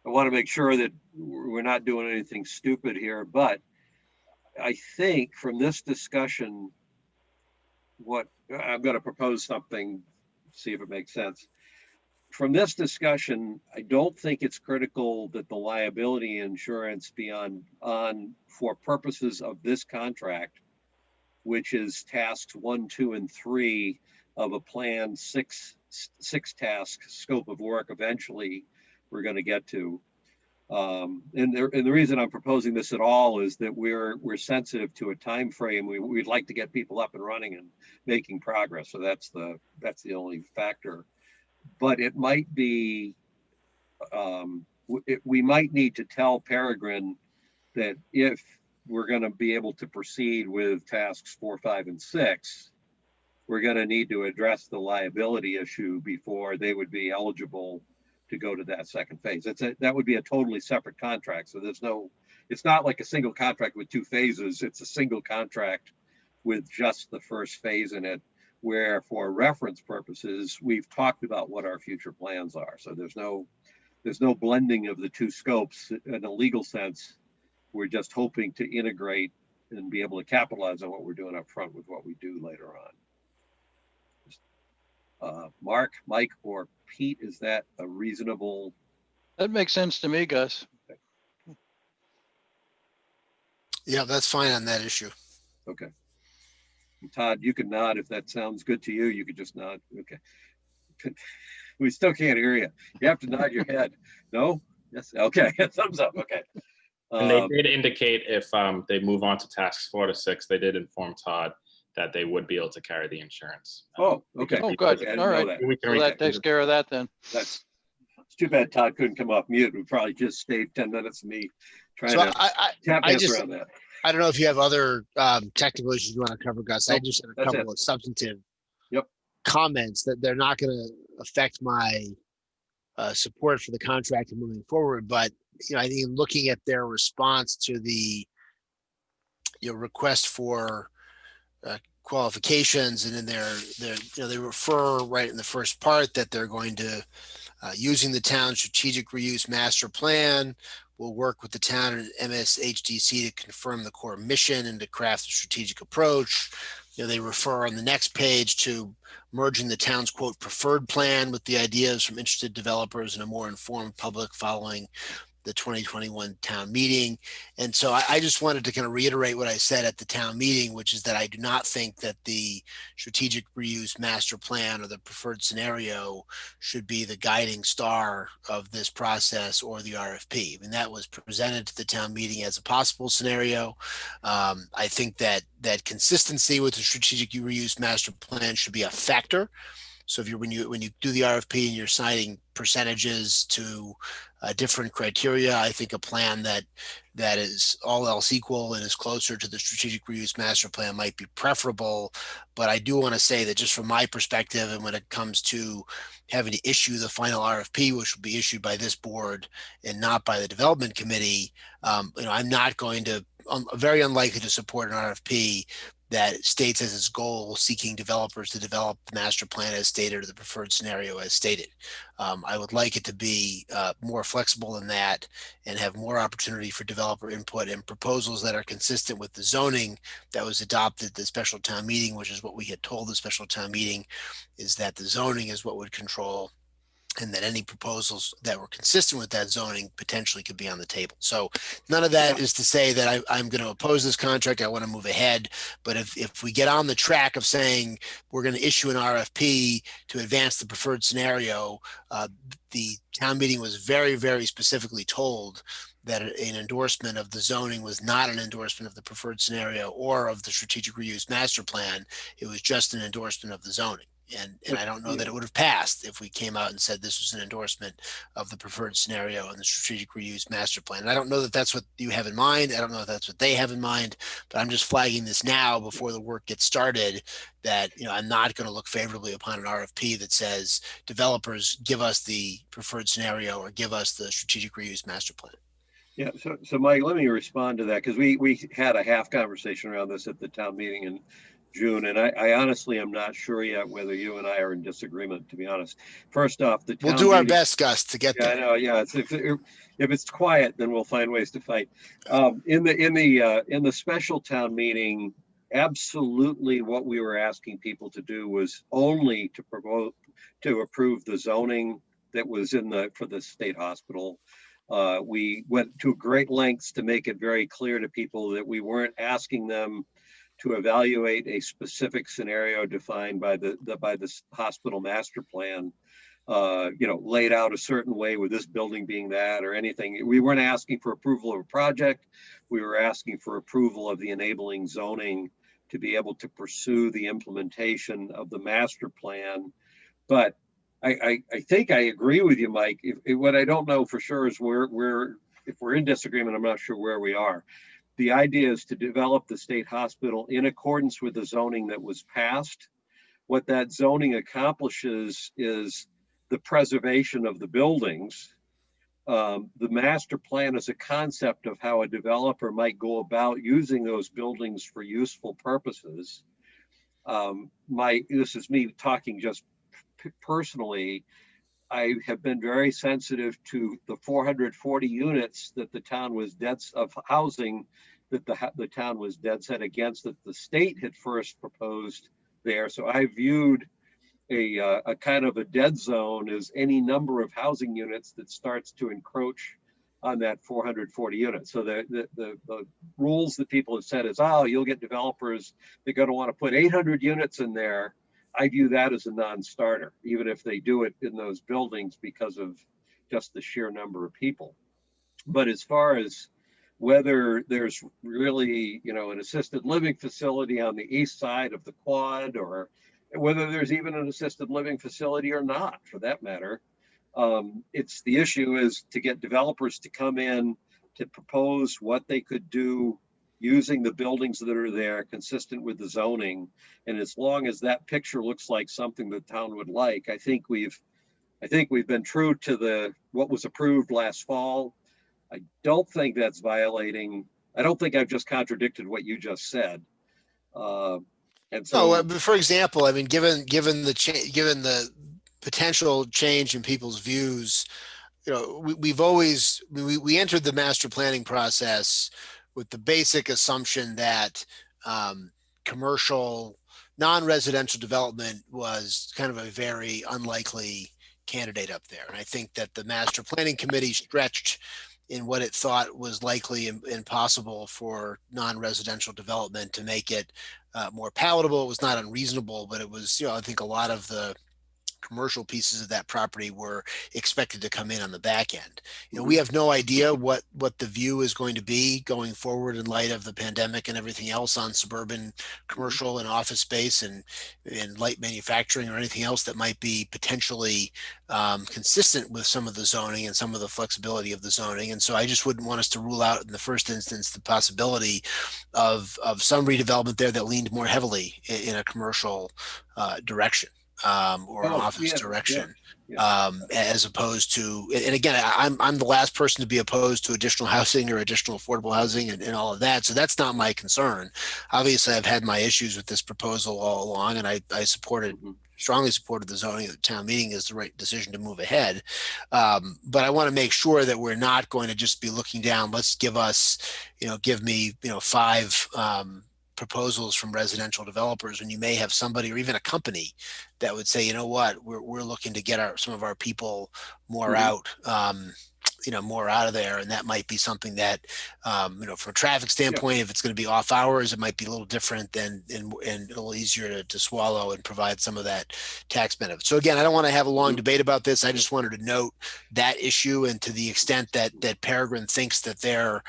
I want to make sure that we're not doing anything stupid here. But I think from this discussion, what I'm going to propose something, see if it makes sense. From this discussion, I don't think it's critical that the liability insurance be on for purposes of this contract, which is tasks 1, 2, and 3 of a planned six task scope of work. Eventually, we're going to get to. And the reason I'm proposing this at all is that we're sensitive to a time frame. We'd like to get people up and running and making progress. So that's the only factor. But it might be, we might need to tell Peregrine that if we're going to be able to proceed with tasks 4, 5, and 6, we're going to need to address the liability issue before they would be eligible to go to that second phase. That would be a totally separate contract. So it's not like a single contract with 2 phases. It's a single contract with just the first phase in it, where for reference purposes, we've talked about what our future plans are. So there's no blending of the 2 scopes in a legal sense. We're just hoping to integrate and be able to capitalize on what we're doing up front with what we do later on. Mark, Mike, or Pete, is that a reasonable? That makes sense to me, Gus. Okay. Yeah, that's fine on that issue. Okay. Todd, you can nod if that sounds good to you. You could just nod. Okay. We still can't hear you. You have to nod your head. No? Yes. Okay. Thumbs up. Okay. And they did indicate if they move on to tasks 4 to 6, they did inform Todd that they would be able to carry the insurance. Oh, okay. Oh, good. Okay, All right. So that takes care of that then. It's too bad Todd couldn't come off mute. We probably just saved 10 minutes of me trying So to tap dance around that. I don't know if you have other technical issues you want to cover, Gus. I just had a couple of substantive comments that they're not going to affect my support for the contract and moving forward. But I think looking at their response to the request for qualifications, and in they refer right in the first part that they're going to using the town's strategic reuse master plan. We'll work with the town and MSHDC to confirm the core mission and to craft a strategic approach. They refer on the next page to merging the town's quote preferred plan with the ideas from interested developers and a more informed public following the 2021 town meeting. And so I just wanted to kind of reiterate what I said at the town meeting, which is that I do not think that the strategic reuse master plan or the preferred scenario should be the guiding star of this process or the RFP. I mean, that was presented to the town meeting as a possible scenario. I think that consistency with the strategic reuse master plan should be a factor. So when you do the RFP and you're citing percentages to different criteria, I think a plan that is all else equal and is closer to the strategic reuse master plan might be preferable. But I do want to say that just from my perspective, and when it comes to having to issue the final RFP, which will be issued by this board and not by the development committee, I'm not going to, very unlikely to support an RFP that states as its goal seeking developers to develop the master plan as stated or the preferred scenario as stated. I would like it to be more flexible than that and have more opportunity for developer input and proposals that are consistent with the zoning that was adopted at the special town meeting, which is what we had told the special town meeting, is that the zoning is what would control, and that any proposals that were consistent with that zoning potentially could be on the table. So none of that is to say that I'm going to oppose this contract. I want to move ahead. But if we get on the track of saying we're going to issue an RFP to advance the preferred scenario, the town meeting was very, very specifically told that an endorsement of the zoning was not an endorsement of the preferred scenario or of the strategic reuse master plan. It was just an endorsement of the zoning. And I don't know that it would have passed if we came out and said this was an endorsement of the preferred scenario and the strategic reuse master plan. And I don't know that that's what you have in mind. I don't know if that's what they have in mind, but I'm just flagging this now before the work gets started, that, you know, I'm not going to look favorably upon an RFP that says developers give us the preferred scenario or give us the strategic reuse master plan. Yeah, so Mike, let me respond to that, because we had a half conversation around this at the town meeting in June, and I honestly am not sure yet whether you and I are in disagreement, to be honest. First off, the We'll town do our meeting- best, Gus, to get Yeah, I there. know. Yeah, if it's quiet, then we'll find ways to fight. In the special town meeting, absolutely, what we were asking people to do was only to approve the zoning that was for the state hospital. We went to great lengths to make it very clear to people that we weren't asking them to evaluate a specific scenario defined by the hospital master plan, laid out a certain way, with this building being that or anything. We weren't asking for approval of a project. We were asking for approval of the enabling zoning to be able to pursue the implementation of the master plan. But I think I agree with you, Mike. What I don't know for sure is if we're in disagreement, I'm not sure where we are. The idea is to develop the state hospital in accordance with the zoning that was passed. What that zoning accomplishes is the preservation of the buildings. The master plan is a concept of how a developer might go about using those buildings for useful purposes. This is me talking just personally. I have been very sensitive to the 440 units that the town was of housing that the town was dead set against, that the state had first proposed there. So I viewed a kind of a dead zone as any number of housing units that starts to encroach on that 440 units. So the rules that people have said is, oh, you'll get developers, they're going to want to put 800 units in there. I view that as a non-starter, even if they do it in those buildings because of just the sheer number of people. But as far as whether there's really, an assisted living facility on the east side of the quad, or whether there's even an assisted living facility or not, for that matter, it's the issue is to get developers to come in to propose what they could do using the buildings that are there, consistent with the zoning. And as long as that picture looks like something the town would like, I think we've been true to what was approved last fall. I don't think that's violating. I don't think I've just contradicted what you just said. And so, no, for example, I mean, given the potential change in people's views, we entered the master planning process with the basic assumption that commercial non-residential development was kind of a very unlikely candidate up there. And I think that the master planning committee stretched in what it thought was likely and possible for non-residential development to make it more palatable. It was not unreasonable, but it was, I think a lot of the commercial pieces of that property were expected to come in on the back end. We have no idea what the view is going to be going forward in light of the pandemic and everything else on suburban commercial and office space and light manufacturing or anything else that might be potentially consistent with some of the zoning and some of the flexibility of the zoning. And so I just wouldn't want us to rule out in the first instance the possibility of some redevelopment there that leaned more heavily in a commercial direction. Or an office direction, as opposed to, and again, I'm the last person to be opposed to additional housing or additional affordable housing and all of that. So that's not my concern. Obviously, I've had my issues with this proposal all along, and I strongly supported the zoning at the town meeting as the right decision to move ahead. But I want to make sure that we're not going to just be looking down. Let's give me 5 proposals from residential developers, when you may have somebody or even a company that would say, we're looking to get some of our people more out, more out of there. And that might be something that, from a traffic standpoint, if it's going to be off hours, it might be a little different and a little easier to swallow and provide some of that tax benefit. So again, I don't want to have a long debate about this. I just wanted to note that issue, and to the extent that Peregrine thinks that their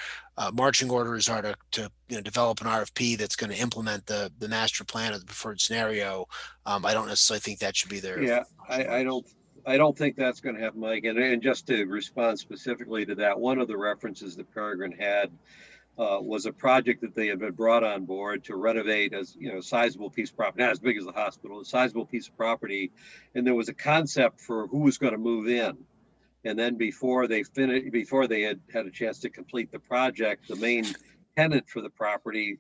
marching orders are to develop an RFP that's going to implement the master plan of the preferred scenario. I don't necessarily think that should be their. Yeah, I don't think that's going to happen, Mike. And just to respond specifically to that, one of the references that Peregrine had was a project that they had been brought on board to renovate as, a sizable piece of property, not as big as the hospital, a sizable piece of property. And there was a concept for who was going to move in. And then before they had a chance to complete the project, the main tenant for the property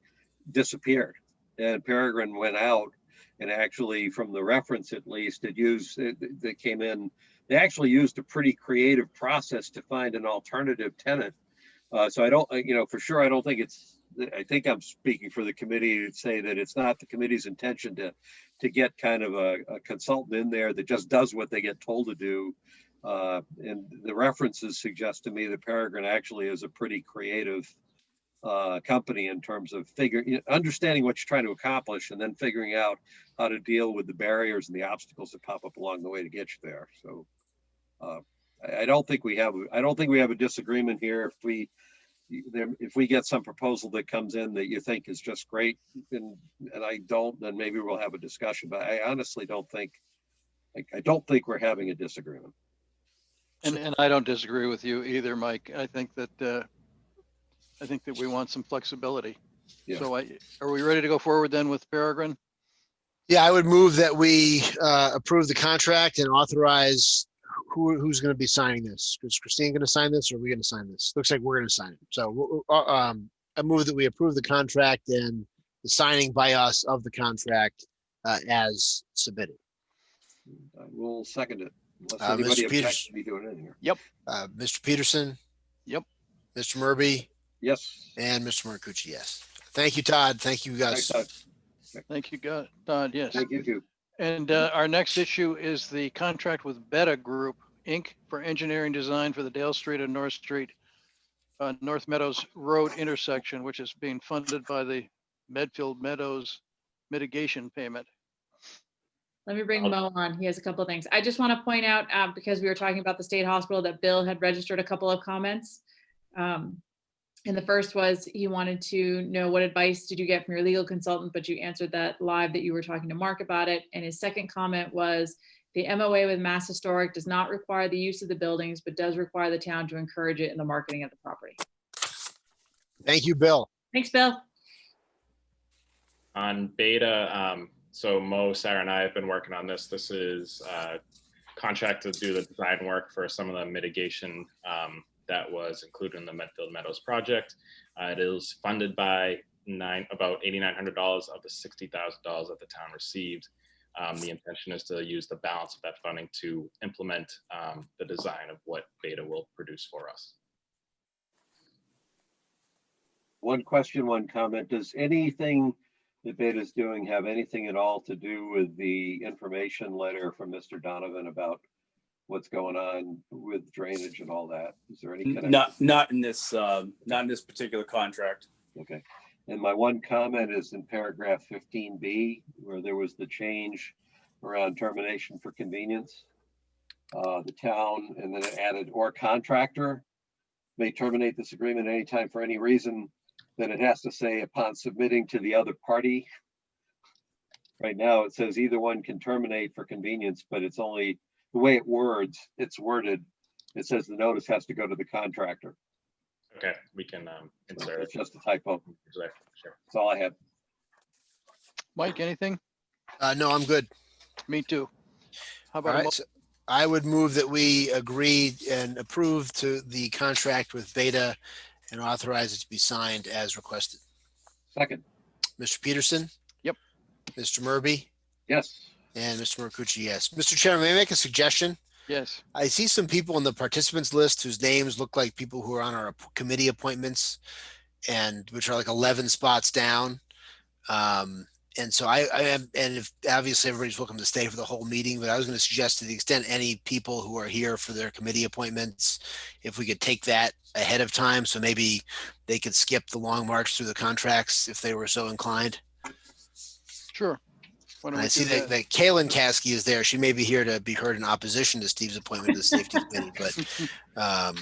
disappeared. And Peregrine went out and actually, from the reference at least, they came in, they actually used a pretty creative process to find an alternative tenant. So I don't, for sure, I don't think I think I'm speaking for the committee to say that it's not the committee's intention to get kind of a consultant in there that just does what they get told to do. And the references suggest to me that Peregrine actually is a pretty creative company in terms of understanding what you're trying to accomplish and then figuring out how to deal with the barriers and the obstacles that pop up along the way to get you there. So I don't think we have a disagreement here. If we get some proposal that comes in that you think is just great and I don't, then maybe we'll have a discussion. But I honestly don't think we're having a disagreement. And I don't disagree with you either, Mike. I think that we want some flexibility. Yeah. So are we ready to go forward then with Peregrine? Yeah, I would move that we approve the contract and authorize who's going to be signing this. Is Christine going to sign this, or are we going to sign this? Looks like we're going to sign it. So I move that we approve the contract and the signing by us of the contract as submitted. We'll second it. Mr. Peterson. Be doing anything here. Yep. Mr. Peterson. Yep. Mr. Murby. Yes. And Mr. Marcucci. Yes. Thank you, Todd. Thank you, guys. Thanks, Todd. Thank you, Todd. Yes. Thank you too. And our next issue is the contract with Mbta Group, Inc. for engineering design for the Dale Street and North Street, North Meadows Road intersection, which is being funded by the Medfield Meadows mitigation payment. Let me bring Mo on. He has a couple of things. I just want to point out, because we were talking about the state hospital, that Bill had registered a couple of comments. And the first was he wanted to know what advice did you get from your legal consultant, but you answered that live that you were talking to Mark about it. And his second comment was the MOA with Mass Historic does not require the use of the buildings, but does require the town to encourage it in the marketing of the property. Thank you, Bill. Thanks, Bill. On Beta, so Mo, Sarah, and I have been working on this. This is a contract to do the design work for some of the mitigation that was included in the Medfield Meadows project. It is funded by about $8,900 of the $60,000 that the town received. The intention is to use the balance of that funding to implement the design of what Beta will produce for us. One question, one comment. Does anything that Beta is doing have anything at all to do with the information letter from Mr. Donovan about what's going on with drainage and all that? Is there any connection? Not in this particular contract. Okay. And my one comment is in paragraph 15B, where there was the change around termination for convenience. The town, and then it added or contractor may terminate this agreement anytime for any reason. Then it has to say upon submitting to the other party. Right now it says either one can terminate for convenience, but it's only the way it's worded. It says the notice has to go to the contractor. Okay, we can insert It's just a typo. Sure. That's all I had. Mike, anything? No, I'm good. Me too. How All about right. So I would move that we agree and approve to the contract with Beta and authorize it to be signed as requested. Second. Mr. Peterson? Yep. Mr. Murby? Yes. And Mr. Marcucci, yes. Mr. Chairman, may I make a suggestion? Yes. I see some people in the participants list whose names look like people who are on our committee appointments, and which are like 11 spots down. And so I am, and if obviously everybody's welcome to stay for the whole meeting, but I was going to suggest to the extent any people who are here for their committee appointments, if we could take that ahead of time, so maybe they could skip the long march through the contracts if they were so inclined. Sure. And I see that Kaylin Caskey is there. She may be here to be heard in opposition to Steve's appointment to the safety committee, but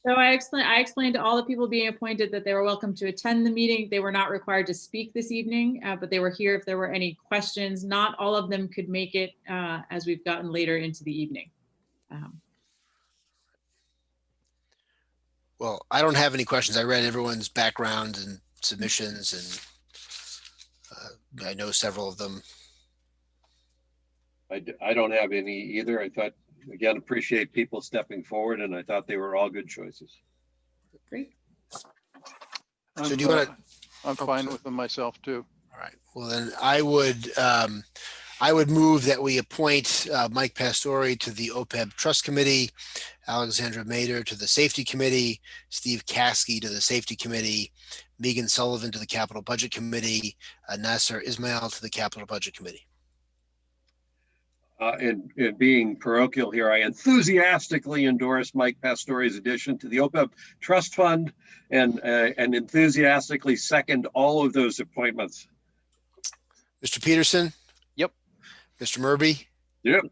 So I explained to all the people being appointed that they were welcome to attend the meeting. They were not required to speak this evening, but they were here if there were any questions. Not all of them could make it as we've gotten later into the evening. Well, I don't have any questions. I read everyone's background and submissions, and I know several of them. I don't have any either. I thought, again, appreciate people stepping forward, and I thought they were all good choices. Great. So do you want to? I'm fine with them myself too. All right. Well, then I would move that we appoint Mike Pastore to the OPEB Trust Committee, Alexandra Mader to the Safety Committee, Steve Caskey to the Safety Committee, Megan Sullivan to the Capital Budget Committee, Nasser Ismail to the Capital Budget Committee. And being parochial here, I enthusiastically endorse Mike Pastore's addition to the OPEB Trust Fund and enthusiastically second all of those appointments. Mr. Peterson? Yep. Mr. Murby? Yep.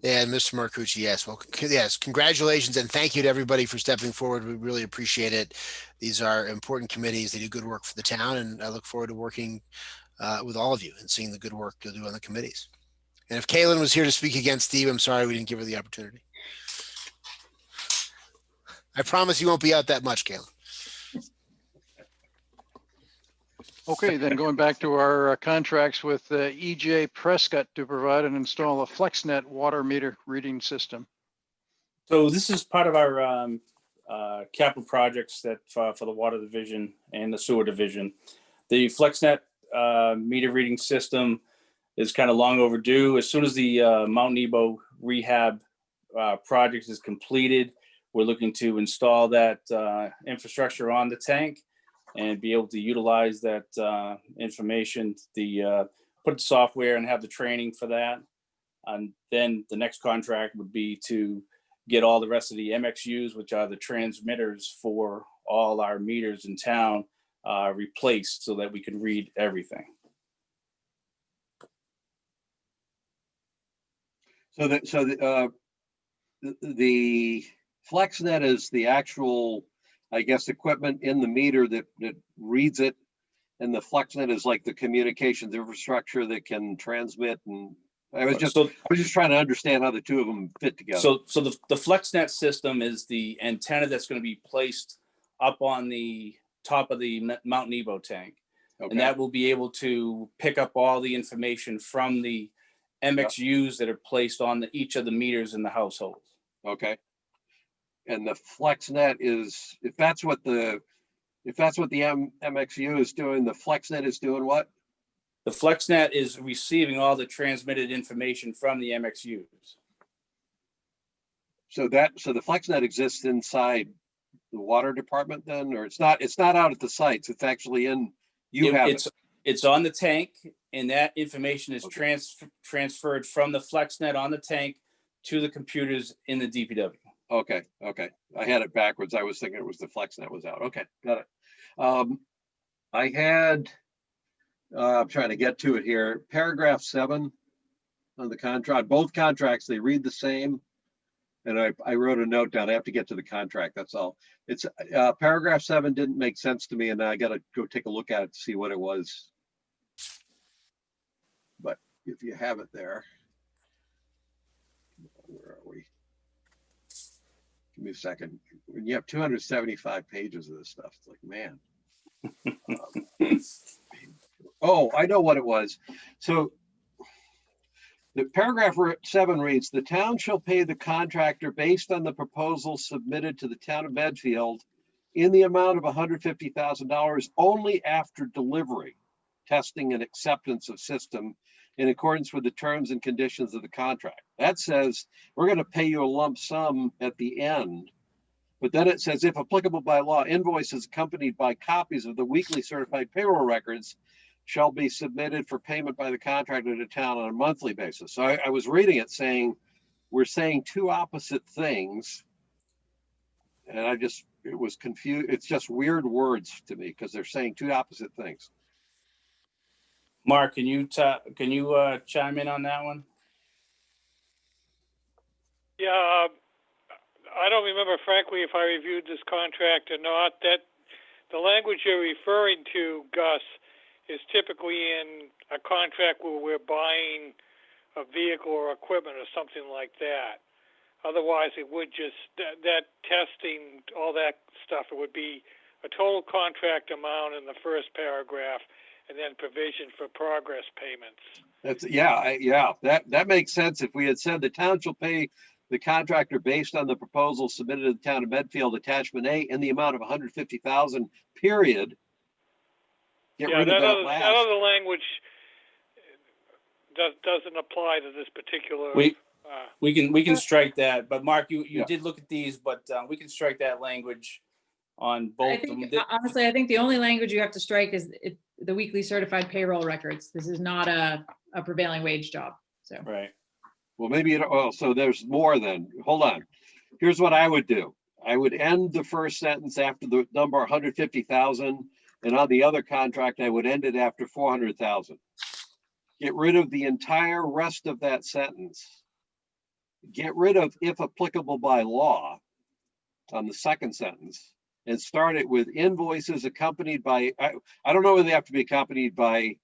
And Mr. Marcucci, yes. Well, yes, congratulations and thank you to everybody for stepping forward. We really appreciate it. These are important committees. They do good work for the town, and I look forward to working with all of you and seeing the good work you'll do on the committees. And if Kaylin was here to speak against Steve, I'm sorry we didn't give her the opportunity. I promise you won't be out that much, Kaylin. Okay, then going back to our contracts with EJ Prescott to provide and install a FlexNet water meter reading system. So this is part of our capital projects that for the water division and the sewer division. The FlexNet meter reading system is kind of long overdue. As soon as the Mount Nebo rehab project is completed, we're looking to install that infrastructure on the tank and be able to utilize that information, put the software and have the training for that. And then the next contract would be to get all the rest of the MXUs, which are the transmitters for all our meters in town, replaced so that we can read everything. So the FlexNet is the actual, I guess, equipment in the meter that reads it, and the FlexNet is like the communications infrastructure that can transmit. And I was just trying to understand how the two of them fit together. So the FlexNet system is the antenna that's going to be placed up on the top of the Mount Nebo tank, and that will be able to pick up all the information from the MXUs that are placed on each of the meters in the household. Okay. And the FlexNet is, if that's what the MXU is doing, the FlexNet is doing what? The FlexNet is receiving all the transmitted information from the MXUs. So the FlexNet exists inside the water department then, or it's not out at the sites, it's actually in, it's on the tank, and that information is transferred from the FlexNet on the tank to the computers in the DPW. Okay. I had it backwards. I was thinking it was the FlexNet was out. Okay, got it. I had, I'm trying to get to it here. Paragraph 7 on the contract, both contracts, they read the same. And I wrote a note down. I have to get to the contract. That's all. It's paragraph 7 didn't make sense to me, and I got to go take a look at it to see what it was. But if you have it there, where are we? Give me a second. When you have 275 pages of this stuff, it's like, man. Oh, I know what it was. So the paragraph 7 reads, the town shall pay the contractor based on the proposal submitted to the town of Medfield in the amount of $150,000 only after delivery, testing and acceptance of system in accordance with the terms and conditions of the contract. That says we're going to pay you a lump sum at the end. But then it says, if applicable by law, invoices accompanied by copies of the weekly certified payroll records shall be submitted for payment by the contractor to town on a monthly basis. So I was reading it saying, we're saying two opposite things. And it was confused. It's just weird words to me because they're saying two opposite things. Mark, can you chime in on that one? Yeah, I don't remember frankly if I reviewed this contract or not. That the language you're referring to, Gus, is typically in a contract where we're buying a vehicle or equipment or something like that. Otherwise, it would just, that testing, all that stuff, it would be a total contract amount in the first paragraph and then provision for progress payments. That's, yeah, that makes sense. If we had said the town shall pay the contractor based on the proposal submitted to the town of Medfield, attachment A, in the amount of 150,000, period. Get rid of that last. That other language doesn't apply to this particular. We can strike that, but Mark, you Yeah. did look at these, but we can strike that language on both. I think, honestly, I think the only language you have to strike is the weekly certified payroll records. This is not a prevailing wage job, so. Right. Well, maybe so there's more then. Hold on. Here's what I would do. I would end the first sentence after the number 150,000, and on the other contract, I would end it after 400,000. Get rid of the entire rest of that sentence. Get rid of if applicable by law on the second sentence and start it with invoices accompanied by, I don't know whether they have to be accompanied by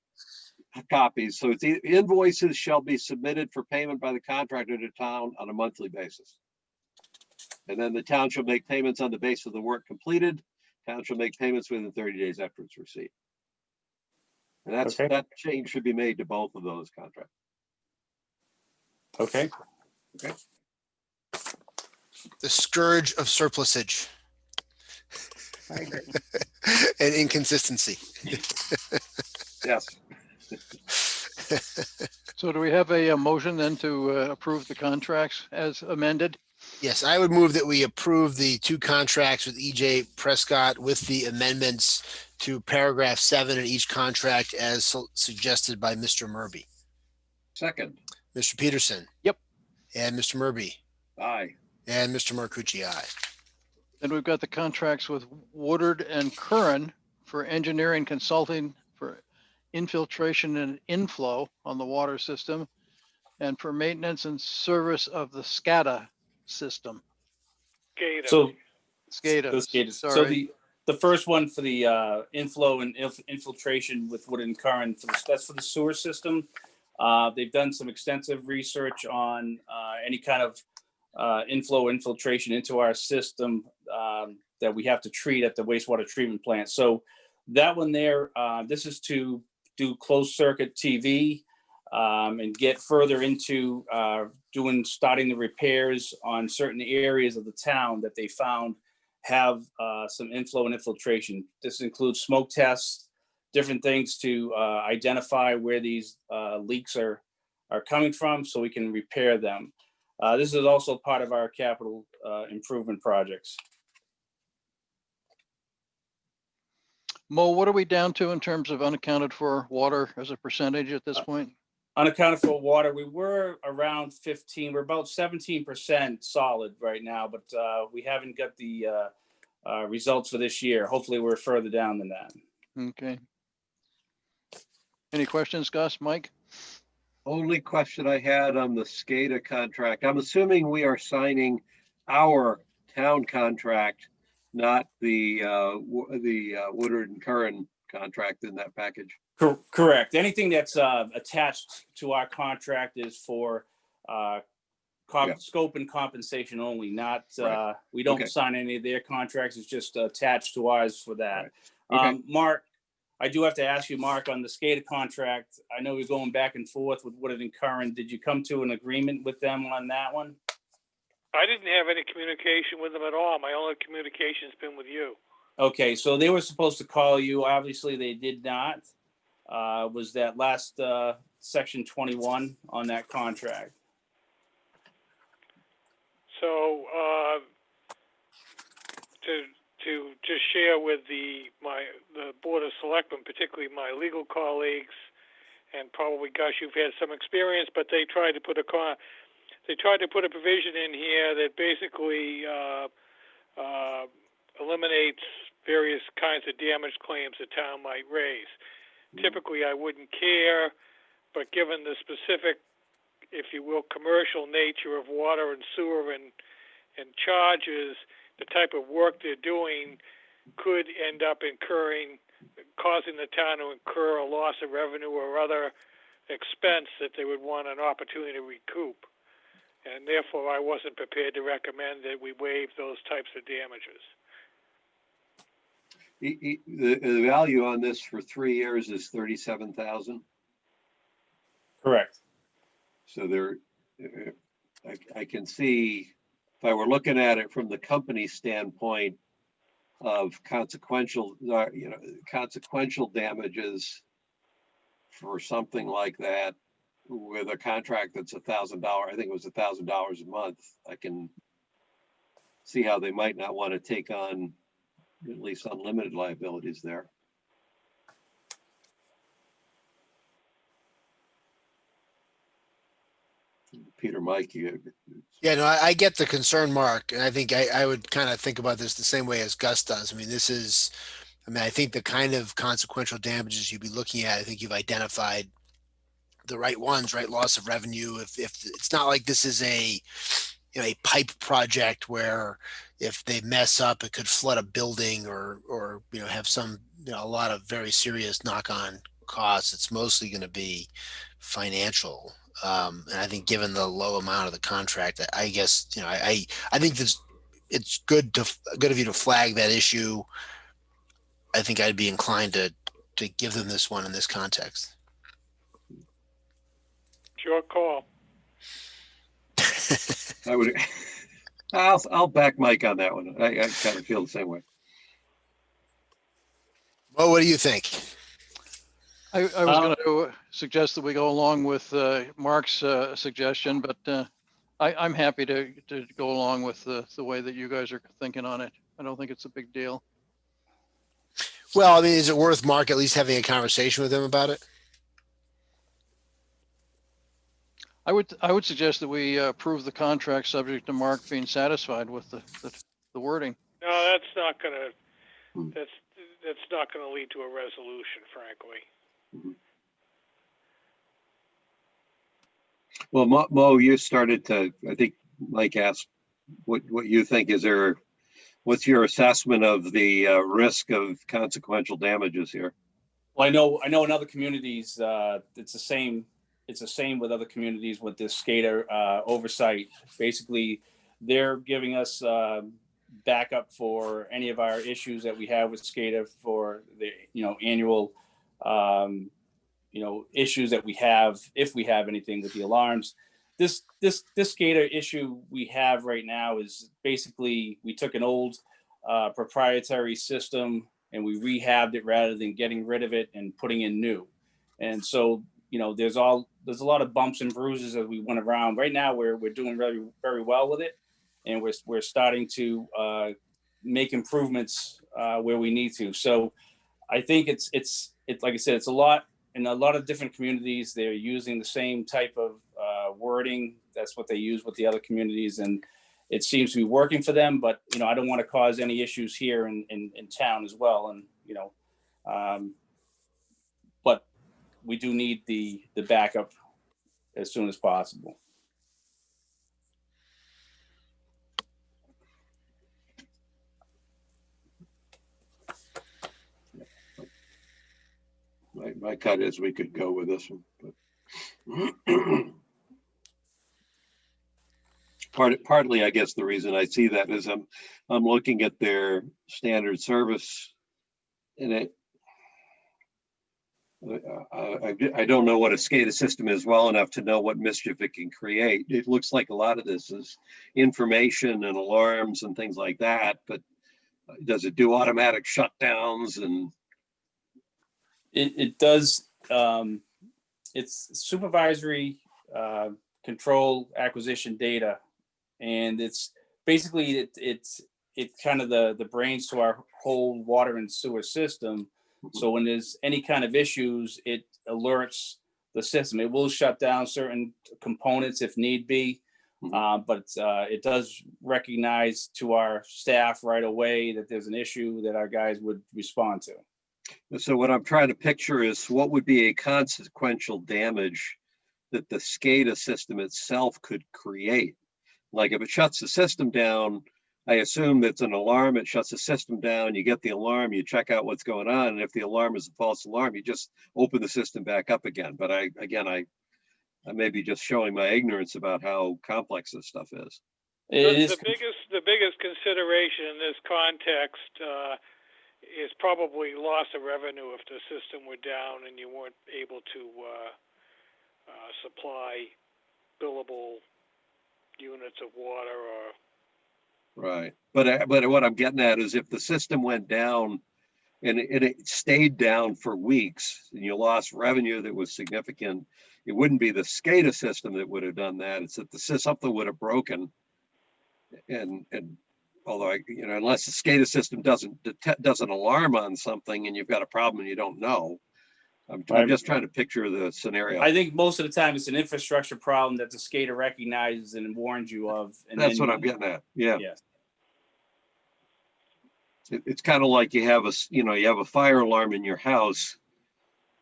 copies. So it's invoices shall be submitted for payment by the contractor to town on a monthly basis. And then the town shall make payments on the basis of the work completed. Town shall make payments within 30 days after its receipt. And that change should be made to both of those contracts. Okay. Okay. The scourge of surplusage. I agree. And inconsistency. Yes. So do we have a motion then to approve the contracts as amended? Yes, I would move that we approve the two contracts with EJ Prescott with the amendments to paragraph 7 in each contract as suggested by Mr. Murby. Second. Mr. Peterson. Yep. And Mr. Murby. Aye. And Mr. Marcucci, aye. And we've got the contracts with Woodard and Curran for engineering consulting for infiltration and inflow on the water system and for maintenance and service of the SCADA system. SCADA. So SCADA. So Sorry. the first one for the inflow and infiltration with Woodard and Curran, that's for the sewer system. They've done some extensive research on any kind of inflow infiltration into our system that we have to treat at the wastewater treatment plant. So that one there, this is to do closed circuit TV and get further into starting the repairs on certain areas of the town that they found have some inflow and infiltration. This includes smoke tests, different things to identify where these leaks are coming from so we can repair them. This is also part of our capital improvement projects. Mo, what are we down to in terms of unaccounted for water as a percentage at this point? Unaccounted for water, we were around 15. We're about 17% solid right now, but we haven't got the results for this year. Hopefully we're further down than that. Okay. Any questions, Gus, Mike? Only question I had on the SCADA contract, I'm assuming we are signing our town contract, not the Woodard and Curran contract in that package. Correct. Anything that's attached to our contract is for scope and compensation only, not, Right. We don't Okay. sign any of their contracts. It's just attached to ours for that. Right. Okay. Mark, I do have to ask you, Mark, on the SCADA contract, I know you're going back and forth with Woodard and Curran. Did you come to an agreement with them on that one? I didn't have any communication with them at all. My only communication's been with you. Okay, so they were supposed to call you. Obviously, they did not. Was that last section 21 on that contract? So to just share with the Board of Selectmen, particularly my legal colleagues, and probably Gus, you've had some experience, but they tried to put a provision in here that basically eliminates various kinds of damage claims the town might raise. Typically, I wouldn't care, but given the specific, if you will, commercial nature of water and sewer and and charges the type of work they're doing could end up causing the town to incur a loss of revenue or other expense that they would want an opportunity to recoup. And therefore, I wasn't prepared to recommend that we waive those types of damages. The value on this for 3 years is 37,000. Correct. So there, I can see, if I were looking at it from the company standpoint of consequential, consequential damages for something like that with a contract that's $1,000, I think it was $1,000 a month. I can see how they might not want to take on at least unlimited liabilities there. Peter, Mike, you. Yeah, no, I get the concern, Mark, and I think I would kind of think about this the same way as Gus does. I mean, I think the kind of consequential damages you'd be looking at, I think you've identified the right ones, right? Loss of revenue. If it's not like this is a pipe project where if they mess up, it could flood a building or have some, a lot of very serious knock-on costs. It's mostly going to be financial. And I think given the low amount of the contract, I guess, I think it's good of you to flag that issue. I think I'd be inclined to give them this one in this context. Your call. I'll back Mike on that one. I kind of feel the same way. Well, what do you think? I was going to suggest that we go along with Mark's suggestion, but I'm happy to go along with the way that you guys are thinking on it. I don't think it's a big deal. Well, I mean, is it worth Mark at least having a conversation with him about it? I would suggest that we approve the contract subject to Mark being satisfied with the wording. No, that's not gonna lead to a resolution, frankly. Well, Mo, you started to, I think Mike asked what you think. What's your assessment of the risk of consequential damages here? Well, I know in other communities, it's the same. It's the same with other communities with this SCADA oversight. Basically, they're giving us backup for any of our issues that we have with SCADA for the annual issues that we have, if we have anything with the alarms. This SCADA issue we have right now is basically we took an old proprietary system and we rehabbed it rather than getting rid of it and putting in new. And so there's a lot of bumps and bruises as we went around. Right now we're doing very, very well with it, and we're starting to make improvements where we need to. So I think it's like I said, it's a lot in a lot of different communities. They're using the same type of wording. That's what they use with the other communities, and it seems to be working for them. But I don't want to cause any issues here in town as well. And but we do need the backup as soon as possible. My cut is we could go with this one, but partly, I guess the reason I see that is I'm looking at their standard service, and I don't know what a SCADA system is well enough to know what mischief it can create. It looks like a lot of this is information and alarms and things like that, but does it do automatic shutdowns? And it does. It's supervisory control acquisition data, and it's basically it's kind of the brains to our whole water and sewer system. So when there's any kind of issues, it alerts the system. It will shut down certain components if need be, but it does recognize to our staff right away that there's an issue that our guys would respond to. So what I'm trying to picture is what would be a consequential damage that the SCADA system itself could create. Like if it shuts the system down, I assume that's an alarm. It shuts the system down. You get the alarm, you check out what's going on. And if the alarm is a false alarm, you just open the system back up again. But I may be just showing my ignorance about how complex this stuff is. The biggest consideration in this context is probably loss of revenue if the system were down and you weren't able to supply billable units of water or. Right, but what I'm getting at is if the system went down and it stayed down for weeks and you lost revenue that was significant, it wouldn't be the SCADA system that would have done that. It's that something would have broken. And although unless the SCADA system doesn't alarm on something and you've got a problem and you don't know, I'm just trying to picture the scenario. I think most of the time it's an infrastructure problem that the SCADA recognizes and warns you of. And that's what I'm getting at. Yeah. Yes. It's kind of like you have a fire alarm in your house,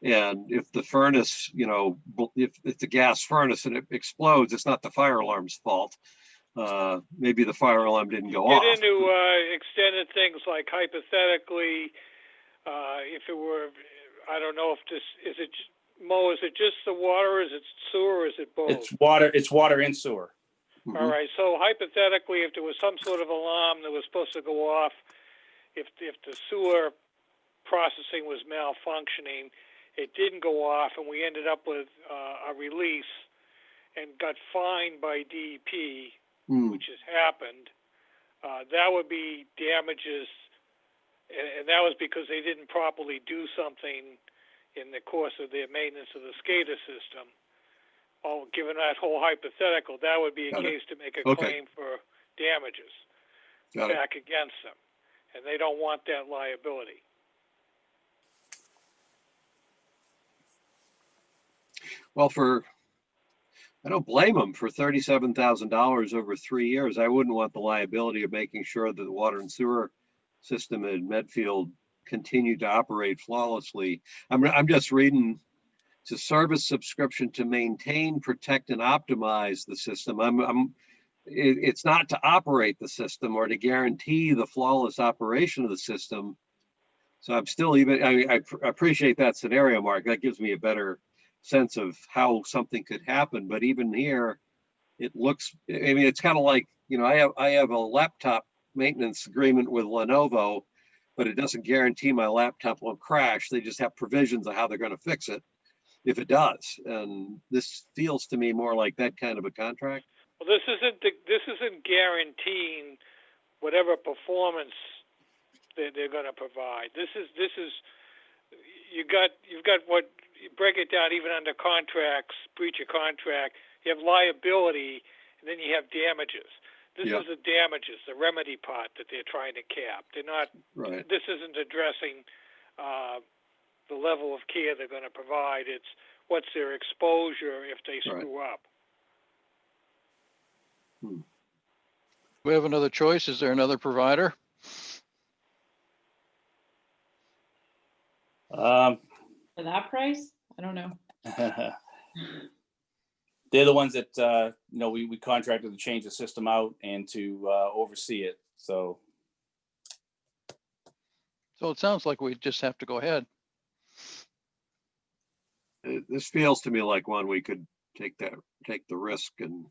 and if the furnace, if it's a gas furnace and it explodes, it's not the fire alarm's fault. Maybe the fire alarm didn't go off. Get into extended things like hypothetically, if it were, I don't know if this is it. Mo, is it just the water? Is it sewer? Or is it both? It's water. It's water and sewer. Mm-hmm. All right. So hypothetically, if there was some sort of alarm that was supposed to go off, if the sewer processing was malfunctioning, it didn't go off, and we ended up with a release and got fined by DEP, which has happened. That would be damages, and that was because they didn't properly do something in the course of their maintenance of the SCADA system. Oh, given that whole hypothetical, that would be a case to make a claim for damages back against them. And they don't want that liability. Well, I don't blame them for $37,000 over 3 years. I wouldn't want the liability of making sure that the water and sewer system in Medfield continued to operate flawlessly. I'm just reading, it's a service subscription to maintain, protect, and optimize the system. It's not to operate the system or to guarantee the flawless operation of the system. So I'm still I appreciate that scenario, Mark. That gives me a better sense of how something could happen. But even here, it looks, it's kind of like, I have a laptop maintenance agreement with Lenovo, but it doesn't guarantee my laptop won't crash. They just have provisions of how they're going to fix it if it does. And this feels to me more like that kind of a contract. Well, this isn't guaranteeing whatever performance they're going to provide. This is you've got what you break it down even under contracts, breach of contract. You have liability, and then you have damages. This is the damages, the remedy part that they're trying to cap. They're not. Right. This isn't addressing the level of care they're going to provide. It's what's their exposure if they screw up. We have another choice. Is there another provider? For that price? I don't know. They're the ones that, we contracted to change the system out and to oversee it. So it sounds like we just have to go ahead. This feels to me like one we could take the risk, and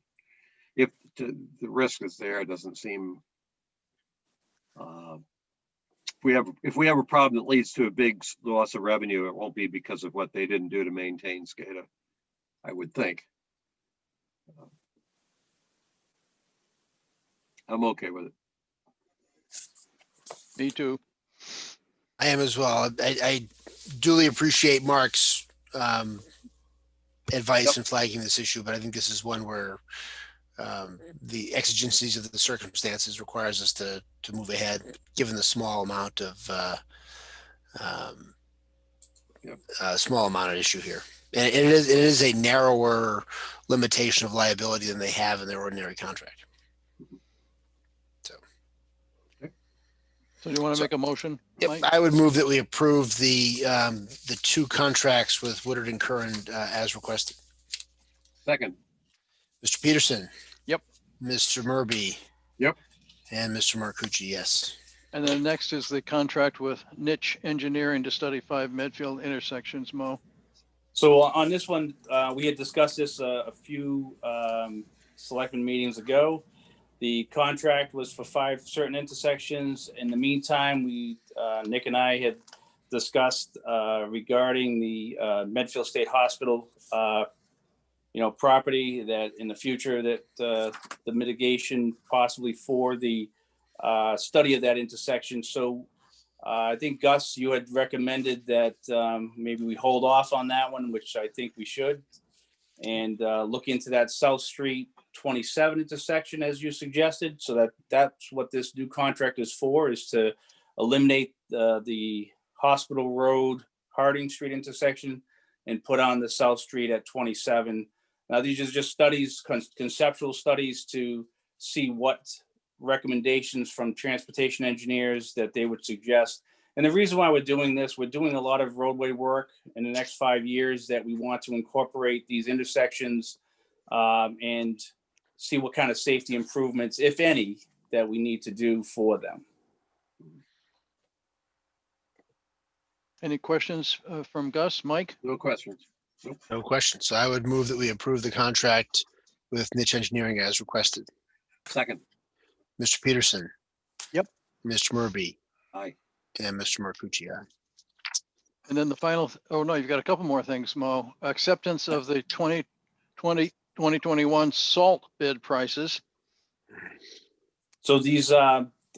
if the risk is there, it doesn't seem. If we have a problem that leads to a big loss of revenue, it won't be because of what they didn't do to maintain SCADA, I would think. I'm okay with it. Me too. I am as well. I duly appreciate Mark's advice in flagging this issue, but I think this is one where the exigencies of the circumstances requires us to move ahead, given the small amount of issue here. And it is a narrower limitation of liability than they have in their ordinary contract. So you want to make a motion? Yep, I would move that we approve the two contracts with Woodard and Curran as requested. Second. Mr. Peterson. Yep. Mr. Murby. Yep. And Mr. Marcucci, yes. And then next is the contract with Niche Engineering to study 5 Medfield intersections, Mo. So on this one, we had discussed this a few selectmen meetings ago. The contract was for 5 certain intersections. In the meantime, Nick and I had discussed regarding the Medfield State Hospital, property, that in the future that the mitigation possibly for the study of that intersection. So I think, Gus, you had recommended that maybe we hold off on that one, which I think we should, and look into that South Street 27 intersection as you suggested. So that's what this new contract is for, is to eliminate the Hospital Road Harding Street intersection and put on the South Street at 27. Now, these are just studies, conceptual studies, to see what recommendations from transportation engineers that they would suggest. And the reason why we're doing this, we're doing a lot of roadway work in the next 5 years that we want to incorporate these intersections and see what kind of safety improvements, if any, that we need to do for them. Any questions from Gus? Mike? No questions. Nope. No questions. So I would move that we approve the contract with Niche Engineering as requested. Second. Mr. Peterson. Yep. Mr. Murby. Aye. And Mr. Marcucci, aye. And then the final, oh no, you've got a couple more things, Mo. Acceptance of the 2021 salt bid prices. So these,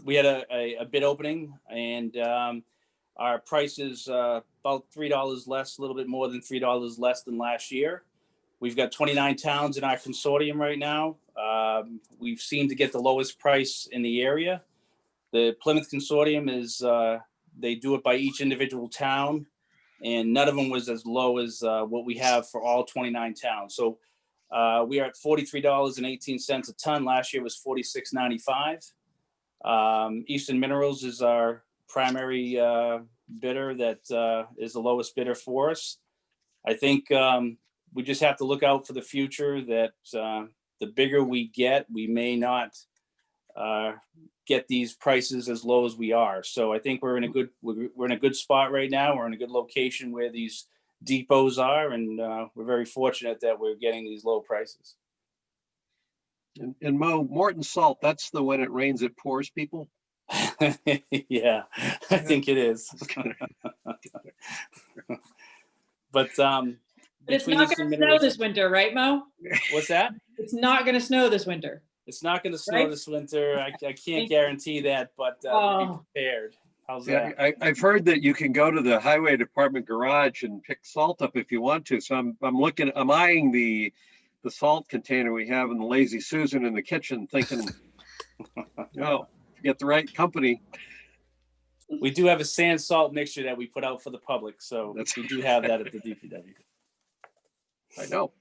we had a bid opening, and our price is about $3 less, a little bit more than $3 less than last year. We've got 29 towns in our consortium right now. We've seemed to get the lowest price in the area. The Plymouth consortium is, they do it by each individual town, and none of them was as low as what we have for all 29 towns. So we are at $43.18 a ton. Last year was $46.95. Eastern Minerals is our primary bidder that is the lowest bidder for us. I think we just have to look out for the future that the bigger we get, we may not get these prices as low as we are. So I think we're in a good spot right now. We're in a good location where these depots are, and we're very fortunate that we're getting these low prices. And Mo, Morton Salt, that's the when it rains, it pours, people? Yeah, I think it is. But it's not going to snow this winter, right, Mo? What's that? It's not going to snow this winter. It's not going to snow this winter. I can't guarantee that, but be prepared. How's that? I've heard that you can go to the highway department garage and pick salt up if you want to. So I'm eyeing the salt container we have in the Lazy Susan in the kitchen, thinking, get the right company. We do have a sand salt mixture that we put out for the public, so we do have that at the DPW. I know.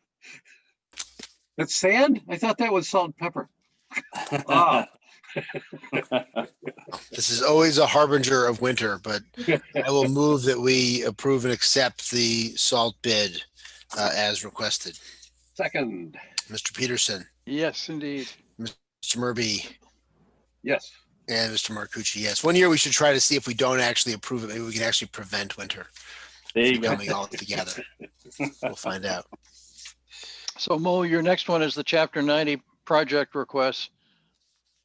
That's sand? I thought that was salt and pepper. Ah. This is always a harbinger of winter, but I will move that we approve and accept the salt bid as requested. Second. Mr. Peterson. Yes, indeed. Mr. Murby. Yes. And Mr. Marcucci, yes. One year we should try to see if we don't actually approve it. Maybe we can actually prevent winter from coming all together. We'll find out. So Mo, your next one is the Chapter 90 project request.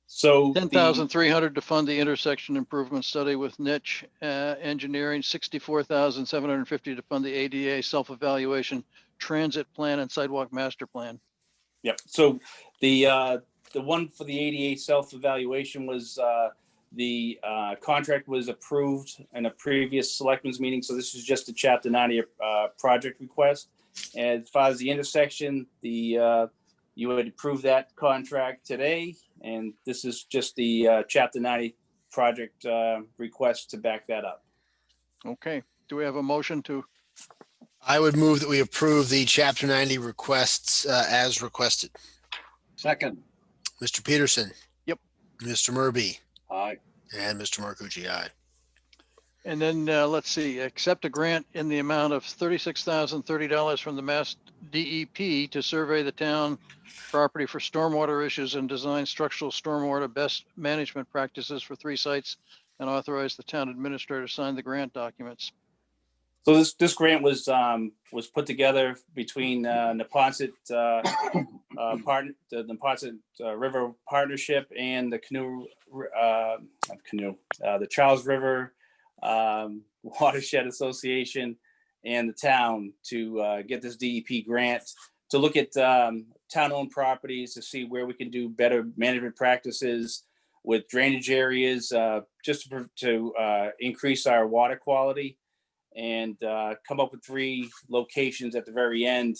So $10,300 to fund the intersection improvement study with Niche Engineering, $64,750 to fund the ADA self-evaluation transit plan and sidewalk master plan. Yep. So the one for the ADA self-evaluation was the contract was approved in a previous selectmen's meeting. So this is just a Chapter 90 project request. As far as the intersection, you had approved that contract today, and this is just the Chapter 90 project request to back that up. Okay. Do we have a motion to? I would move that we approve the Chapter 90 requests as requested. Second. Mr. Peterson. Yep. Mr. Murby. Aye. And Mr. Marcucci, aye. And then let's see, accept a grant in the amount of $36,030 from the Mass DEP to survey the town property for stormwater issues and design structural stormwater best management practices for 3 sites, and authorize the town administrator to sign the grant documents. So this grant was put together between Neponset the Neponset River Partnership and the the Charles River Watershed Association and the town to get this DEP grant to look at town-owned properties to see where we can do better management practices with drainage areas, just to increase our water quality, and come up with 3 locations at the very end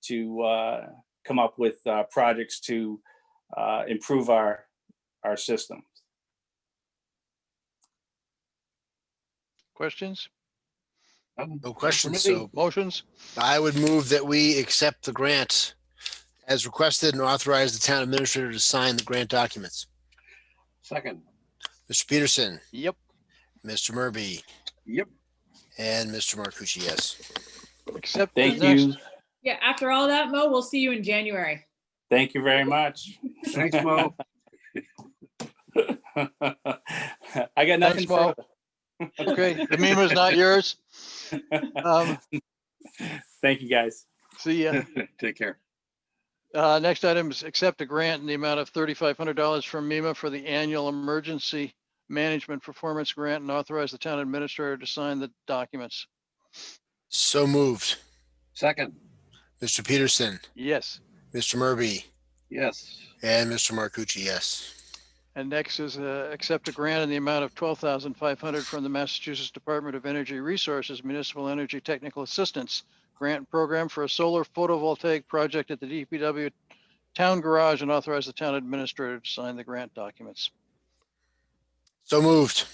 to come up with projects to improve our system. Questions? No questions. So Motions? I would move that we accept the grant as requested and authorize the town administrator to sign the grant documents. Second. Mr. Peterson, Yep. Mr. Murby, Yep. and Mr. Marcucci, yes. Except Thank you. Yeah, after all that, Mo, we'll see you in January. Thank you very much. Thanks, Mo. I got nothing Thanks, Mo. further. Okay, the memo is not yours. Thank you, guys. See ya. Take care. Next item is accept a grant in the amount of $3,500 from MEMA for the annual emergency management performance grant, and authorize the town administrator to sign the documents. So moved. Second. Mr. Peterson, Yes. Mr. Murby, Yes. and Mr. Marcucci, yes. And next is accept a grant in the amount of $12,500 from the Massachusetts Department of Energy Resources Municipal Energy Technical Assistance Grant Program for a solar photovoltaic project at the DPW Town Garage, and authorize the town administrator to sign the grant documents. So moved.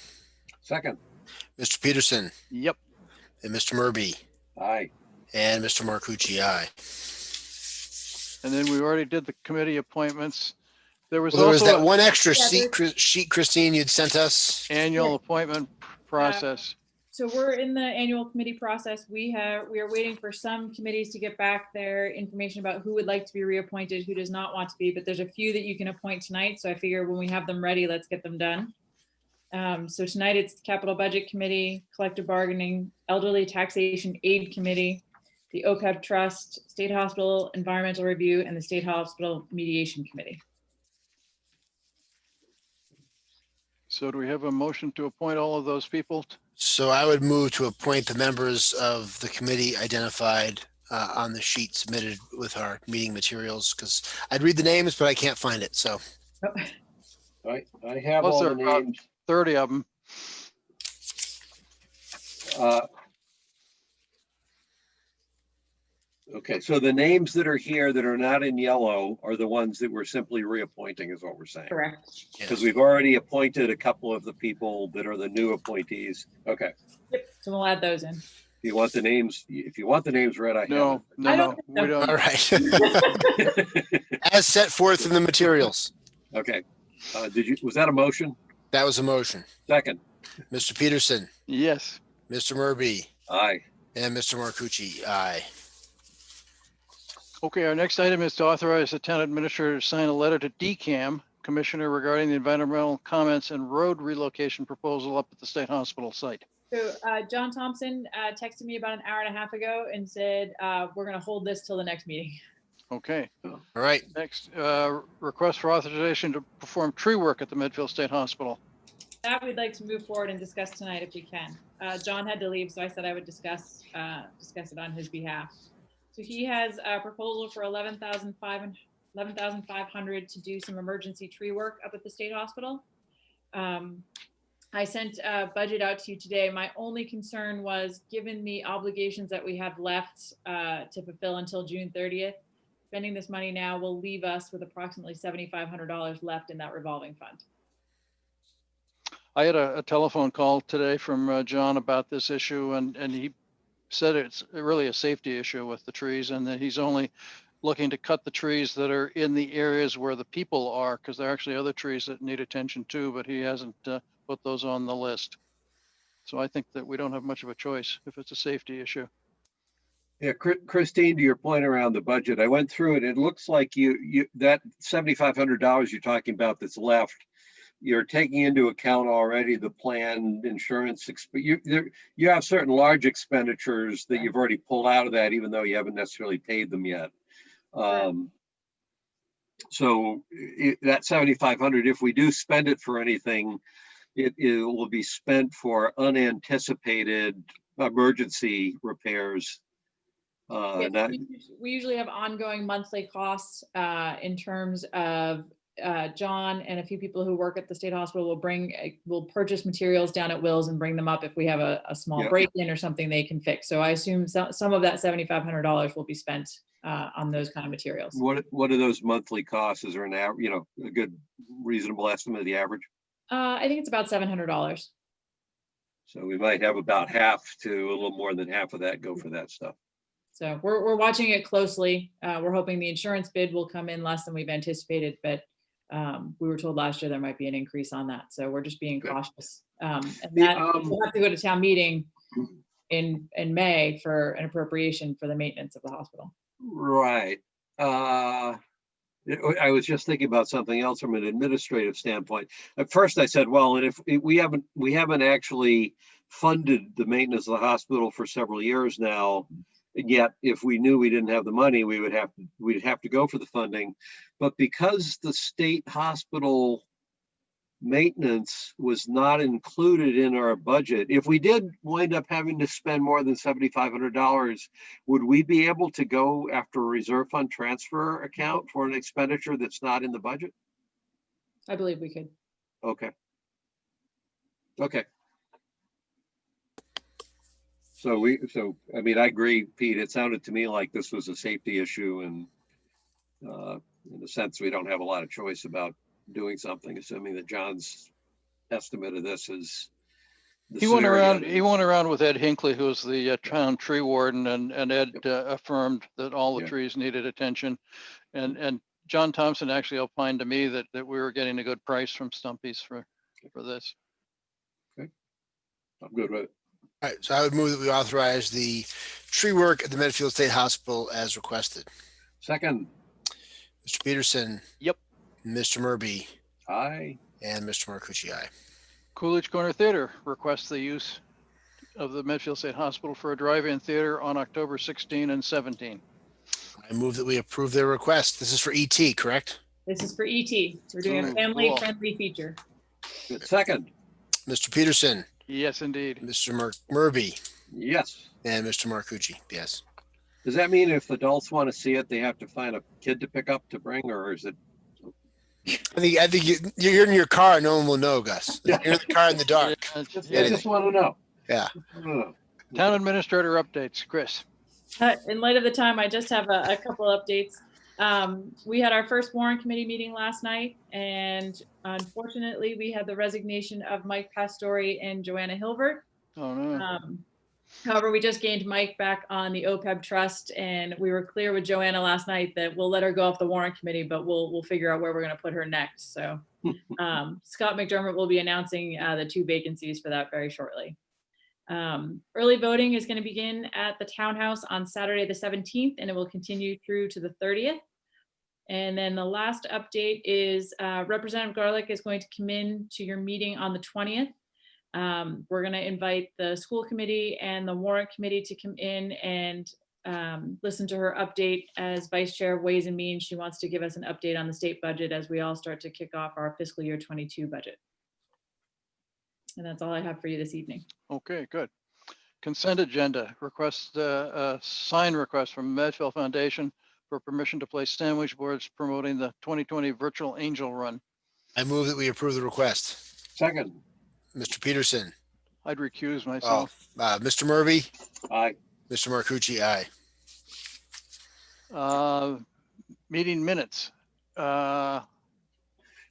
Second. Mr. Peterson Yep. and Mr. Murby Aye. and Mr. Marcucci, aye. And then we already did the committee appointments. There was Well, there was also that one extra Yeah, sheet, Christine, you'd sent us. annual appointment process. So we're in the annual committee process. We are waiting for some committees to get back their information about who would like to be reappointed, who does not want to be, but there's a few that you can appoint tonight. So I figure when we have them ready, let's get them done. So tonight it's the Capital Budget Committee, Collective Bargaining, Elderly Taxation Aid Committee, the OPEB Trust, State Hospital Environmental Review, and the State Hospital Mediation Committee. So do we have a motion to appoint all of those people? So I would move to appoint the members of the committee identified on the sheet submitted with our meeting materials, because I'd read the names, but I can't find it. So I have Plus all there the are about names. 30 of them. Okay, so the names that are here that are not in yellow are the ones that we're simply reappointing, is what we're saying. Correct. Because we've already appointed a couple of the people that are the new appointees. Okay. Yep. So we'll add those in. If you want the names read, I have No, it. no, I no, don't think we so. don't. all right. As set forth in the materials. Okay. Was that a motion? That was a motion. Second. Mr. Peterson, Yes. Mr. Murby, Aye. and Mr. Marcucci, aye. Okay, our next item is to authorize the town administrator to sign a letter to DCAM Commissioner regarding the environmental comments and road relocation proposal up at the State Hospital site. So John Thompson texted me about an hour and a half ago and said, we're going to hold this till the next meeting. Okay, All right. next, request for authorization to perform tree work at the Medfield State Hospital. That we'd like to move forward and discuss tonight if we can. John had to leave, so I said I would discuss it on his behalf. So he has a proposal for $11,500 to do some emergency tree work up at the State Hospital. I sent a budget out to you today. My only concern was, given the obligations that we have left to fulfill until June 30th, spending this money now will leave us with approximately $7,500 left in that revolving fund. I had a telephone call today from John about this issue, and he said it's really a safety issue with the trees, and that he's only looking to cut the trees that are in the areas where the people are, because there are actually other trees that need attention too, but he hasn't put those on the list. So I think that we don't have much of a choice if it's a safety issue. Yeah, Christine, to your point around the budget, I went through it. It looks like that $7,500 you're talking about that's left, you're taking into account already the planned insurance. You have certain large expenditures that you've already pulled out of that, even though you haven't necessarily paid them yet. So that 7,500, if we do spend it for anything, it will be spent for unanticipated emergency repairs. Yes, we usually have ongoing monthly costs in terms of John and a few people who work at the state hospital will purchase materials down at Will's and bring them up if we have a small break-in or something they can fix. So I assume some of that $7,500 will be spent on those kind of materials. What are those monthly costs? Is there an average, a good reasonable estimate of the average? I think it's about $700. So we might have about half to a little more than half of that go for that stuff. So we're watching it closely. We're hoping the insurance bid will come in less than we've anticipated, but we were told last year there might be an increase on that. So we're just being cautious. And that we'll have to go to town meeting in May for an appropriation for the maintenance of the hospital. Right. I was just thinking about something else from an administrative standpoint. At first I said, well, and if we haven't actually funded the maintenance of the hospital for several years now, and yet if we knew we didn't have the money, we'd have to go for the funding. But because the state hospital maintenance was not included in our budget, if we did wind up having to spend more than $7,500, would we be able to go after a reserve fund transfer account for an expenditure that's not in the budget? I believe we could. Okay. So I mean, I agree, Pete. It sounded to me like this was a safety issue, and in the sense we don't have a lot of choice about doing something, assuming that John's estimate of this is the He went around with Ed Hinckley, who's the town tree warden, and Ed affirmed that all the trees needed attention. And John Thompson actually opined to me that we were getting a good price from Stumpy's for this. Okay, I'm good with it. All right, so I would move that we authorize the tree work at the Medfield State Hospital as requested. Second. Mr. Peterson. Yep. Mr. Murby. Aye. And Mr. Marcucci, aye. Coolidge Corner Theater requests the use of the Medfield State Hospital for a drive-in theater on October 16 and 17. I move that we approve their request. This is for ET, correct? This is for ET. We're doing a family-friendly feature. Good. Second. Mr. Peterson. Yes, indeed. Mr. Murby. Yes. And Mr. Marcucci, yes. Does that mean if adults want to see it, they have to find a kid to pick up to bring, or is it? I think you're in your car. No one will know, Gus. You're in the car in the dark. I just want to know. Yeah. Town administrator updates, Chris. In light of the time, I just have a couple updates. We had our first warrant committee meeting last night, and unfortunately, we had the resignation of Mike Pastore and Joanna Hilbert. Oh no. However, we just gained Mike back on the OPEB trust, and we were clear with Joanna last night that we'll let her go off the warrant committee, but we'll figure out where we're going to put her next. So Scott McDermott will be announcing the 2 vacancies for that very shortly. Early voting is going to begin at the townhouse on Saturday the 17th, and it will continue through to the 30th. And then the last update is Representative Garlick is going to come in to your meeting on the 20th. We're going to invite the school committee and the warrant committee to come in and listen to her update as vice chair of Ways and Means. She wants to give us an update on the state budget as we all start to kick off our fiscal year 22 budget. And that's all I have for you this evening. Okay, good. Consent agenda request, sign request from Medfield Foundation for permission to place sandwich boards promoting the 2020 virtual angel run. I move that we approve the request. Second. Mr. Peterson. I'd recuse myself. Mr. Murby. Aye. Mr. Marcucci, aye. Meeting minutes.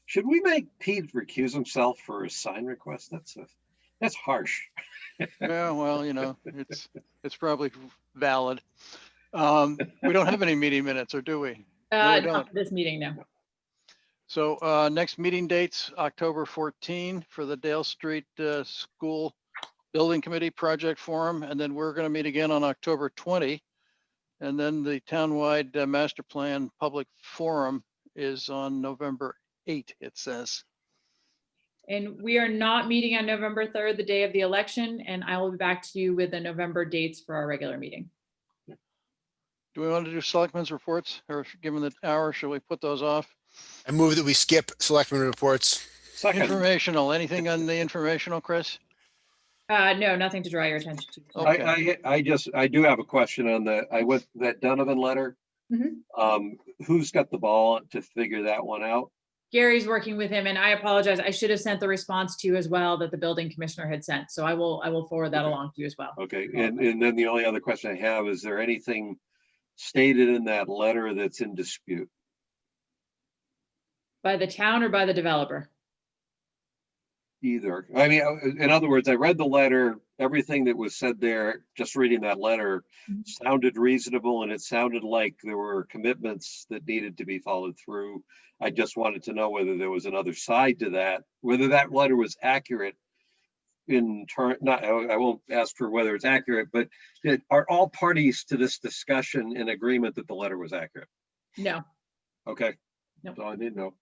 Should we make Pete recuse himself for a sign request? That's harsh. Yeah, well, it's probably valid. We don't have any meeting minutes, or do we? No, we don't. Not for this meeting, no. So next meeting dates, October 14 for the Dale Street School Building Committee Project Forum, and then we're going to meet again on October 20. And then the townwide master plan public forum is on November 8, it says. And we are not meeting on November 3rd, the day of the election, and I will be back to you with the November dates for our regular meeting. Do we want to do selectmen's reports, or given the hour, should we put those off? I move that we skip selectmen reports. Second. Informational, anything on the informational, Chris? No, nothing to draw your attention to. Okay. I do have a question on that Donovan letter. Who's got the ball to figure that one out? Gary's working with him, and I apologize. I should have sent the response to you as well that the building commissioner had sent. So I will forward that along to you as well. Okay, and then the only other question I have, is there anything stated in that letter that's in dispute? By the town or by the developer? Either. I mean, in other words, I read the letter, everything that was said there, just reading that letter sounded reasonable, and it sounded like there were commitments that needed to be followed through. I just wanted to know whether there was another side to that, whether that letter was accurate in turn. I won't ask for whether it's accurate, but are all parties to this discussion in agreement that the letter was accurate? No. Okay. No. So I didn't know.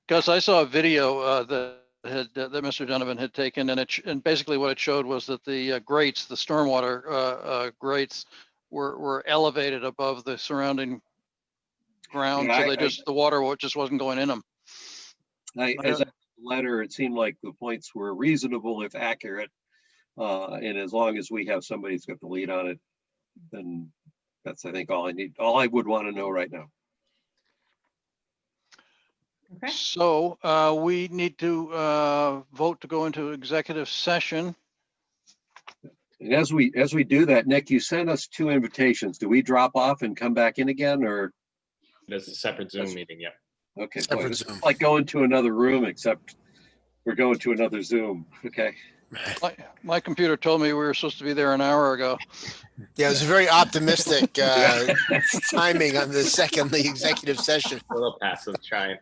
Gus, I saw a video that Mr. Donovan had taken, and basically what it showed was that the grates, the stormwater grates, were elevated above the surrounding ground, Yeah, so the water just wasn't going in them. As I read the letter, it seemed like the points were reasonable if accurate, and as long as we have somebody who's got the lead on it, then that's, I think, all I need. All I would want to know right now. Okay. So we need to vote to go into executive session. And as we do that, Nick, you sent us 2 invitations. Do we drop off and come back in again, or? There's a separate Zoom meeting, yeah. Okay, Separate it's Zoom. like going to another room, except we're going to another Zoom. Okay. My computer told me we were supposed to be there an hour ago. Yeah, it was a very optimistic timing on the executive session. A little passive trying.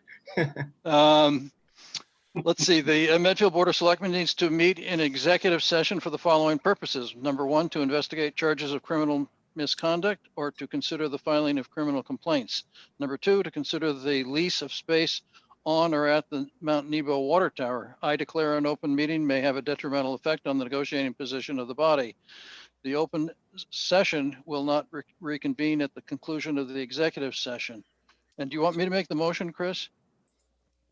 Let's see, the Medfield Board of Selectmen needs to meet in executive session for the following purposes. Number 1, to investigate charges of criminal misconduct or to consider the filing of criminal complaints. Number 2, to consider the lease of space on or at the Mount Nebo water tower. I declare an open meeting may have a detrimental effect on the negotiating position of the body. The open session will not reconvene at the conclusion of the executive session. And do you want me to make the motion, Chris?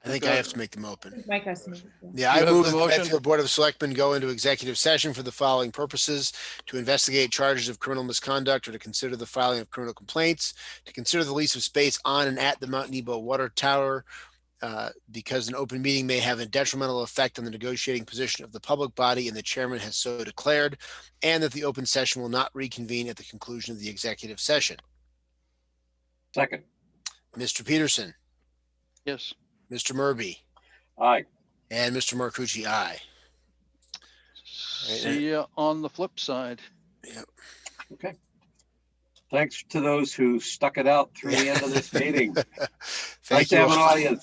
I think I have to make them open. Mike has to make it. Yeah, You I have move the that the motion? Medfield Board of Selectmen go into executive session for the following purposes: to investigate charges of criminal misconduct or to consider the filing of criminal complaints, to consider the lease of space on and at the Mount Nebo water tower, because an open meeting may have a detrimental effect on the negotiating position of the public body and the chairman has so declared, and that the open session will not reconvene at the conclusion of the executive session. Second. Mr. Peterson, Yes. Mr. Murby, Aye. and Mr. Marcucci, aye. See you on the flip side. Yep. Okay. Thanks to those who stuck it out through the end of this meeting. Nice Thank to you have an all. audience.